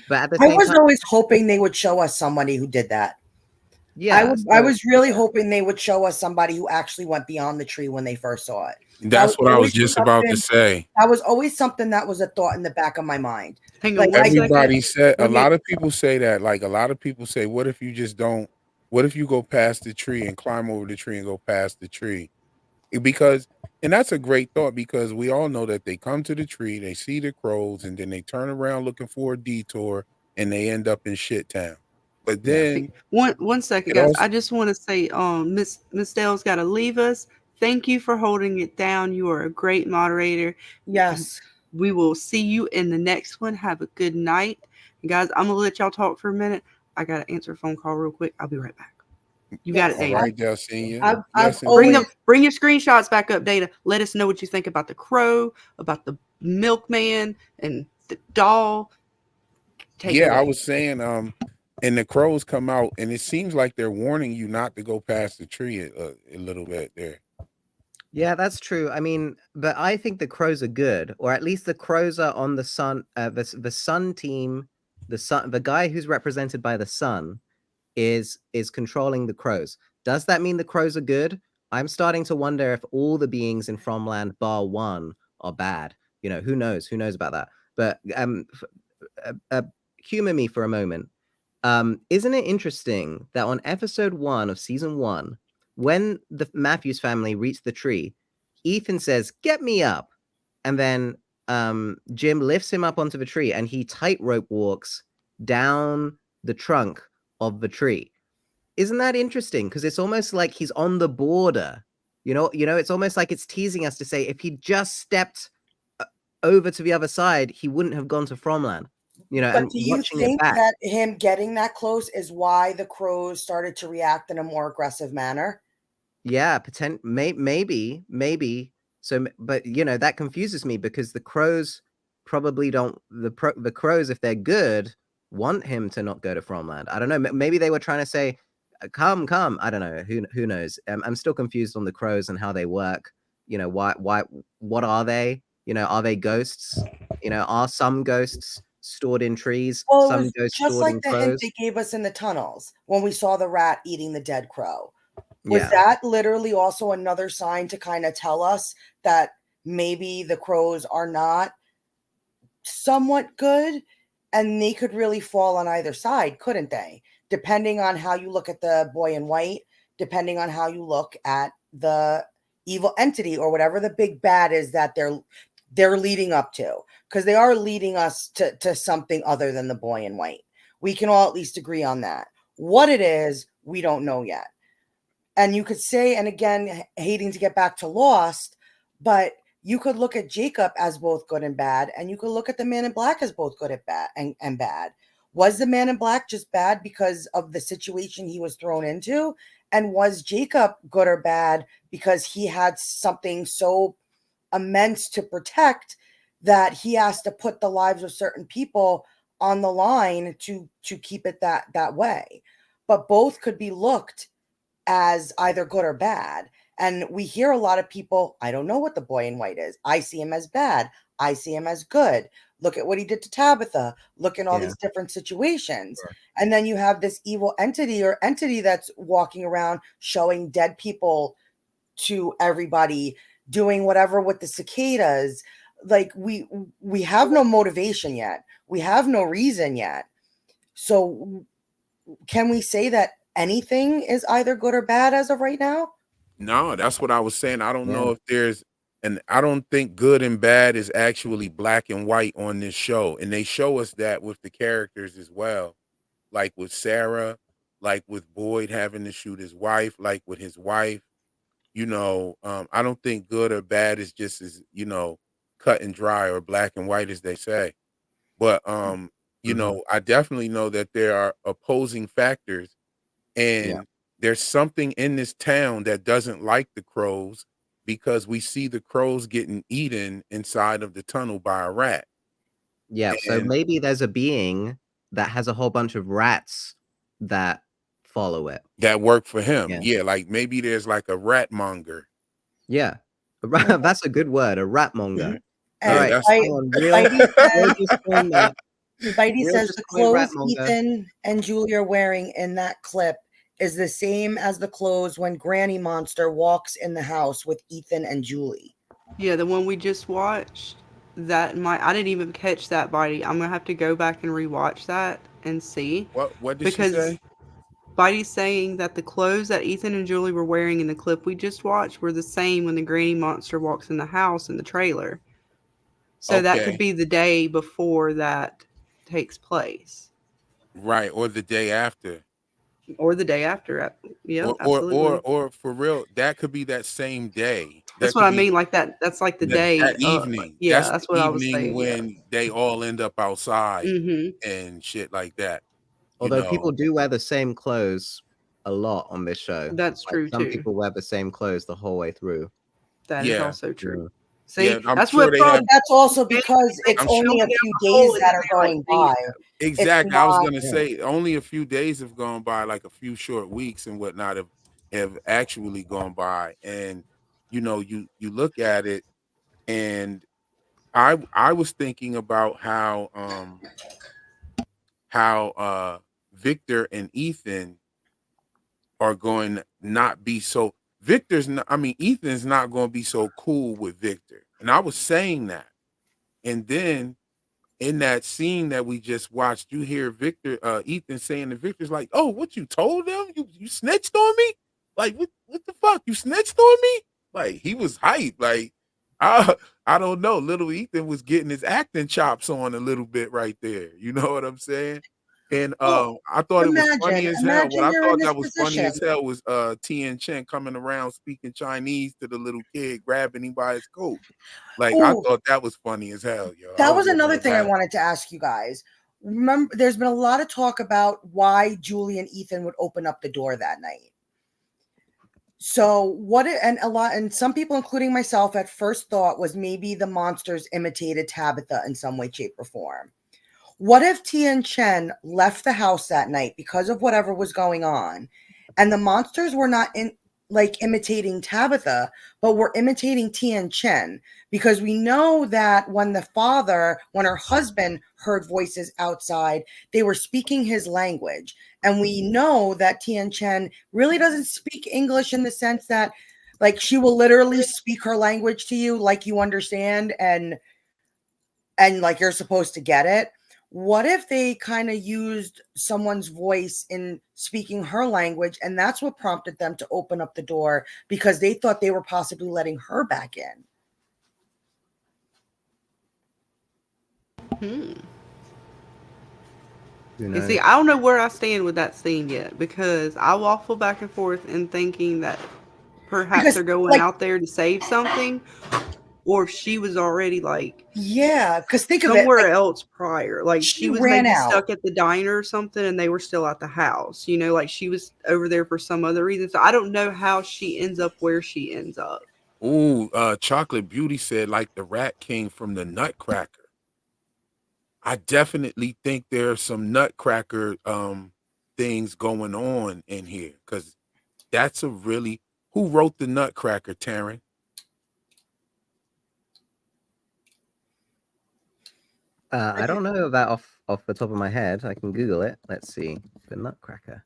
But at the same time, I was always hoping they would show us somebody who did that. Yeah, I was really hoping they would show us somebody who actually went beyond the tree when they first saw it. That's what I was just about to say. That was always something that was a thought in the back of my mind. Like, everybody said, a lot of people say that. Like, a lot of people say, what if you just don't? What if you go past the tree and climb over the tree and go past the tree? Because, and that's a great thought, because we all know that they come to the tree, they see the crows, and then they turn around looking for a detour, and they end up in shit town. But then one second, guys, I just want to say, Miss Dale's got to leave us. Thank you for holding it down. You are a great moderator. Yes. We will see you in the next one. Have a good night. And guys, I'm gonna let y'all talk for a minute. I gotta answer a phone call real quick. I'll be right back. You got it, Data. All right, Dale, seeing you. Bring your screenshots back up, Data. Let us know what you think about the crow, about the milkman, and the doll. take it Yeah, I away. was saying, and the crows come out, and it seems like they're warning you not to go past the tree a little bit there. Yeah, that's true. I mean, but I think the crows are good, or at least the crows are on the sun. The sun team, the guy who's represented by the sun is controlling the crows. Does that mean the crows are good? I'm starting to wonder if all the beings in Fromland bar one are bad. You know, who knows? Who knows about that? But humor me for a moment. Isn't it interesting that on episode 1 of season 1, when the Matthews family reach the tree, Ethan says, "Get me up," and then Jim lifts him up onto the tree, and he tightrope walks down the trunk of the tree. Isn't that interesting? Because it's almost like he's on the border. It's almost like it's teasing us to say if he just stepped over to the other side, he wouldn't have gone to Fromland. But And do you watching it think back. that him getting that close is why the crows started to react in a more aggressive manner? Yeah, maybe. So, but that confuses me because the crows probably don't. The crows, if they're good, want him to not go to Fromland. I don't know. Maybe they were trying to say, "Come." I don't know. Who knows? I'm still confused on the crows and how they work. Why? What are they? Are they ghosts? Are some ghosts stored in trees? Well, it Some was ghosts just stored like in the hint crows? they gave us in the tunnels when we saw the rat eating the dead crow. Was Yeah. that literally also another sign to kind of tell us that maybe the crows are not somewhat good, and they could really fall on either side, couldn't they? Depending on how you look at the boy in white, depending on how you look at the evil entity or whatever the big bad is that they're leading up to, because they are leading us to something other than the boy in white. We can all at least agree on that. What it is, we don't know yet. And you could say, and again, hating to get back to Lost, but you could look at Jacob as both good and bad, and you could look at the Man in Black as both good and bad. Was the Man in Black just bad because of the situation he was thrown into? And was Jacob good or bad because he had something so immense to protect that he has to put the lives of certain people on the line to keep it that way? But both could be looked as either good or bad. And we hear a lot of people, I don't know what the boy in white is. I see him as bad. I see him as good. Look at what he did to Tabitha. Look at all these different situations. Sure. And then you have this evil entity that's walking around showing dead people to everybody, doing whatever with the cicadas. Like we have no motivation yet. We have no reason yet. So can we say that anything is either good or bad as of right now? No, that's what I was saying. I don't Yeah. know if there's, and I don't think good and bad is actually black and white on this show. And they show us that with the characters as well, like with Sarah, like with Boyd having to shoot his wife, like with his wife. I don't think good or bad is just as cut and dry or black and white as they say. But I definitely know that there are opposing factors, and there's something in this town that doesn't like the crows because we see the crows getting eaten inside of the tunnel by a rat. Yeah, so And maybe there's a being that has a whole bunch of rats that follow it. that work for him. Yeah. Yeah, like maybe there's like a rat monger. Yeah. That's a good word, a rat monger. All And right, that's- hang on, real disclaimer. Spidey Real says the disclaimer, rat clothes monger. Ethan and Julie are wearing in that clip is the same as the clothes when Granny Monster walks in the house with Ethan and Julie. Yeah, the one we just watched. I didn't even catch that, Bitey. I'm gonna have to go back and rewatch that and see. What did she say? Bitey's saying that the clothes that Ethan and Julie were wearing in the clip we just watched were the same when the Granny Monster walks in the house in the trailer. So that could Okay. be the day before that takes place. Right, or the day after. Or the day after. Yeah, Or absolutely. or for real, that could be that same day. That's That what could I be mean. Like that's like the that, day. that evening. Yeah, That's that's the what I was evening saying. Yeah. when they all end up outside Mm-hmm. and shit like that. Although people do wear the same clothes a lot on this show. That's Like true some too. people wear the same clothes the whole way through. That is also true. See, I'm that's sure what they But have. that's also because it's I'm only sure. a few days that are going by. It's Exactly. I was not. gonna say only a few days have gone by, like a few short weeks and whatnot have actually gone by. And you look at it, and I was thinking about how Victor and Ethan are going to not be so Ethan's not going to be so cool with Victor. And I was saying that. And then in that scene that we just watched, you hear Ethan saying to Victor's like, "Oh, what you told them? You snitched on me? Like what the fuck? You snitched on me?" Like he was hyped. Like I I don't know. Little Ethan was getting his acting chops on a little bit right there. You know what I'm saying? And Well, I thought it was funny as hell. What imagine I you're in thought this that was funny position. as hell was Tien Chen coming around speaking Chinese to the little kid, grabbing him by his coat. Like I Oh, thought that was funny as hell, yo. I that was was over another there thing I laughing. wanted to ask you guys. Remember, there's been a lot of talk about why Julie and Ethan would open up the door that night. So and some people, including myself, at first thought was maybe the monsters imitated Tabitha in some way, shape, or form. What if Tien Chen left the house that night because of whatever was going on, and the monsters were not imitating Tabitha, but were imitating Tien Chen? Because we know that when her husband heard voices outside, they were speaking his language. And we know that Tien Chen really doesn't speak English in the sense that, like, she will literally speak her language to you like you understand and like you're supposed to get it. What if they kind of used someone's voice in speaking her language, and that's what prompted them to open up the door because they thought they were possibly letting her back in? You see, I don't know where I stand with that scene yet because I waffle back and forth in thinking that perhaps they're going out there to save something, or if she was already because think of it, somewhere else prior. Like she was ran maybe out. stuck at the diner or something, and they were still at the house. Like she was over there for some other reason. So I don't know how she ends up where she ends up. Ooh, Chocolate Beauty said like the rat came from the Nutcracker. I definitely think there's some Nutcracker things going on in here because that's who wrote the Nutcracker, Taryn? I don't know that off the top of my head. I can Google it. Let's see. The Nutcracker.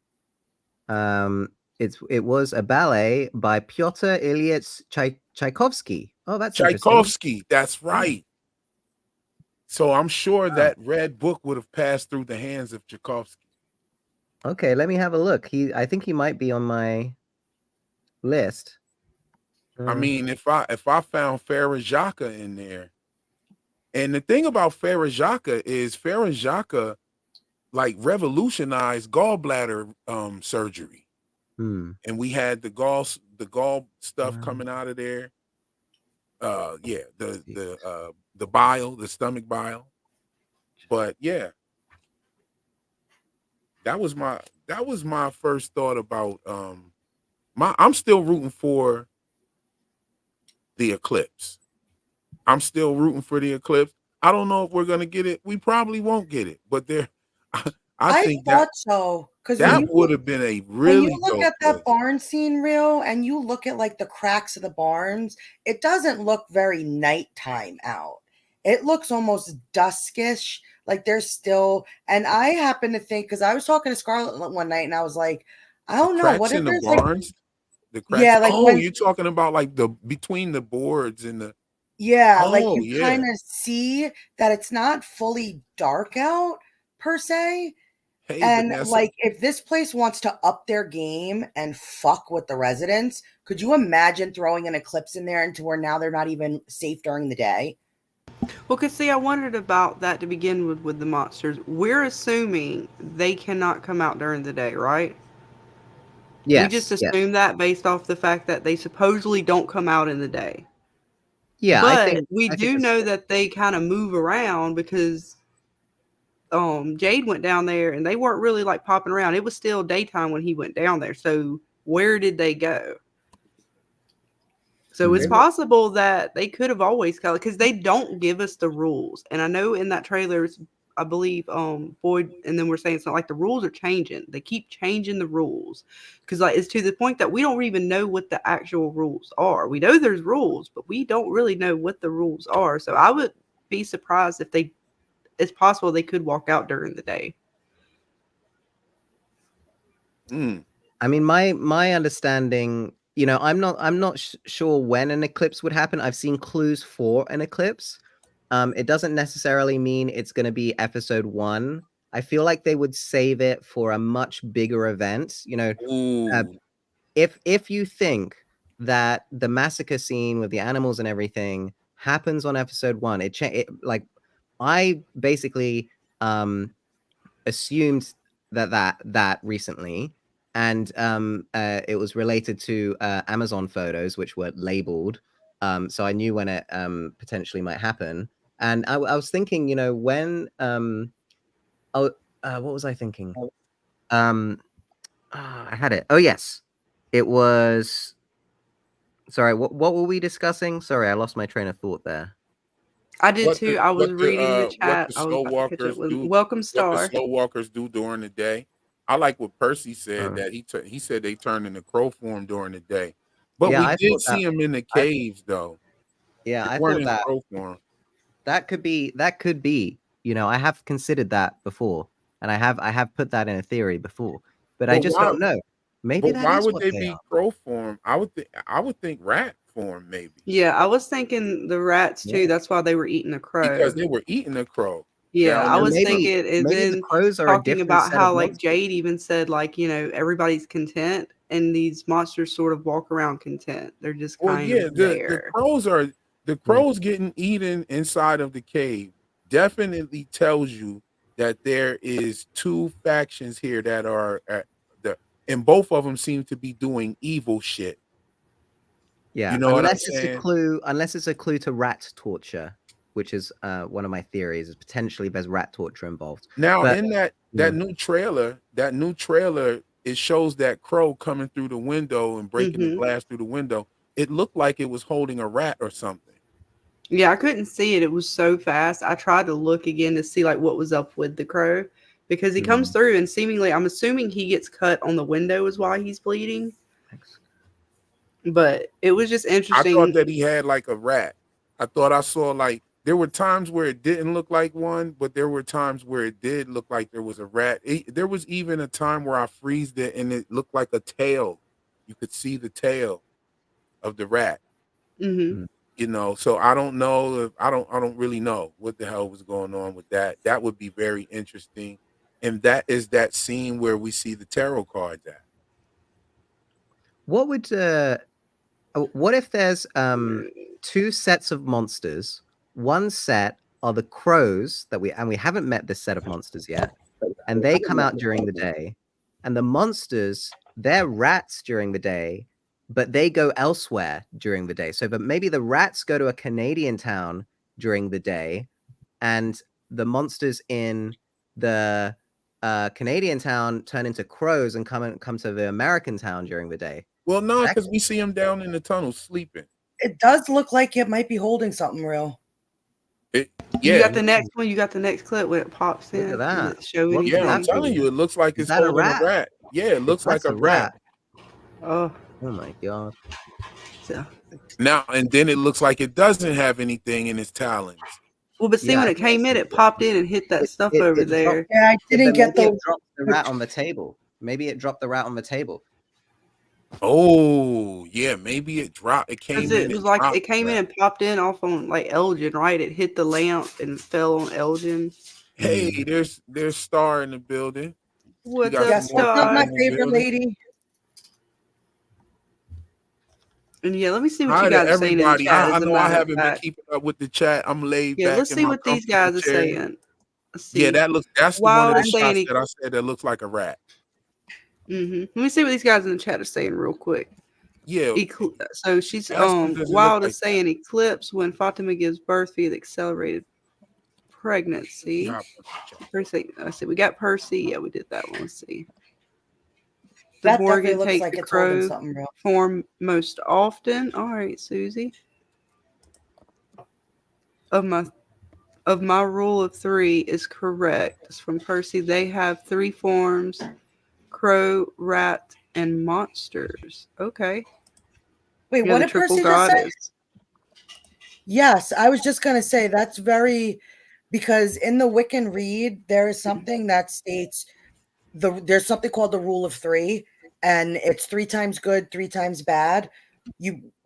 It was a ballet by Pyotr Ilyich Tchaikovsky. Oh, that's interesting. Tchaikovsky. That's right. So I'm sure that red book would have passed through the hands of Tchaikovsky. Okay, let me have a look. I think he might be on my list. I mean, if I found Farah Jacques in there, and the thing about Farah Jacques is Farah Jacques like revolutionized gallbladder surgery, and we had the gall stuff coming out of there. The bile, the stomach bile. But yeah, that was my first thought about I'm still rooting for the eclipse. I'm still rooting for the eclipse. I don't know if we're gonna get it. We probably won't get it, but I think thought so because that would have been a when you really look dope at that twist. barn scene reel and you look at like the cracks of the barns, it doesn't look very nighttime out. It looks almost duskish, like there's still. And I happen to think because I was talking to Scarlett one night and I was like, I don't know, what Cracks if in the there's barns? The cracks. yeah, like Oh, when you're talking about like the between the boards and the. yeah, like Oh you yeah. kind of see that it's not fully dark out per se. Hey, And Vanessa. like, if this place wants to up their game and fuck with the residents, could you imagine throwing an eclipse in there into where now they're not even safe during the day? Well, because see, I wondered about that to begin with the monsters. We're assuming they cannot come out during the day, right? Yes. We just assume that based off the fact that they supposedly don't come out in the day. Yeah, but we I think do know that they kind of move around because Jade went down there and they weren't really like popping around. It was still daytime when he went down there. So where did they go? So it's possible that they could have always colored, because they don't give us the rules. And I know in that trailer, I believe Boyd and then we're saying it's not like the rules are changing. They keep changing the rules, because like it's to the point that we don't even know what the actual rules are. We know there's rules, but we don't really know what the rules are. So I would be surprised if it's possible they could walk out during the day. I mean, my understanding, I'm not sure when an eclipse would happen. I've seen clues for an eclipse. It doesn't necessarily mean it's going to be episode 1. I feel like they would save it for a much bigger event. If you think that the massacre scene with the animals and everything happens on episode 1, like I basically assumed that recently, and it was related to Amazon photos which were labeled, so I knew when it potentially might happen. And I was thinking, when what was I thinking? I had it. Oh yes, it was. Sorry, what were we discussing? Sorry, I lost my train of thought there. I did too. I was reading the What chat. the I was slow about to catch up walkers with do? Welcome What the Star. slow walkers do during the day? I like what Percy said, that he said they turn into crow form during the day, but Yeah, we I did thought see them in the caves though. Yeah, They I weren't thought in that crow form. that could be. I have considered that before, and I have put that in a theory before, but I But just why? don't know. Maybe But that why is would what they they be are. crow form? I would think rat form maybe. Yeah, I was thinking the rats too. Yeah. That's why they were eating a crow. Because they were eating a crow. Yeah, down I there. was maybe thinking, and maybe the then crows are a talking different about set of how like monsters. Jade even said like, everybody's content and these monsters sort of walk around content. They're just Well, kind yeah, of the there. crows getting eaten inside of the cave definitely tells you that there is 2 factions here that are and both of them seem to be doing evil shit. Yeah, You know what I'm unless it's a saying? clue. Unless it's a clue to rat torture, which is one of my theories. Is potentially there's rat torture involved. Now But in that new trailer, it shows that crow coming through the window and breaking the glass through the window. It looked like it was holding a rat or something. Yeah, I couldn't see it. It was so fast. I tried to look again to see like what was up with the crow, because he comes through and seemingly, I'm assuming he gets cut on the window is why he's bleeding. But it was just I interesting. thought that he had like a rat. I thought I saw like there were times where it didn't look like one, but there were times where it did look like there was a rat. There was even a time where I freezed it and it looked like a tail. You could see the tail of the rat. So I don't know. I don't really know what the hell was going on with that. That would be very interesting. And that is that scene where we see the tarot cards at. what if there's 2 sets of monsters? One set are the crows we haven't met this set of monsters yet, and they come out during the day, and the monsters, they're rats during the day, but they go elsewhere during the day. So but maybe the rats go to a Canadian town during the day, and the monsters in the Canadian town turn into crows and come to the American town during the day. Well, no, because we see him down in the tunnel sleeping. It does look like it might be holding something real. You got the next one. You got the next clip when it pops in. Look at that. Does it show What's anything? Yeah, I'm telling you, it looks like Is it's that a holding a rat? rat. Yeah, it looks like That's a rat. Oh my god. So, Now and then it looks like it doesn't have anything in its talons. well, but see, when it came in, it popped in and hit that stuff over there. Yeah, I didn't get Maybe the. it dropped the rat on the table. Maybe it dropped the rat on the table. Oh, yeah, maybe it dropped. It came Because in. it was like it came in and popped in off on like Elgin, right? It hit the lamp and fell on Elgin. Hey, there's Star in the building. What's up, Yes, what's up, my favorite lady? And yeah, let me see what Hi you to guys are saying in the everybody. chat. I as a know I matter of haven't been fact. keeping up with the chat. I'm laid Yeah, back. let's in see my what these comfortable guys are chair. saying. Let's see. Yeah, that's the one Wild of is the shots saying that I said that looks like a rat. Let me see what these guys in the chat are saying real quick. Yeah. So she's That's what doesn't Wild look is saying eclipse when Fatima gives birth via the accelerated pregnancy. Percy, I said we got Percy. Yeah, we did that one. Let's see. The That definitely Borgin looks take like the it's holding crow something, bro. form most often. All right, Susie. Of my rule of 3 is correct. It's from Percy. They have 3 forms: crow, rat, and monsters. Okay. Wait, Yeah, what the did triple Percy just say? goddess. Yes, I was just gonna say that's very because in the Wiccan read there is something that states there's something called the rule of 3, and it's 3 times good, 3 times bad.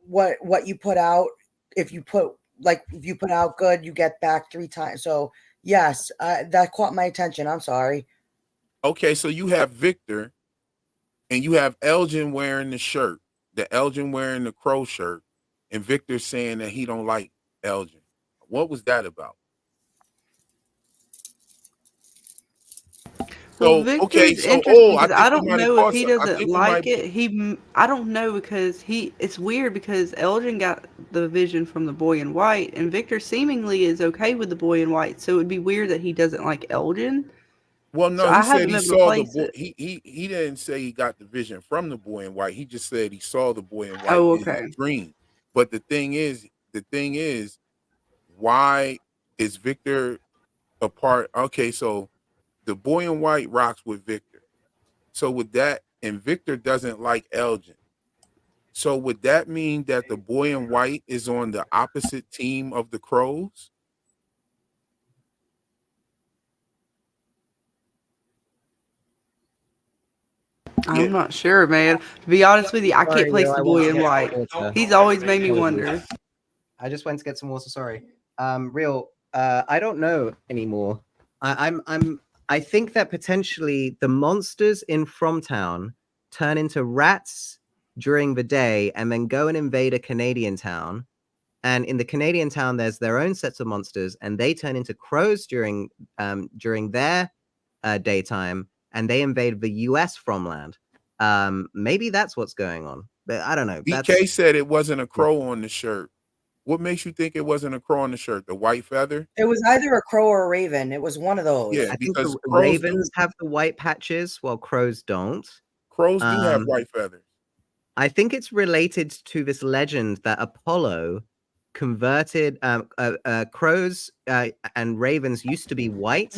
What you put out, if you put out good, you get back 3 times. So yes, that caught my attention. I'm sorry. Okay, so you have Victor, and you have Elgin wearing the shirt, the Elgin wearing the crow shirt, and Victor saying that he don't like Elgin. What was that about? Well, So okay, Victor's so interesting I because think I we don't might have know if caught he some. I doesn't think we like might. it. I don't know because it's weird because Elgin got the vision from the boy in white, and Victor seemingly is okay with the boy in white. So it would be weird that he doesn't like Elgin. Well, So no, he I said haven't he been able to saw the place boy. it. He didn't say he got the vision from the boy in white. He just said he saw the boy in white Oh, in his okay. dream. But the thing is, why is Victor a part? Okay, so the boy in white rocks with Victor. So with that, and Victor doesn't like Elgin. So would that mean that the boy in white is on the opposite team of the crows? Yeah. I'm not sure, man. To be honest with you, I can't Sorry, place Will. the I went boy to in get white. some water. He's always made me Apologies. wonder. I just went to get some water. Sorry. Real. I don't know anymore. I think that potentially the monsters in Fromtown turn into rats during the day and then go and invade a Canadian town. And in the Canadian town, there's their own sets of monsters, and they turn into crows during their daytime, and they invade the U.S. Fromland. Maybe that's what's going on, but I don't know. That's DK said it wasn't a yeah. crow on the shirt. What makes you think it wasn't a crow on the shirt? The white feather? It was either a crow or a raven. It was one of those. Yeah, I think because the ravens have the white patches while crows don't. crows do have Um, white feathers. I think it's related to this legend that Apollo converted crows and ravens used to be white,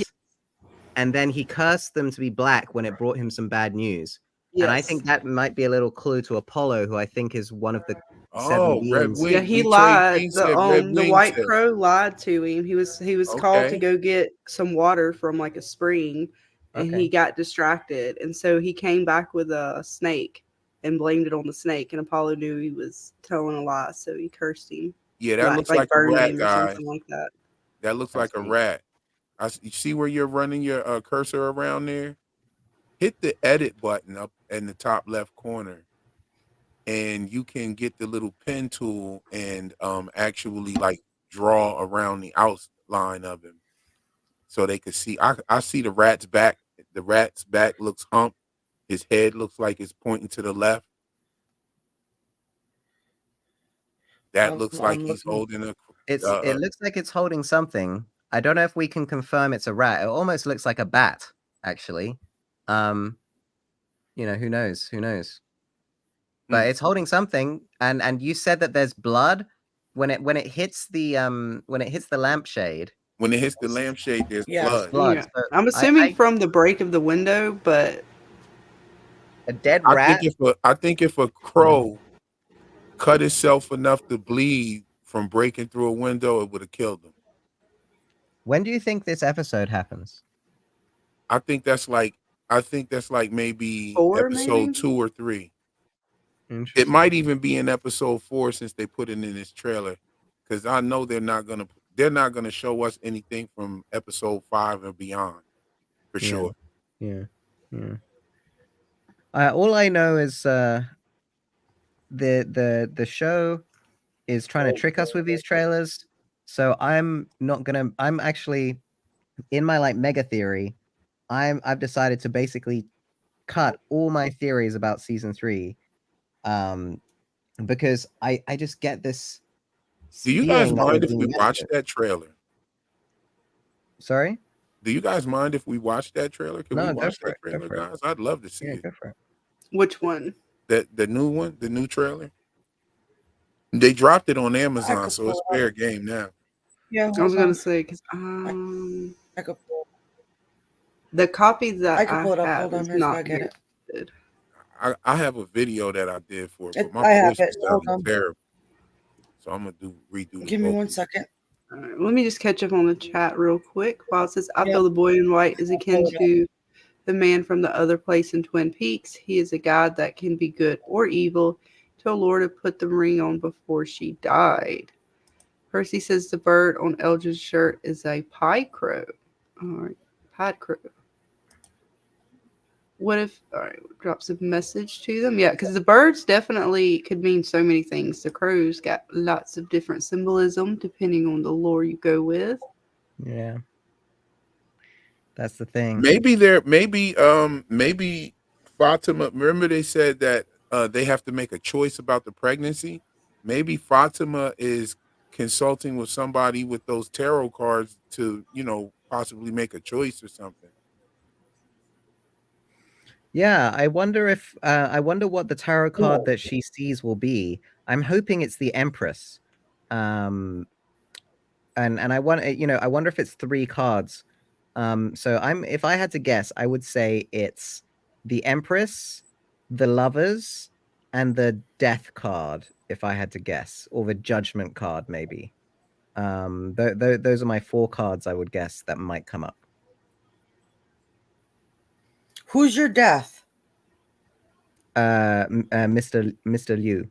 and then he cursed them to be black when it brought him some bad news. And I Yes. think that might be a little clue to Apollo, who I think is one of the 7 Oh, red beings. Yeah, wing. he Trey lied. King said red The wing white said. crow lied to him. He was called to Okay. go get some water from like a spring, and he Okay. got distracted, and so he came back with a snake and blamed it on the snake. And Apollo knew he was telling a lie, so he cursed him, Yeah, that looks like like a burned rat, him or guys. something like that. That looks I like a see. rat. You see where you're running your cursor around there? Hit the edit button up in the top left corner, and you can get the little pen tool and actually like draw around the outline of him so they could see. I see the rat's back. The rat's back looks humped. His head looks like it's pointing to the left. That looks like I'm he's looking. holding a. It looks like it's holding something. I don't know if we can confirm it's a rat. It almost looks like a bat, actually. Who knows? Who knows? But it's holding something. And you said that there's blood when it hits the lampshade. When it hits the lampshade, there's Yeah. There's blood. blood. Yeah, So I'm assuming from the break of the window, but a dead I rat. think if a crow cut itself enough to bleed from breaking through a window, it would have killed him. When do you think this episode happens? I think that's like maybe 4, episode maybe? 2 or 3. It Interesting. might even be in episode 4 since they put it in this trailer, because I know they're not gonna show us anything from episode 5 and beyond for sure. Yeah. All I know is the show is trying to trick us with these trailers. So I'm actually in my like mega theory. I've decided to basically cut all my theories about season 3, because I just get this Do you guys feeling that we're mind if being we messed watch with. that trailer? Sorry? Do you guys mind if we watch that trailer? Can we No, go watch for that it. Go trailer, for it. guys? I'd love to see Yeah, it. go for it. Which one? The new one, the new trailer. They dropped it on I Amazon, could so pull it's it up. fair game now. Yeah, I was hold gonna on. say because I could pull. the copy that I could pull it up. have Hold on, is Here's how I not get it. very good. I have a video that I did for it, but my I have voice it. was Hold sounding on. terrible. So I'm gonna redo the Give me one vocals. second. All right, let me just catch up on the chat real quick. While it says, I Yeah. feel the boy in white is akin Pull it up. to the man from the other place in Twin Peaks. He is a god that can be good or evil. Told Laura to put the ring on before she died. Percy says the bird on Eldridge's shirt is a pie crow. All right, pied crow. What if, all right, drops a message to them? Yeah, because the birds definitely could mean so many things. The crows got lots of different symbolism depending on the lore you go with. Yeah. That's the thing. Maybe maybe Fatima. Remember they said that they have to make a choice about the pregnancy. Maybe Fatima is consulting with somebody with those tarot cards to, possibly make a choice or something. Yeah, I wonder what the tarot card that she sees will be. I'm hoping it's the Empress. And I want I wonder if it's 3 cards. So if I had to guess, I would say it's the Empress, the Lovers, and the Death card, if I had to guess, or the Judgment card maybe. Those are my 4 cards I would guess that might come up. Who's your death? Mr. Liu.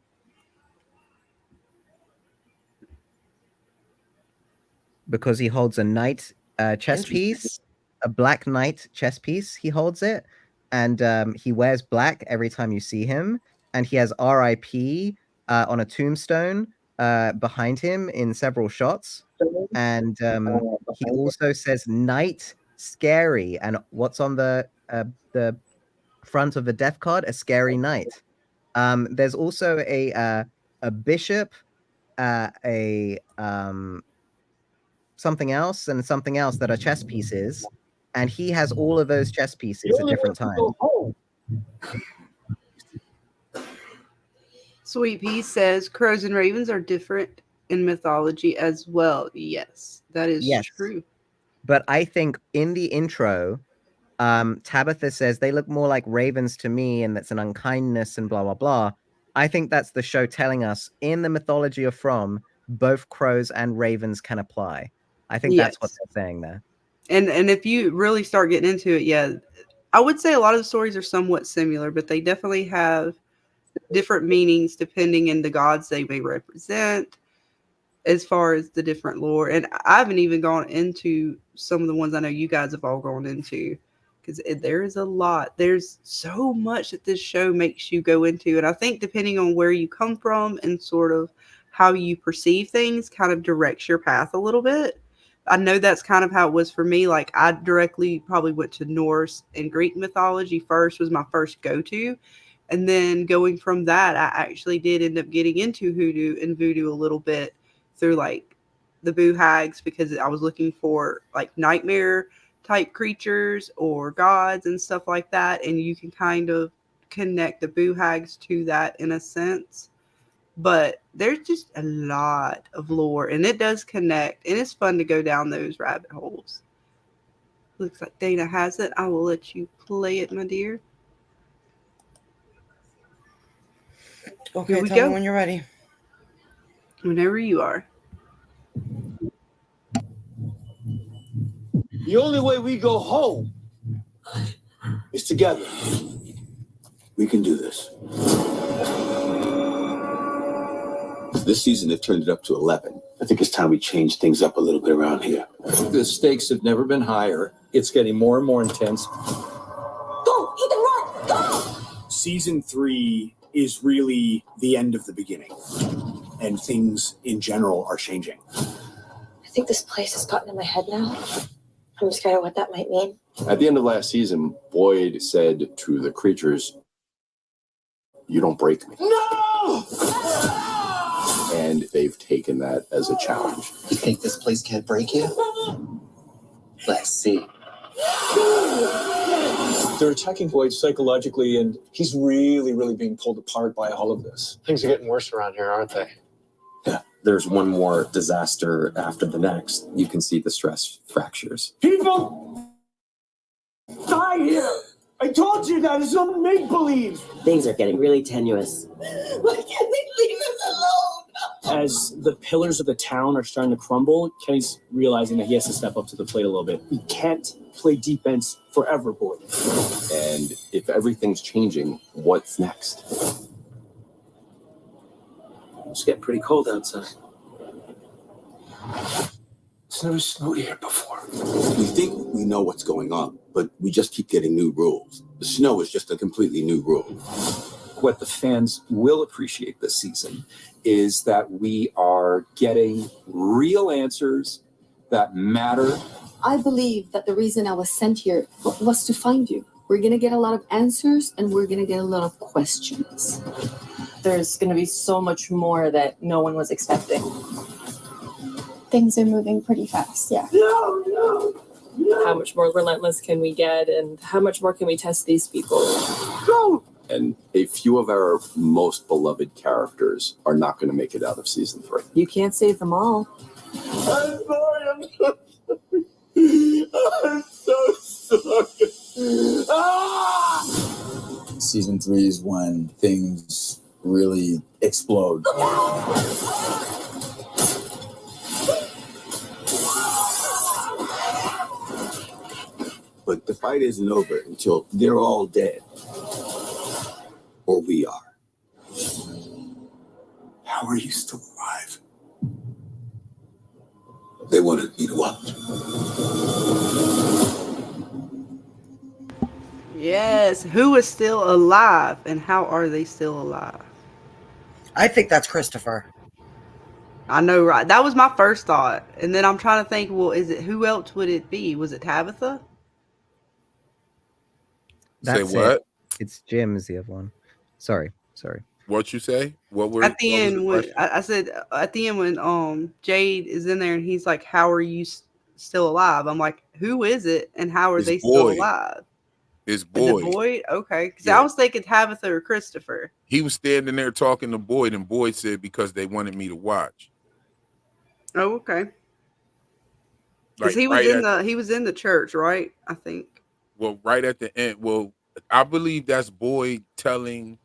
Because he holds a knight chess piece, a black knight chess piece. He holds it, and he wears black every time you see him, and he has RIP on a tombstone behind him in several shots, and he also says "Knight Scary," and what's on the front of the death card? A scary knight. There's also a bishop, something else and something else that are chess pieces, and he has all of those chess pieces at different times. Sweet Pea says crows and ravens are different in mythology as well. Yes, that is true. But I think in the intro, Tabitha says they look more like ravens to me, and that's an unkindness and blah blah blah. I think that's the show telling us in the mythology of From, both crows and ravens can apply. I think that's what they're saying there. And if you really start getting into it, yeah, I would say a lot of the stories are somewhat similar, but they definitely have different meanings depending on the gods they may represent, as far as the different lore. And I haven't even gone into some of the ones I know you guys have all gone into, because there is a lot. There's so much that this show makes you go into. And I think depending on where you come from and sort of how you perceive things kind of directs your path a little bit. I know that's kind of how it was for me. Like I directly probably went to Norse and Greek mythology first, was my first go-to. And then going from that, I actually did end up getting into hoodoo and voodoo a little bit through like the boo hags, because I was looking for like nightmare type creatures or gods and stuff like that. And you can kind of connect the boo hags to that in a sense. But there's just a lot of lore, and it does connect, and it's fun to go down those rabbit holes. Looks like Dana has it. I will let you play it, my dear. Okay, Here we tell go. me when you're ready. Whenever you are. The only way we go home is together. We can do this. This season, they've turned it up to 11. I think it's time we change things up a little bit around here. The stakes have never been higher. It's getting more and more intense. Go! Ethan, run! Go! Season 3 is really the end of the beginning. And things in general are changing. I think this place has gotten in my head now. I'm scared of what that might mean. At the end of last season, Boyd said to the creatures, "You don't break me." No! And they've taken that as a challenge. You think this place can't break you? Let's see. They're attacking Boyd psychologically, and he's really being pulled apart by all of this. Things are getting worse around here, aren't they? Yeah, there's one more disaster after the next. You can see the stress fractures. People die here. I told you that it's not make-believe. Things are getting really tenuous. Why can't they leave us alone? As the pillars of the town are starting to crumble, Kenny's realizing that he has to step up to the plate a little bit. He can't play defense forever, Boyd. And if everything's changing, what's next? It's getting pretty cold outside. It's never snowed here before. We think we know what's going on, but we just keep getting new rules. The snow is just a completely new rule. What the fans will appreciate this season is that we are getting real answers that matter. I believe that the reason I was sent here was to find you. We're going to get a lot of answers and we're going to get a lot of questions. There's going to be so much more that no one was expecting. Things are moving pretty fast, yeah. No. How much more relentless can we get, and how much more can we test these people? No. And a few of our most beloved characters are not going to make it out of season 3. You can't save them all. I'm so sorry. Ah! Season 3 is when things really explode. But the fight isn't over until they're all dead. Or we are. How are you still alive? They wanted me to watch. Yes, who is still alive and how are they still alive? I think that's Christopher. I know, right? That was my first thought. And then I'm trying to think, well, who else would it be? Was it Tabitha? Say what? It's Jim is the other one. Sorry. What you say? What were at the end when I said at the end when Jade is in there and he's like, "How are you still alive?" I'm like, "Who is it and how are they still alive?" It's Boyd. Boyd. Boyd? Okay, because I was thinking Tabitha or Christopher. He was standing there talking to Boyd, and Boyd said because they wanted me to watch. Oh, okay. Because Like he was in the church, right? I think. Well, right at the end. Well, I believe that's Boyd telling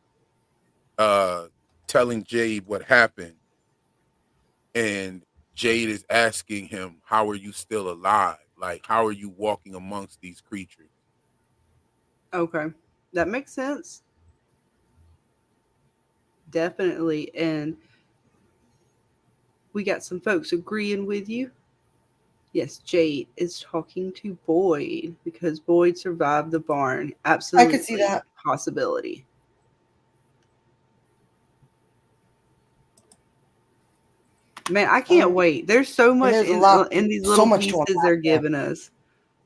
Jade what happened, and Jade is asking him, "How are you still alive? Like, how are you walking amongst these creatures?" Okay, that makes sense. Definitely, and we got some folks agreeing with you. Yes, Jade is talking to Boyd because Boyd survived the barn. Absolutely, I could see that possibility. Man, I can't wait. There's so much in these little pieces they're giving us.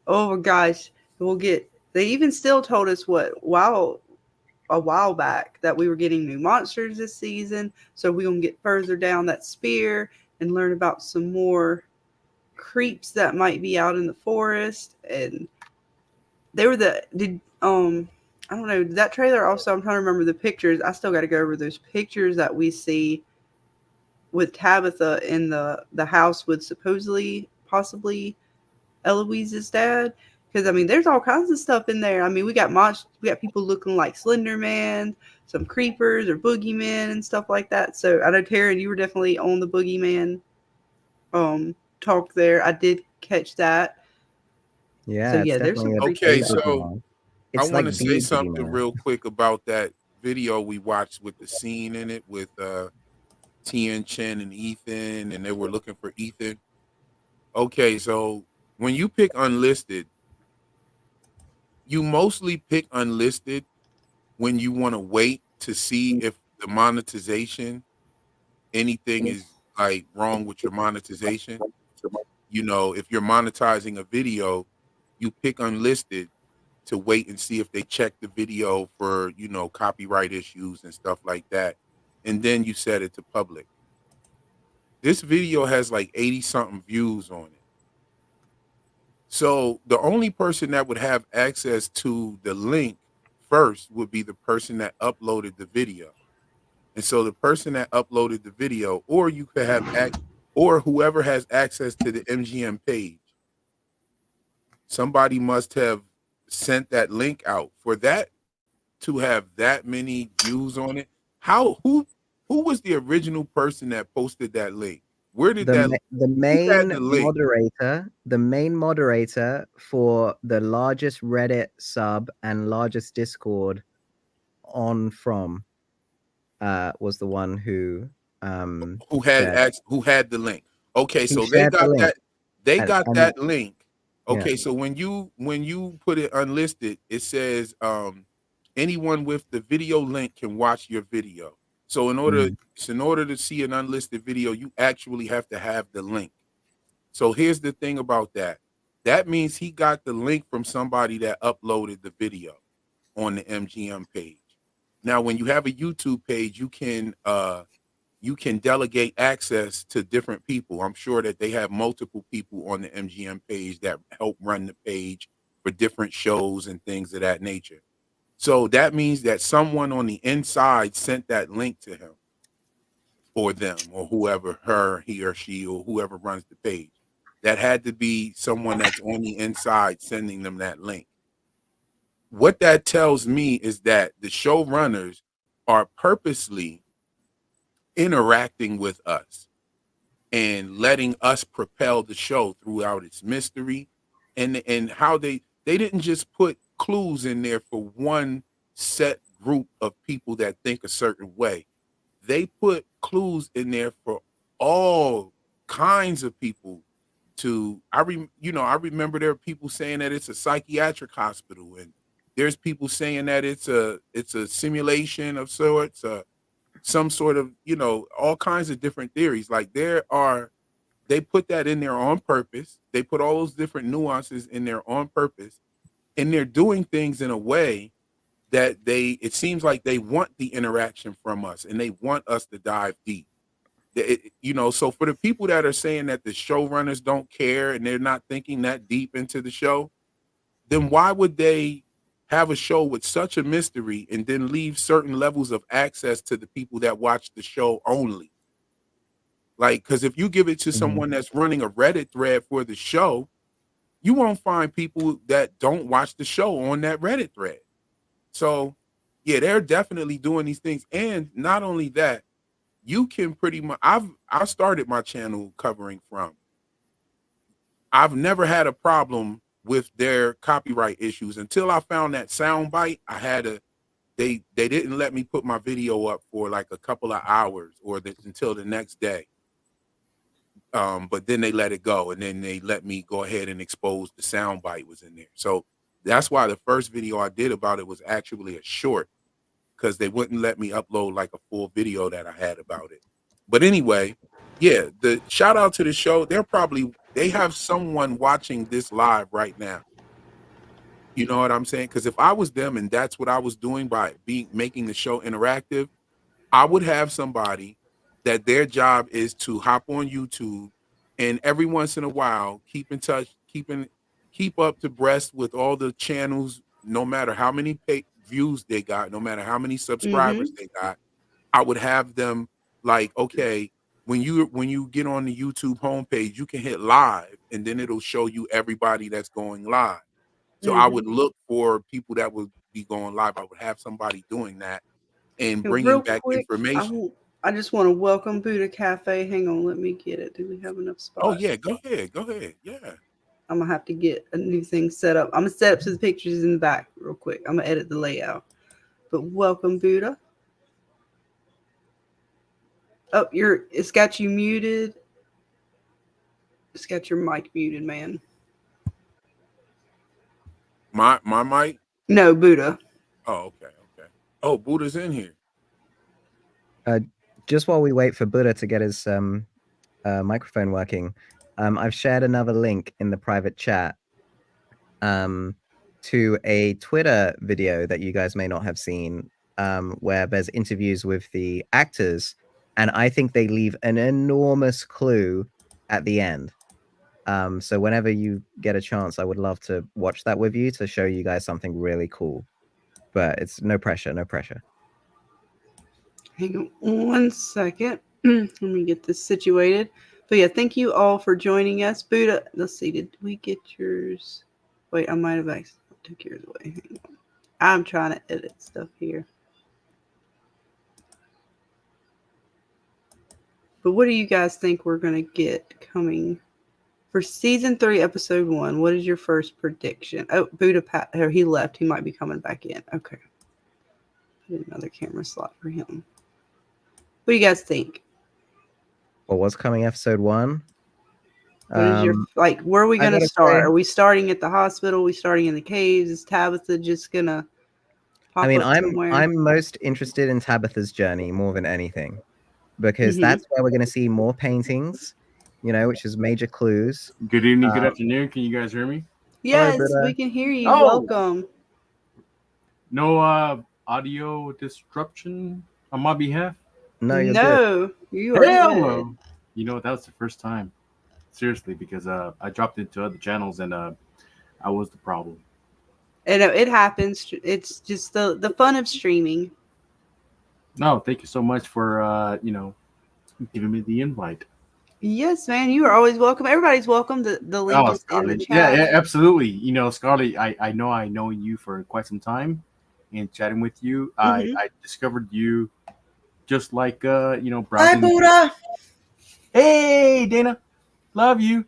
Oh my gosh, they even still told us a while back that we were getting new monsters this season. So we're gonna get further down that spear and learn about some more creeps that might be out in the forest. And they were I don't know, that trailer also, I'm trying to remember the pictures. I still got to go over those pictures that we see with Tabitha in the house with possibly Eloise's dad. Because I mean, there's all kinds of stuff in there. I mean, we got people looking like Slender Man, some creepers or boogeymen and stuff like that. So I know, Taryn, you were definitely on the boogeyman talk there. I did catch that. Yeah. So yeah, there's some okay. So I want to say something boogeyman. real quick about that video we watched with the scene in it with Tien Chen and Ethan, and they were looking for Ethan. Okay, so when you pick unlisted, you mostly pick unlisted when you want to wait to see if the monetization, anything is like wrong with your monetization. You know, if you're monetizing a video, you pick unlisted to wait and see if they check the video for, you know, copyright issues and stuff like that. And then you set it to public. This video has like 80 something views on it. So the only person that would have access to the link first would be the person that uploaded the video. And so the person that uploaded the video, or you could have or whoever has access to the MGM page, somebody must have sent that link out for that to have that many views on it. How who was the original person that posted that link? Where did that The who had the link? the main moderator for the largest Reddit sub and largest Discord on from was the one who shared who had the link. Okay, he so they shared the got link. that they And, got and that link. yeah. Okay, so when you put it unlisted, it says anyone with the video link can watch your video. So in order to see an unlisted video, you actually have to have the link. So here's the thing about that. That means he got the link from somebody that uploaded the video on the MGM page. Now, when you have a YouTube page, you can delegate access to different people. I'm sure that they have multiple people on the MGM page that help run the page for different shows and things of that nature. So that means that someone on the inside sent that link to him or them or whoever, her, he or she, or whoever runs the page. That had to be someone that's on the inside sending them that link. What that tells me is that the showrunners are purposely interacting with us and letting us propel the show throughout its mystery and how they didn't just put clues in there for one set group of people that think a certain way. They put clues in there for all kinds of people to I remember there are people saying that it's a psychiatric hospital, and there's people saying that it's a simulation of sorts, some sort of, all kinds of different theories. Like they put that in there on purpose. They put all those different nuances in there on purpose, and they're doing things in a way that it seems like they want the interaction from us and they want us to dive deep. So for the people that are saying that the showrunners don't care and they're not thinking that deep into the show, then why would they have a show with such a mystery and then leave certain levels of access to the people that watch the show only? Like, because if you give it to someone that's running a Reddit thread for the show, you won't find people that don't watch the show on that Reddit thread. So, yeah, they're definitely doing these things. And not only that, you can pretty much, I started my channel covering from. I've never had a problem with their copyright issues until I found that sound bite. They didn't let me put my video up for like a couple of hours or until the next day. But then they let it go, and then they let me go ahead and expose the sound bite was in there. So that's why the first video I did about it was actually a short, because they wouldn't let me upload like a full video that I had about it. But anyway, yeah, the shout out to the show. They have someone watching this live right now. You know what I'm saying? Because if I was them and that's what I was doing by making the show interactive, I would have somebody that their job is to hop on YouTube and every once in a while keep in touch, keep up to breast with all the channels, no matter how many views they got, no matter how many subscribers they got. I would have them like, okay, when you get on the YouTube homepage, you can hit live and then it'll show you everybody that's going live. So I would look for people that would be going live. I would have somebody doing that and bringing Real back quick, information. I just want to welcome Buddha Cafe. Hang on, let me get it. Do we have enough spots? Oh yeah, go ahead. Yeah. I'm gonna have to get a new thing set up. I'm gonna set up some pictures in the back real quick. I'm gonna edit the layout. But welcome, Buddha. Oh, it's got you muted. It's got your mic muted, man. My mic? No, Buddha. Oh, okay. Oh, Buddha's in here. Just while we wait for Buddha to get his microphone working, I've shared another link in the private chat to a Twitter video that you guys may not have seen, where there's interviews with the actors, and I think they leave an enormous clue at the end. So whenever you get a chance, I would love to watch that with you to show you guys something really cool. But it's no pressure, no pressure. Hang on 1 second. Let me get this situated. But yeah, thank you all for joining us. Buddha, let's see, did we get yours? Wait, I might have accidentally took yours away. Hang on. I'm trying to edit stuff here. But what do you guys think we're going to get coming for season 3, episode 1? What is your first prediction? Oh, Buddha, he left. He might be coming back in. Okay. Put another camera slot for him. What do you guys think? What was coming episode 1? What is your, like, where are we going to start? Say, Are we starting at the hospital? Are we starting in the caves? Is Tabitha just going to pop up somewhere? I'm most interested in Tabitha's journey more than anything, because that's where we're going to see more paintings, you know, which is major clues. Good evening, good afternoon. Can you guys hear me? Yes, we can hear you. Oh. Welcome. No audio disruption on my behalf? No, you're good. You are good. You know, that was the first time. Seriously, because I dropped into other channels and I was the problem. And it happens. It's just the fun of streaming. No, thank you so much for you know, giving me the invite. Yes, man, you are always welcome. Everybody's welcome. The link is in the chat. Yeah, absolutely. You know, Scarlett, I know you for quite some time, and chatting with you, I discovered you just like you know, browsing. Hi, Buddha. Hey, Dana, love you.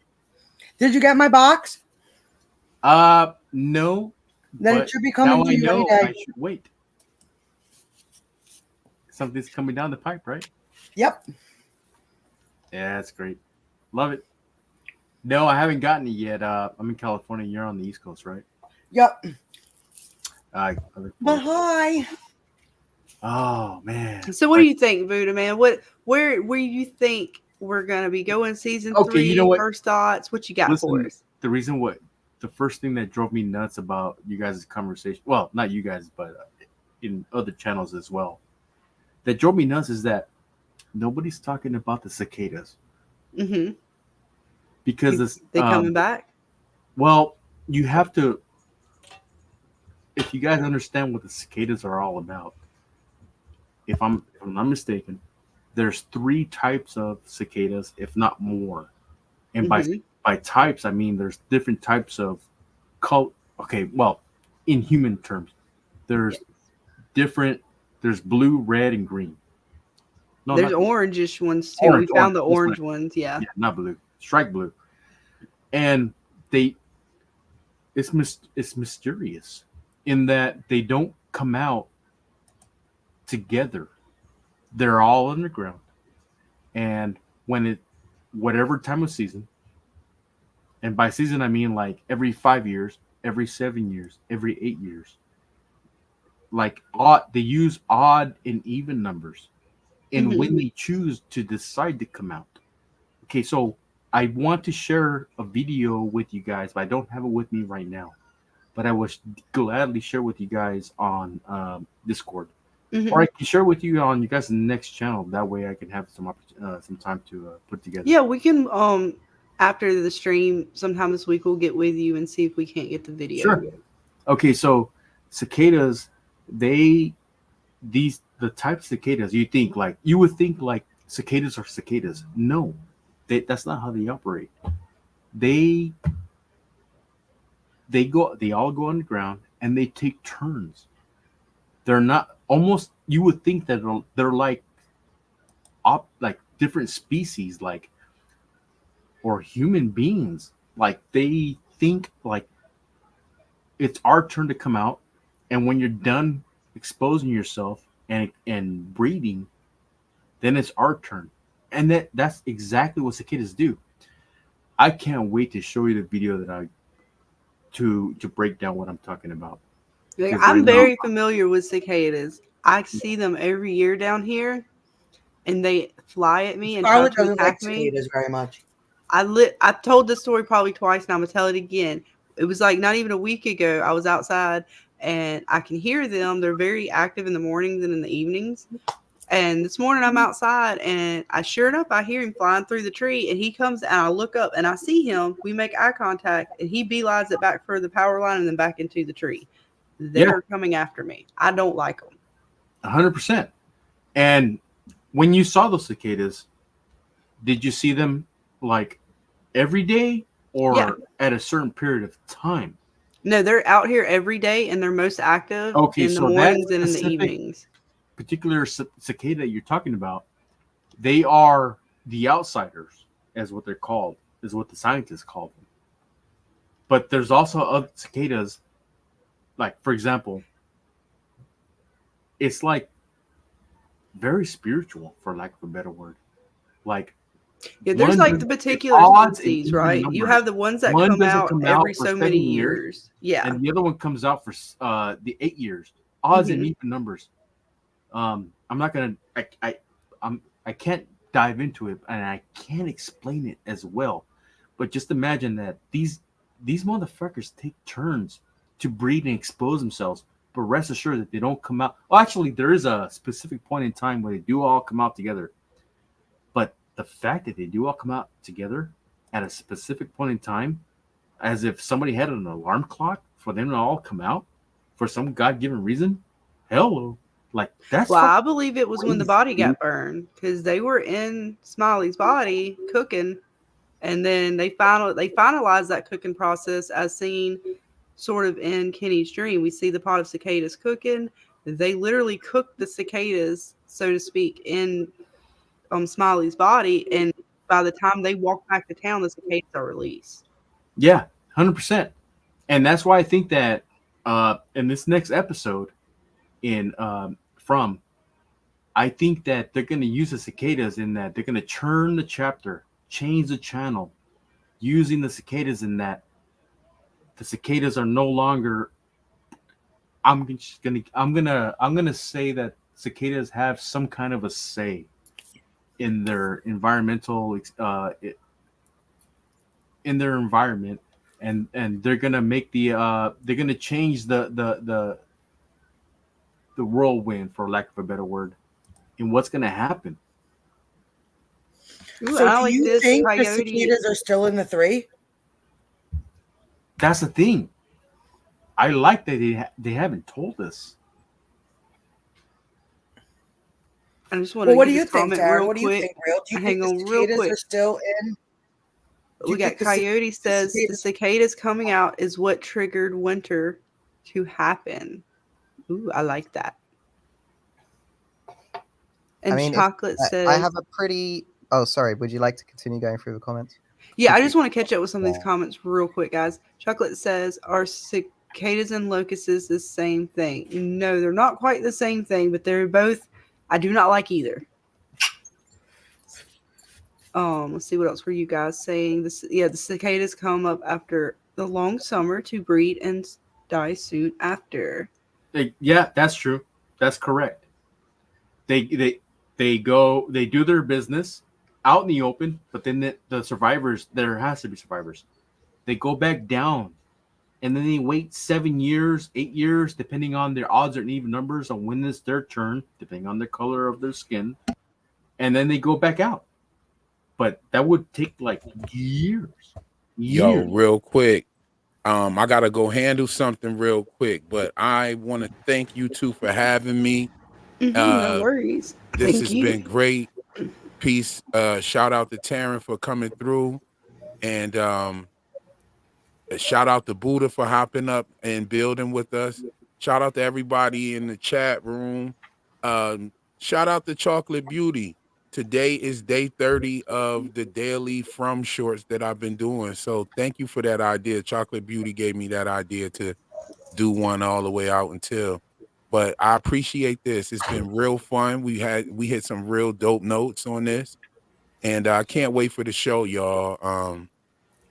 Did you get my box? No. Then it should be coming to you any day. I should wait. Something's coming down the pipe, right? Yep. Yeah, that's great. Love it. No, I haven't gotten it yet. I'm in California. You're on the East Coast, right? Yep. But hi. Oh man. So what do you think, Buddha man? Where you think we're gonna be going season 3? You know what? First thoughts. What you got for us? The first thing that drove me nuts about you guys' conversation, well, not you guys, but in other channels as well, that drove me nuts is that nobody's talking about the cicadas. Because they coming back? Well, you have to, if you guys understand what the cicadas are all about, if I'm not mistaken, there's 3 types of cicadas, if not more. And by types, I mean there's different types of color. Okay, well, in human terms, there's different. There's blue, red, and green. No, there's orangish ones too. We found the orange ones. Yeah, not blue. Strike blue. And it's mysterious in that they don't come out together. They're all underground, and whatever time of season, and by season I mean like every 5 years, every 7 years, every 8 years. Like they use odd and even numbers, and when they choose to decide to come out. Okay, so I want to share a video with you guys, but I don't have it with me right now. But I will gladly share with you guys on Discord, or I can share with you on you guys' next channel. That way, I can have some time to put together. Yeah, we can. After the stream, sometime this week, we'll get with you and see if we can't get the video. Sure. Okay, so cicadas, the type of cicadas you would think like cicadas are cicadas. No, that's not how they operate. They all go underground and they take turns. They're not almost. You would think that they're like different species, or human beings. Like they think like it's our turn to come out, and when you're done exposing yourself and breeding, then it's our turn. And that's exactly what cicadas do. I can't wait to show you the video that to break down what I'm talking about. I'm very familiar with cicadas. I see them every year down here, and they fly at me and try to attack me. Cicadas very much. I've told this story probably twice, and I'm gonna tell it again. It was like not even a week ago. I was outside, and I can hear them. They're very active in the mornings and in the evenings. And this morning I'm outside, and sure enough, I hear him flying through the tree, and he comes, and I look up, and I see him. We make eye contact, and he beelines it back for the power line and then back into the tree. They're coming after me. I don't like them. 100%. And when you saw those cicadas, did you see them like every day or at a certain period of time? No, they're out here every day, and they're most active in the mornings and in the evenings. Particular cicada you're talking about, they are the outsiders, as what they're called, is what the scientists call them. But there's also other cicadas, like, for example, it's like very spiritual, for lack of a better word. Like, there's like the particular species, right? You have the ones that come out every so many years. Yeah. And the other one comes out for the 8 years. Odds and even numbers. I'm not gonna. I can't dive into it, and I can't explain it as well. But just imagine that these motherfuckers take turns to breed and expose themselves. But rest assured that they don't come out. Well, actually, there is a specific point in time where they do all come out together. But the fact that they do all come out together at a specific point in time, as if somebody had an alarm clock for them to all come out for some God-given reason, hello. Like, that's I believe it was when the body got burned, because they were in Smiley's body cooking, and then they finalized that cooking process as seen sort of in Kenny's dream. We see the pot of cicadas cooking. They literally cooked the cicadas, so to speak, in Smiley's body, and by the time they walk back to town, the cicadas are released. Yeah, 100%. And that's why I think that in this next episode, I think that they're going to use the cicadas in that they're going to turn the chapter, change the channel, using the cicadas in that the cicadas are no longer. I'm gonna say that cicadas have some kind of a say in their environmental in their environment, and they're gonna make they're gonna change the whirlwind, for lack of a better word, in what's gonna happen. Ooh, so do you think the cicadas are still in the 3? That's the thing. I like that they haven't told us. I just want to what do you think, comment Darren? real What do you quick. think, Real? Do you Hang think on the real cicadas quick. are still in? We got Coyote says the cicadas coming out is what triggered winter to happen. Ooh, I like that. And Chocolate says, I have a pretty. Oh, sorry. Would you like to continue going through the comments? Yeah, I just want to catch up with some of these comments real quick, guys. Chocolate says, are cicadas and locusts the same thing? No, they're not quite the same thing, but they're both. I do not like either. Let's see what else were you guys saying. The cicadas come up after the long summer to breed and die soon after. Yeah, that's true. That's correct. They do their business out in the open, but then the survivors, there has to be survivors. They go back down, and then they wait 7 years, 8 years, depending on their odds or even numbers on when it's their turn, depending on the color of their skin, and then they go back out. But that would take like years. Yo, real quick. I gotta go handle something real quick, but I want to thank you two for having me. No worries. This has been great. Peace. Shout out to Taryn for coming through, and shout out to Buddha for hopping up and building with us. Shout out to everybody in the chat room. Shout out to Chocolate Beauty. Today is day 30 of the daily From shorts that I've been doing. So thank you for that idea. Chocolate Beauty gave me that idea to do one all the way out until. But I appreciate this. It's been real fun. We hit some real dope notes on this. And I can't wait for the show, y'all.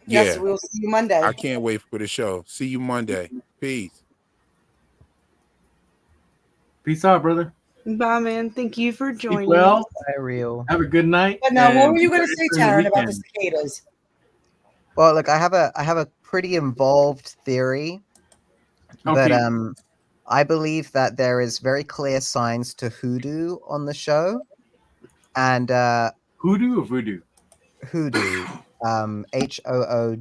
Yes, we'll see you Monday. I can't wait for the show. See you Monday. Peace. Peace out, brother. Bye, man. Thank you for joining. Well, Real. Have a good night. But now, what were you going to say, Taryn, about the cicadas? Well, look, I have a pretty involved theory, but I believe that there is very clear signs to hoodoo on the show, and Hoodoo or voodoo? hoodoo, HOODOO.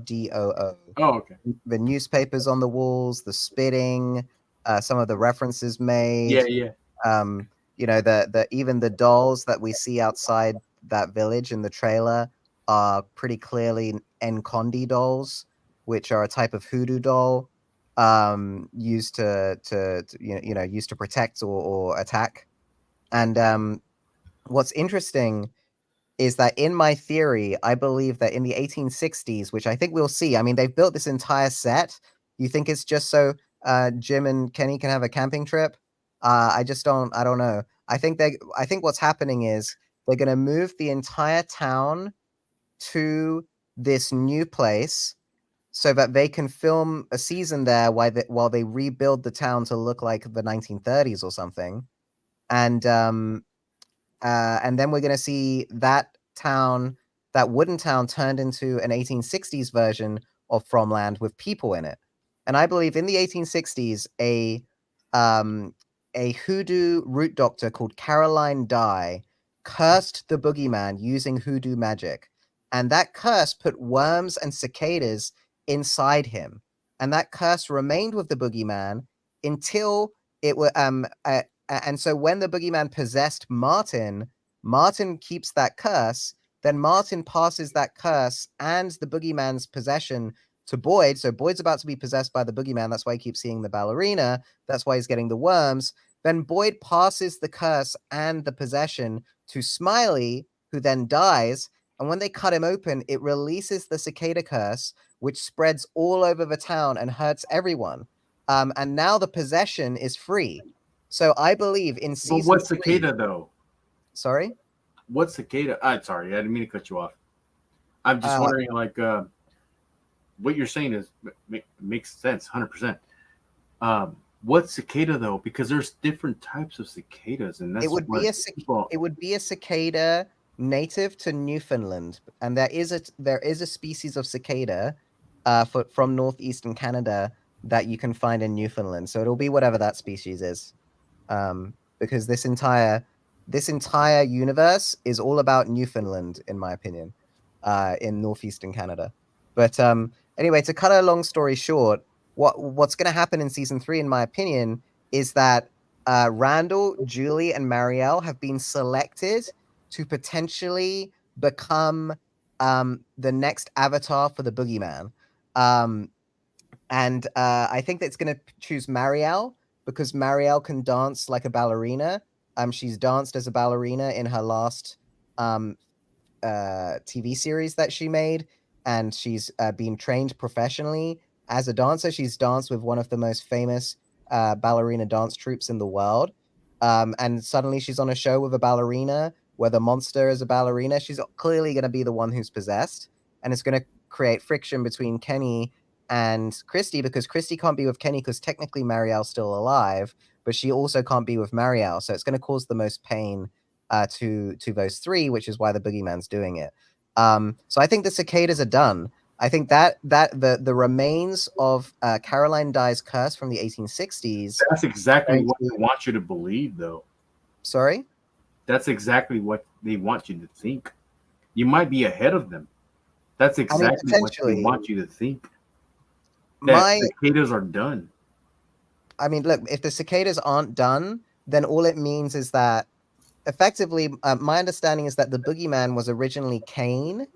Oh, okay. The newspapers on the walls, the spitting, some of the references made. Yeah, yeah. You know, the even the dolls that we see outside that village in the trailer are pretty clearly Nkondi dolls, which are a type of hoodoo doll used to used to protect or attack. And what's interesting is that in my theory, I believe that in the 1860s, which I think we'll see, I mean, they've built this entire set. You think it's just so Jim and Kenny can have a camping trip? I don't know. I think what's happening is they're going to move the entire town to this new place so that they can film a season there while they rebuild the town to look like the 1930s or something. And then we're going to see that wooden town, turned into an 1860s version of Fromland with people in it. And I believe in the 1860s, a hoodoo root doctor called Caroline Dye cursed the boogeyman using hoodoo magic. And that curse put worms and cicadas inside him. And that curse remained with the boogeyman until it were and so when the boogeyman possessed Martin, Martin keeps that curse. Then Martin passes that curse and the boogeyman's possession to Boyd. So Boyd's about to be possessed by the boogeyman. That's why he keeps seeing the ballerina. That's why he's getting the worms. Then Boyd passes the curse and the possession to Smiley, who then dies. And when they cut him open, it releases the cicada curse, which spreads all over the town and hurts everyone. And now the possession is free. So I believe in season. But what cicada though? Sorry? What cicada? Sorry, I didn't mean to cut you off. I'm just wondering, like, what you're saying is makes sense, 100%. What cicada though? Because there's different types of cicadas, and that's it would be a cicada native to Newfoundland, and there is a species of cicada from northeastern Canada that you can find in Newfoundland. So it'll be whatever that species is. Because this entire universe is all about Newfoundland, in my opinion, in northeastern Canada. But anyway, to cut a long story short, what's going to happen in season 3, in my opinion, is that Randall, Julie, and Marielle have been selected to potentially become the next avatar for the boogeyman. And I think that's going to choose Marielle, because Marielle can dance like a ballerina. She's danced as a ballerina in her last TV series that she made, and she's been trained professionally as a dancer. She's danced with one of the most famous ballerina dance troupes in the world. And suddenly she's on a show with a ballerina where the monster is a ballerina. She's clearly going to be the one who's possessed, and it's going to create friction between Kenny and Christy, because Christy can't be with Kenny because technically Marielle's still alive, but she also can't be with Marielle. So it's going to cause the most pain to those three, which is why the boogeyman's doing it. So I think the cicadas are done. I think that the remains of Caroline Dye's curse from the 1860s. That's exactly what they want you to believe, though. Sorry? That's exactly what they want you to think. You might be ahead of them. That's exactly what they want you to think. That cicadas are done. I mean, look, if the cicadas aren't done, then all it means is that effectively, my understanding is that the boogeyman was originally Cain.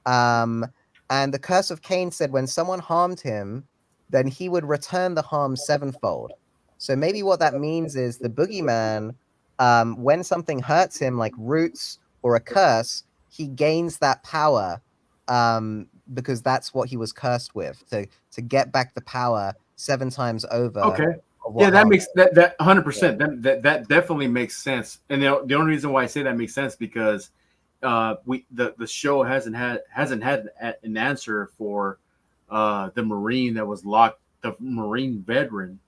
And the curse of Cain said when someone harmed him, then he would return the harm sevenfold. So maybe what that means is the boogeyman, when something hurts him, like roots or a curse, he gains that power because that's what he was cursed with, to get back the power 7 times over. Okay. Yeah, that makes that 100%. That definitely makes sense. And the only reason why I say that makes sense because the show hasn't had an answer for the Marine that was locked, the Marine veteran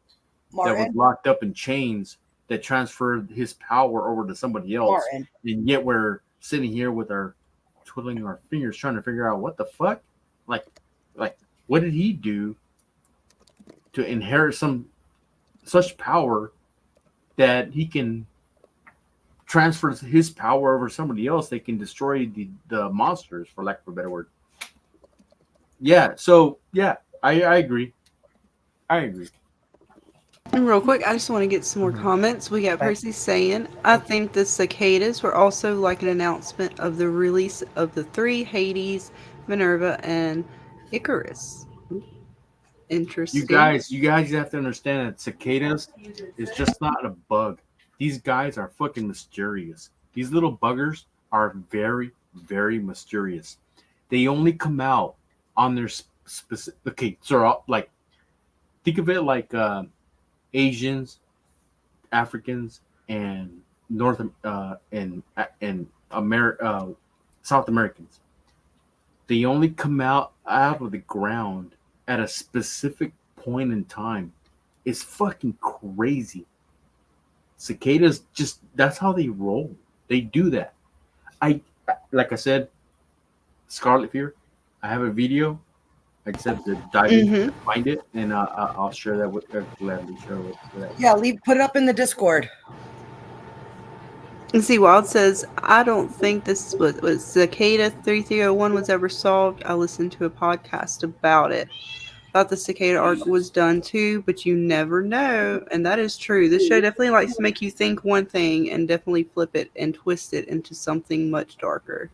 that was locked up in chains, that transferred his power over to somebody else. And yet we're sitting here with our twiddling our fingers trying to figure out what the fuck, like what did he do to inherit some such power that he can transfer his power over somebody else. They can destroy the monsters, for lack of a better word. Yeah. So yeah, I agree. I agree. And real quick, I just want to get some more comments. We got Percy saying, I think the cicadas were also like an announcement of the release of the 3 Hades, Minerva, and Icarus. Interesting. You guys have to understand that cicadas is just not a bug. These guys are fucking mysterious. These little buggers are very, very mysterious. They only come out on their specific. Okay, so like, think of it like Asians, Africans, and and South Americans. They only come out of the ground at a specific point in time. It's fucking crazy. Cicadas just that's how they roll. They do that. I like I said, Scarlet Fear. I have a video. I just have to dive in, find it, and I'll share that with gladly share with that. Yeah, put it up in the Discord. And see, Wild says, I don't think this was Cicada 3301 was ever solved. I listened to a podcast about it. Thought the Cicada arc was done too, but you never know. And that is true. This show definitely likes to make you think one thing and definitely flip it and twist it into something much darker.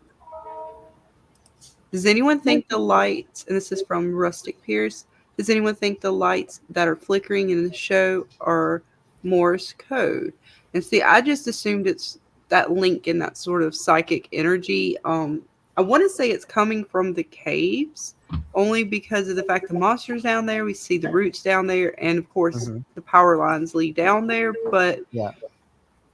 Does anyone think the lights, and this is from Rustic Pierce, does anyone think the lights that are flickering in the show are Morse code? And see, I just assumed it's that link in that sort of psychic energy. I want to say it's coming from the caves, only because of the fact the monsters down there, we see the roots down there, and of course the power lines lead down there. But yeah,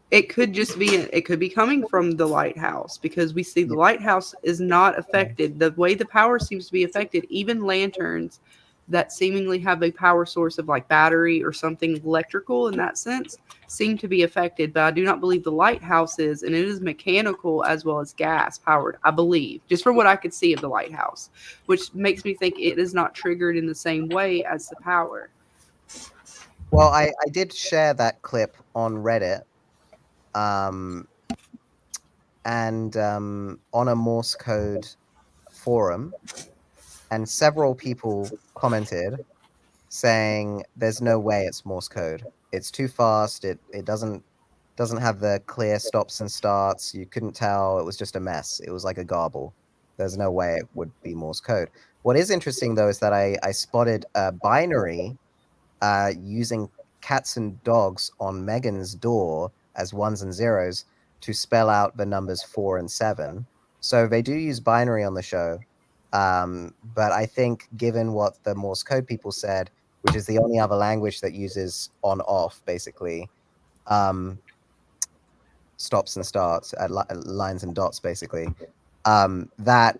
it could just be it could be coming from the lighthouse, because we see the lighthouse is not affected the way the power seems to be affected. Even lanterns that seemingly have a power source of like battery or something electrical in that sense seem to be affected, but I do not believe the lighthouse is, and it is mechanical as well as gas powered, I believe, just from what I could see of the lighthouse, which makes me think it is not triggered in the same way as the power. Well, I did share that clip on Reddit, and on a Morse code forum, and several people commented saying there's no way it's Morse code. It's too fast. It doesn't have the clear stops and starts. You couldn't tell. It was just a mess. It was like a garble. There's no way it would be Morse code. What is interesting though is that I spotted a binary using cats and dogs on Megan's door as 1s and 0s to spell out the numbers 4 and 7. So they do use binary on the show. But I think given what the Morse code people said, which is the only other language that uses on off basically, stops and starts at lines and dots basically, that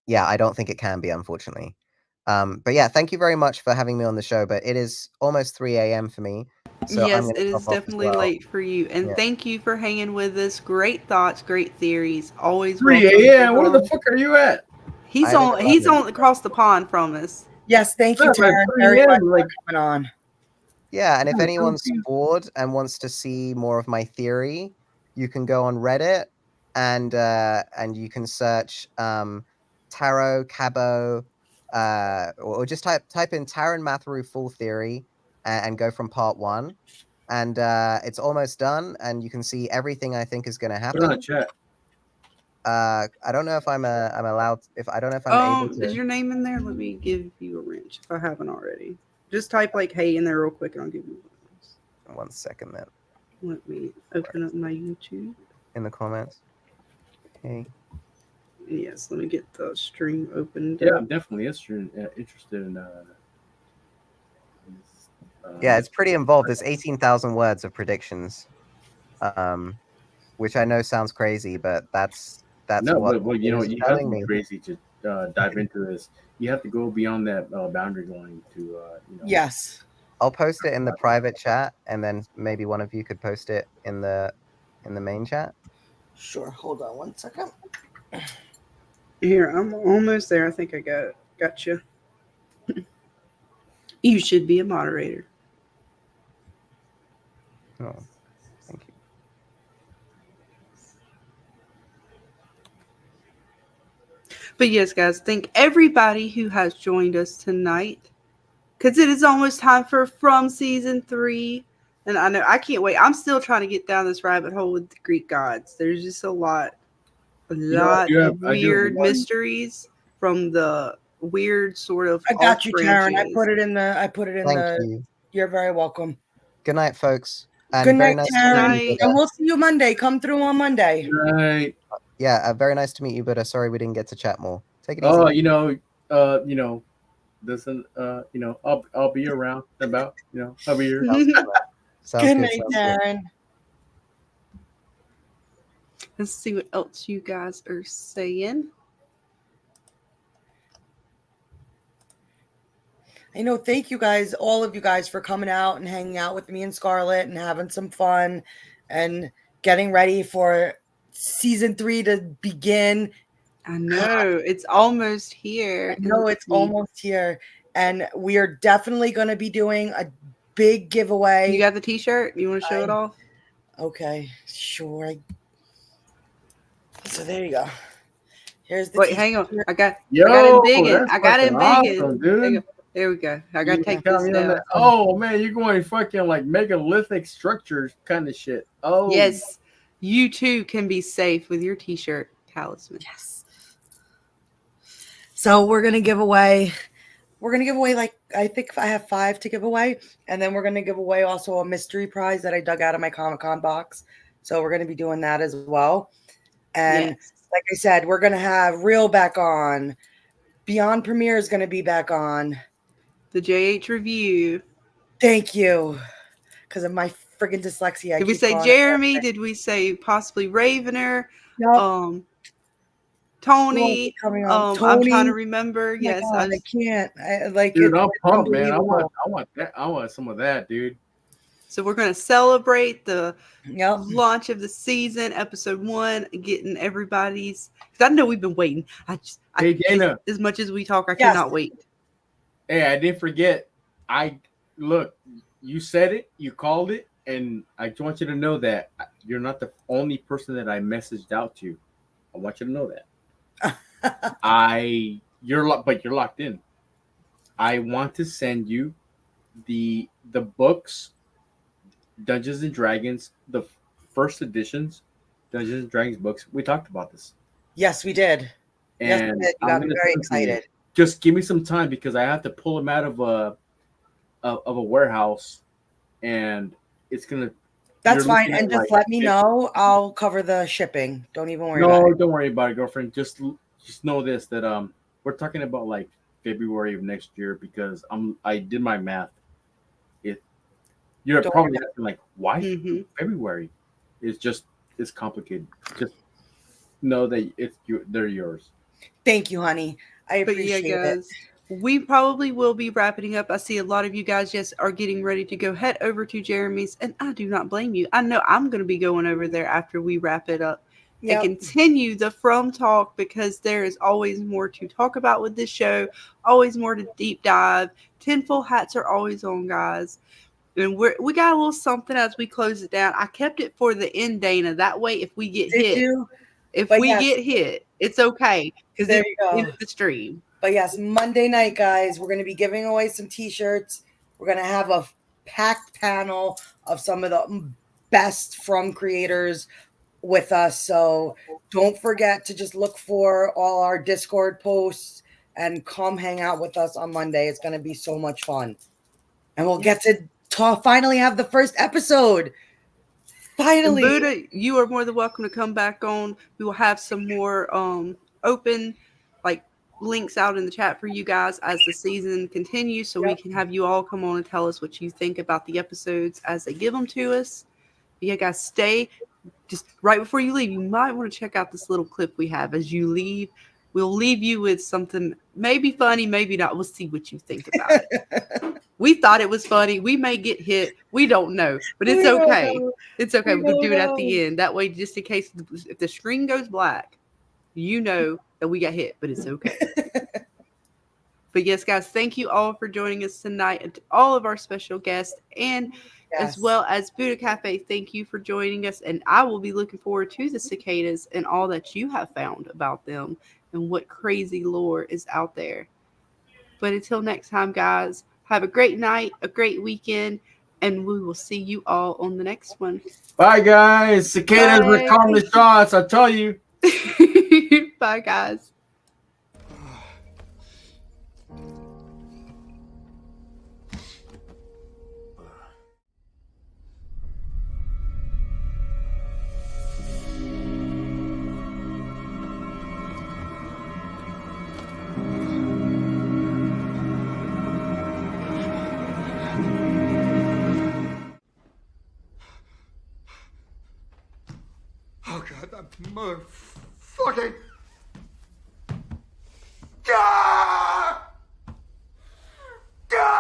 yeah, I don't think it can be, unfortunately. But yeah, thank you very much for having me on the show, but it is almost 3 a.m. for me. So yes, it is definitely late for you. And thank you for hanging with us. Great thoughts, great theories. Always 3 a.m. Where the fuck are you at? He's on across the pond from us. Yes, thank you, Taryn, very much for coming on. Yeah, and if anyone's bored and wants to see more of my theory, you can go on Reddit and you can search Tarot Cabo, or just type in Taryn Matheru full theory and go from part 1. And it's almost done, and you can see everything I think is going to happen. Put it on chat. I don't know if I'm allowed. I don't know if I'm able to. Is your name in there? Let me give you a wrench if I haven't already. Just type like "hey" in there real quick, and I'll give you 1 second then. Let me open up my YouTube. In the comments. Hey. Yes, let me get the stream opened. Yeah, I'm definitely interested in. Yeah, it's pretty involved. There's 18,000 words of predictions, which I know sounds crazy, but that's no, what but you know, you have telling to be me. crazy to dive into this. You have to go beyond that boundary line to, you know. Yes. I'll post it in the private chat, and then maybe one of you could post it in the main chat. Sure. Hold on 1 second. Here, I'm almost there. I think I got you. You should be a moderator. Oh, thank you. But yes, guys, thank everybody who has joined us tonight, because it is almost time for From Season 3. And I know I can't wait. I'm still trying to get down this rabbit hole with the Greek gods. There's just a lot I do have weird one. mysteries from the weird sort of I got you, Taryn. I branches. put it in the. Thank you. You're very welcome. Good night, folks. And Good very night, nice to meet Taryn. you, And Buddha. we'll see you Monday. Come through on Monday. Right. Yeah, very nice to meet you, Buddha. Sorry we didn't get to chat more. Take it Oh, easy. doesn't I'll be around about, I'll be here. Sounds good, man. Sounds Good good. night, Sounds good. Taryn. Let's see what else you guys are saying. Thank you guys, all of you guys, for coming out and hanging out with me and Scarlett and having some fun and getting ready for season 3 to begin. I know it's almost here. I know it's almost here, and we are definitely going to be doing a big giveaway. You got the T-shirt? You want to show it off? Okay, sure. So there you go. Here's the Wait, t-shirt. hang on. I got Yo, it in big. that's I got it in fucking big. awesome, dude. There we go. I got to You take got this me on down. that. Oh man, you're going fucking like megalithic structures kind of shit. Oh Yes, you too can be safe with your T-shirt talisman. Yes. So we're gonna give away. Like, I think I have 5 to give away, and then we're gonna give away also a mystery prize that I dug out of my Comic-Con box. So we're gonna be doing that as well. And like I said, we're gonna have Reel back on. BeyondPremiere is gonna be back on. The JH review. Thank you. Because of my friggin' dyslexia. Did we say Jeremy? Did we say possibly Ravener? Yep. Tony. Coming on? I'm trying Tony. to remember. Oh my Yes, God, I can't. dude, I'm it's pumped, man. I unbelievable. want that. I want some of that, dude. So we're going to celebrate the launch of the season, episode 1, getting everybody's. Because I know we've been waiting. Hey, Dana. As much as we talk, I cannot wait. Hey, I didn't forget. Look, you said it, you called it, and I want you to know that you're not the only person that I messaged out to. I want you to know that. You're locked in. I want to send you the books, Dungeons and Dragons, the first editions, Dungeons and Dragons books. We talked about this. Yes, we did. Yes, we And did. You got me very excited. Just give me some time because I have to pull them out of a warehouse, and it's gonna. That's fine, and just let me know. I'll cover the shipping. Don't even worry about it. No, don't worry about it, girlfriend. Just know this, that we're talking about like February of next year, because I did my math. You're probably asking like, why February? It's complicated. Just know that they're yours. Thank you, honey. I appreciate it. We probably will be wrapping up. I see a lot of you guys are getting ready to go head over to Jeremy's, and I do not blame you. I know I'm going to be going over there after we wrap it up and continue the From Talk, because there is always more to talk about with this show, always more to deep dive. Tinfoil hats are always on, guys. And we got a little something as we close it down. I kept it for the end, Dana. That way, if we get hit, get hit, it's okay, because there it's you go. the end of the stream. But yes, Monday night, guys, we're going to be giving away some T-shirts. We're going to have a packed panel of some of the best From creators with us. So don't forget to just look for all our Discord posts and come hang out with us on Monday. It's going to be so much fun. And we'll get to finally have the first episode. Finally. And Buddha, you are more than welcome to come back on. We will have some more open links out in the chat for you guys as the season continues, so we can have you all come on and tell us what you think about the episodes as they give them to us. But yeah, guys, stay. Just right before you leave, you might want to check out this little clip we have as you leave. We'll leave you with something maybe funny, maybe not. We'll see what you think about it. We thought it was funny. We may get hit. We don't know, but it's okay. It's okay. We're going to do it at the end. That way, just in case if the screen goes black, you know that we got hit, but it's okay. But yes, guys, thank you all for joining us tonight, and to all of our special guests, and as well as Buddha Cafe, thank you for joining us. And I will be looking forward to the cicadas and all that you have found about them and what crazy lore is out there. But until next time, guys, have a great night, a great weekend, and we will see you all on the next one. Bye, guys. Cicadas are calling the shots. I tell you. Bye, guys. Oh God, that motherfucking. Ah! Ah!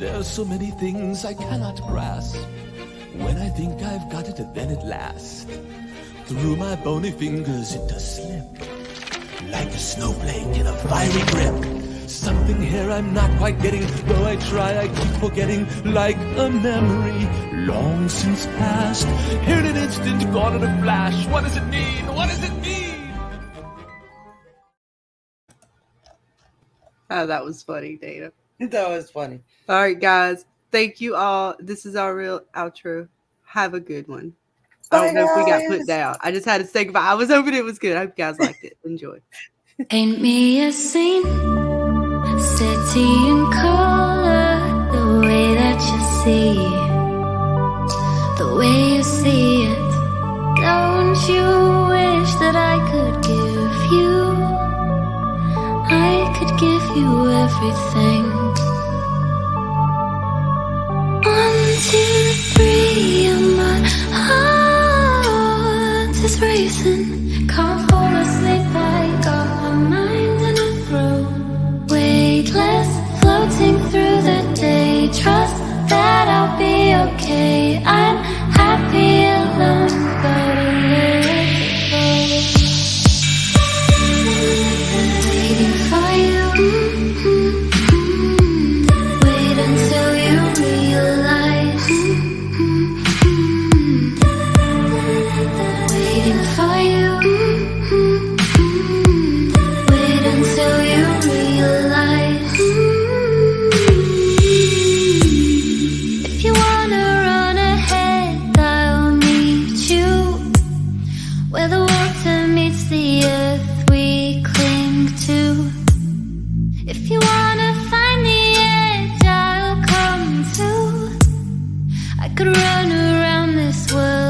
There are so many things I cannot grasp. When I think I've got it, then at last, through my bony fingers it does slip, like a snowflake in a fiery grip. Something here I'm not quite getting, though I try I keep forgetting, like a memory long since past. Here in an instant, gone in a flash. What does it mean? What does it mean? Oh, that was funny, Dana. That was funny. All right, guys. Thank you all. This is our real outro. Have a good one. I don't know if we got put down. I just had to say goodbye. I was hoping it was good. I hope you guys liked it. Enjoy. Paint me a scene, city in color, the way that you see, the way you see it. Don't you wish that I could give you, I could give you everything. 1, 2, 3, and my heart is racing. Can't fall asleep, I got my mind in a throw. Weightless, floating through the day. Trust that I'll be okay. I'm happy alone, but I let it go. Waiting for you. Wait until you realize. Waiting for you. Wait until you realize. If you wanna run ahead, I'll meet you where the water meets the earth we cling to. If you wanna find the edge, I'll come too. I could run around this world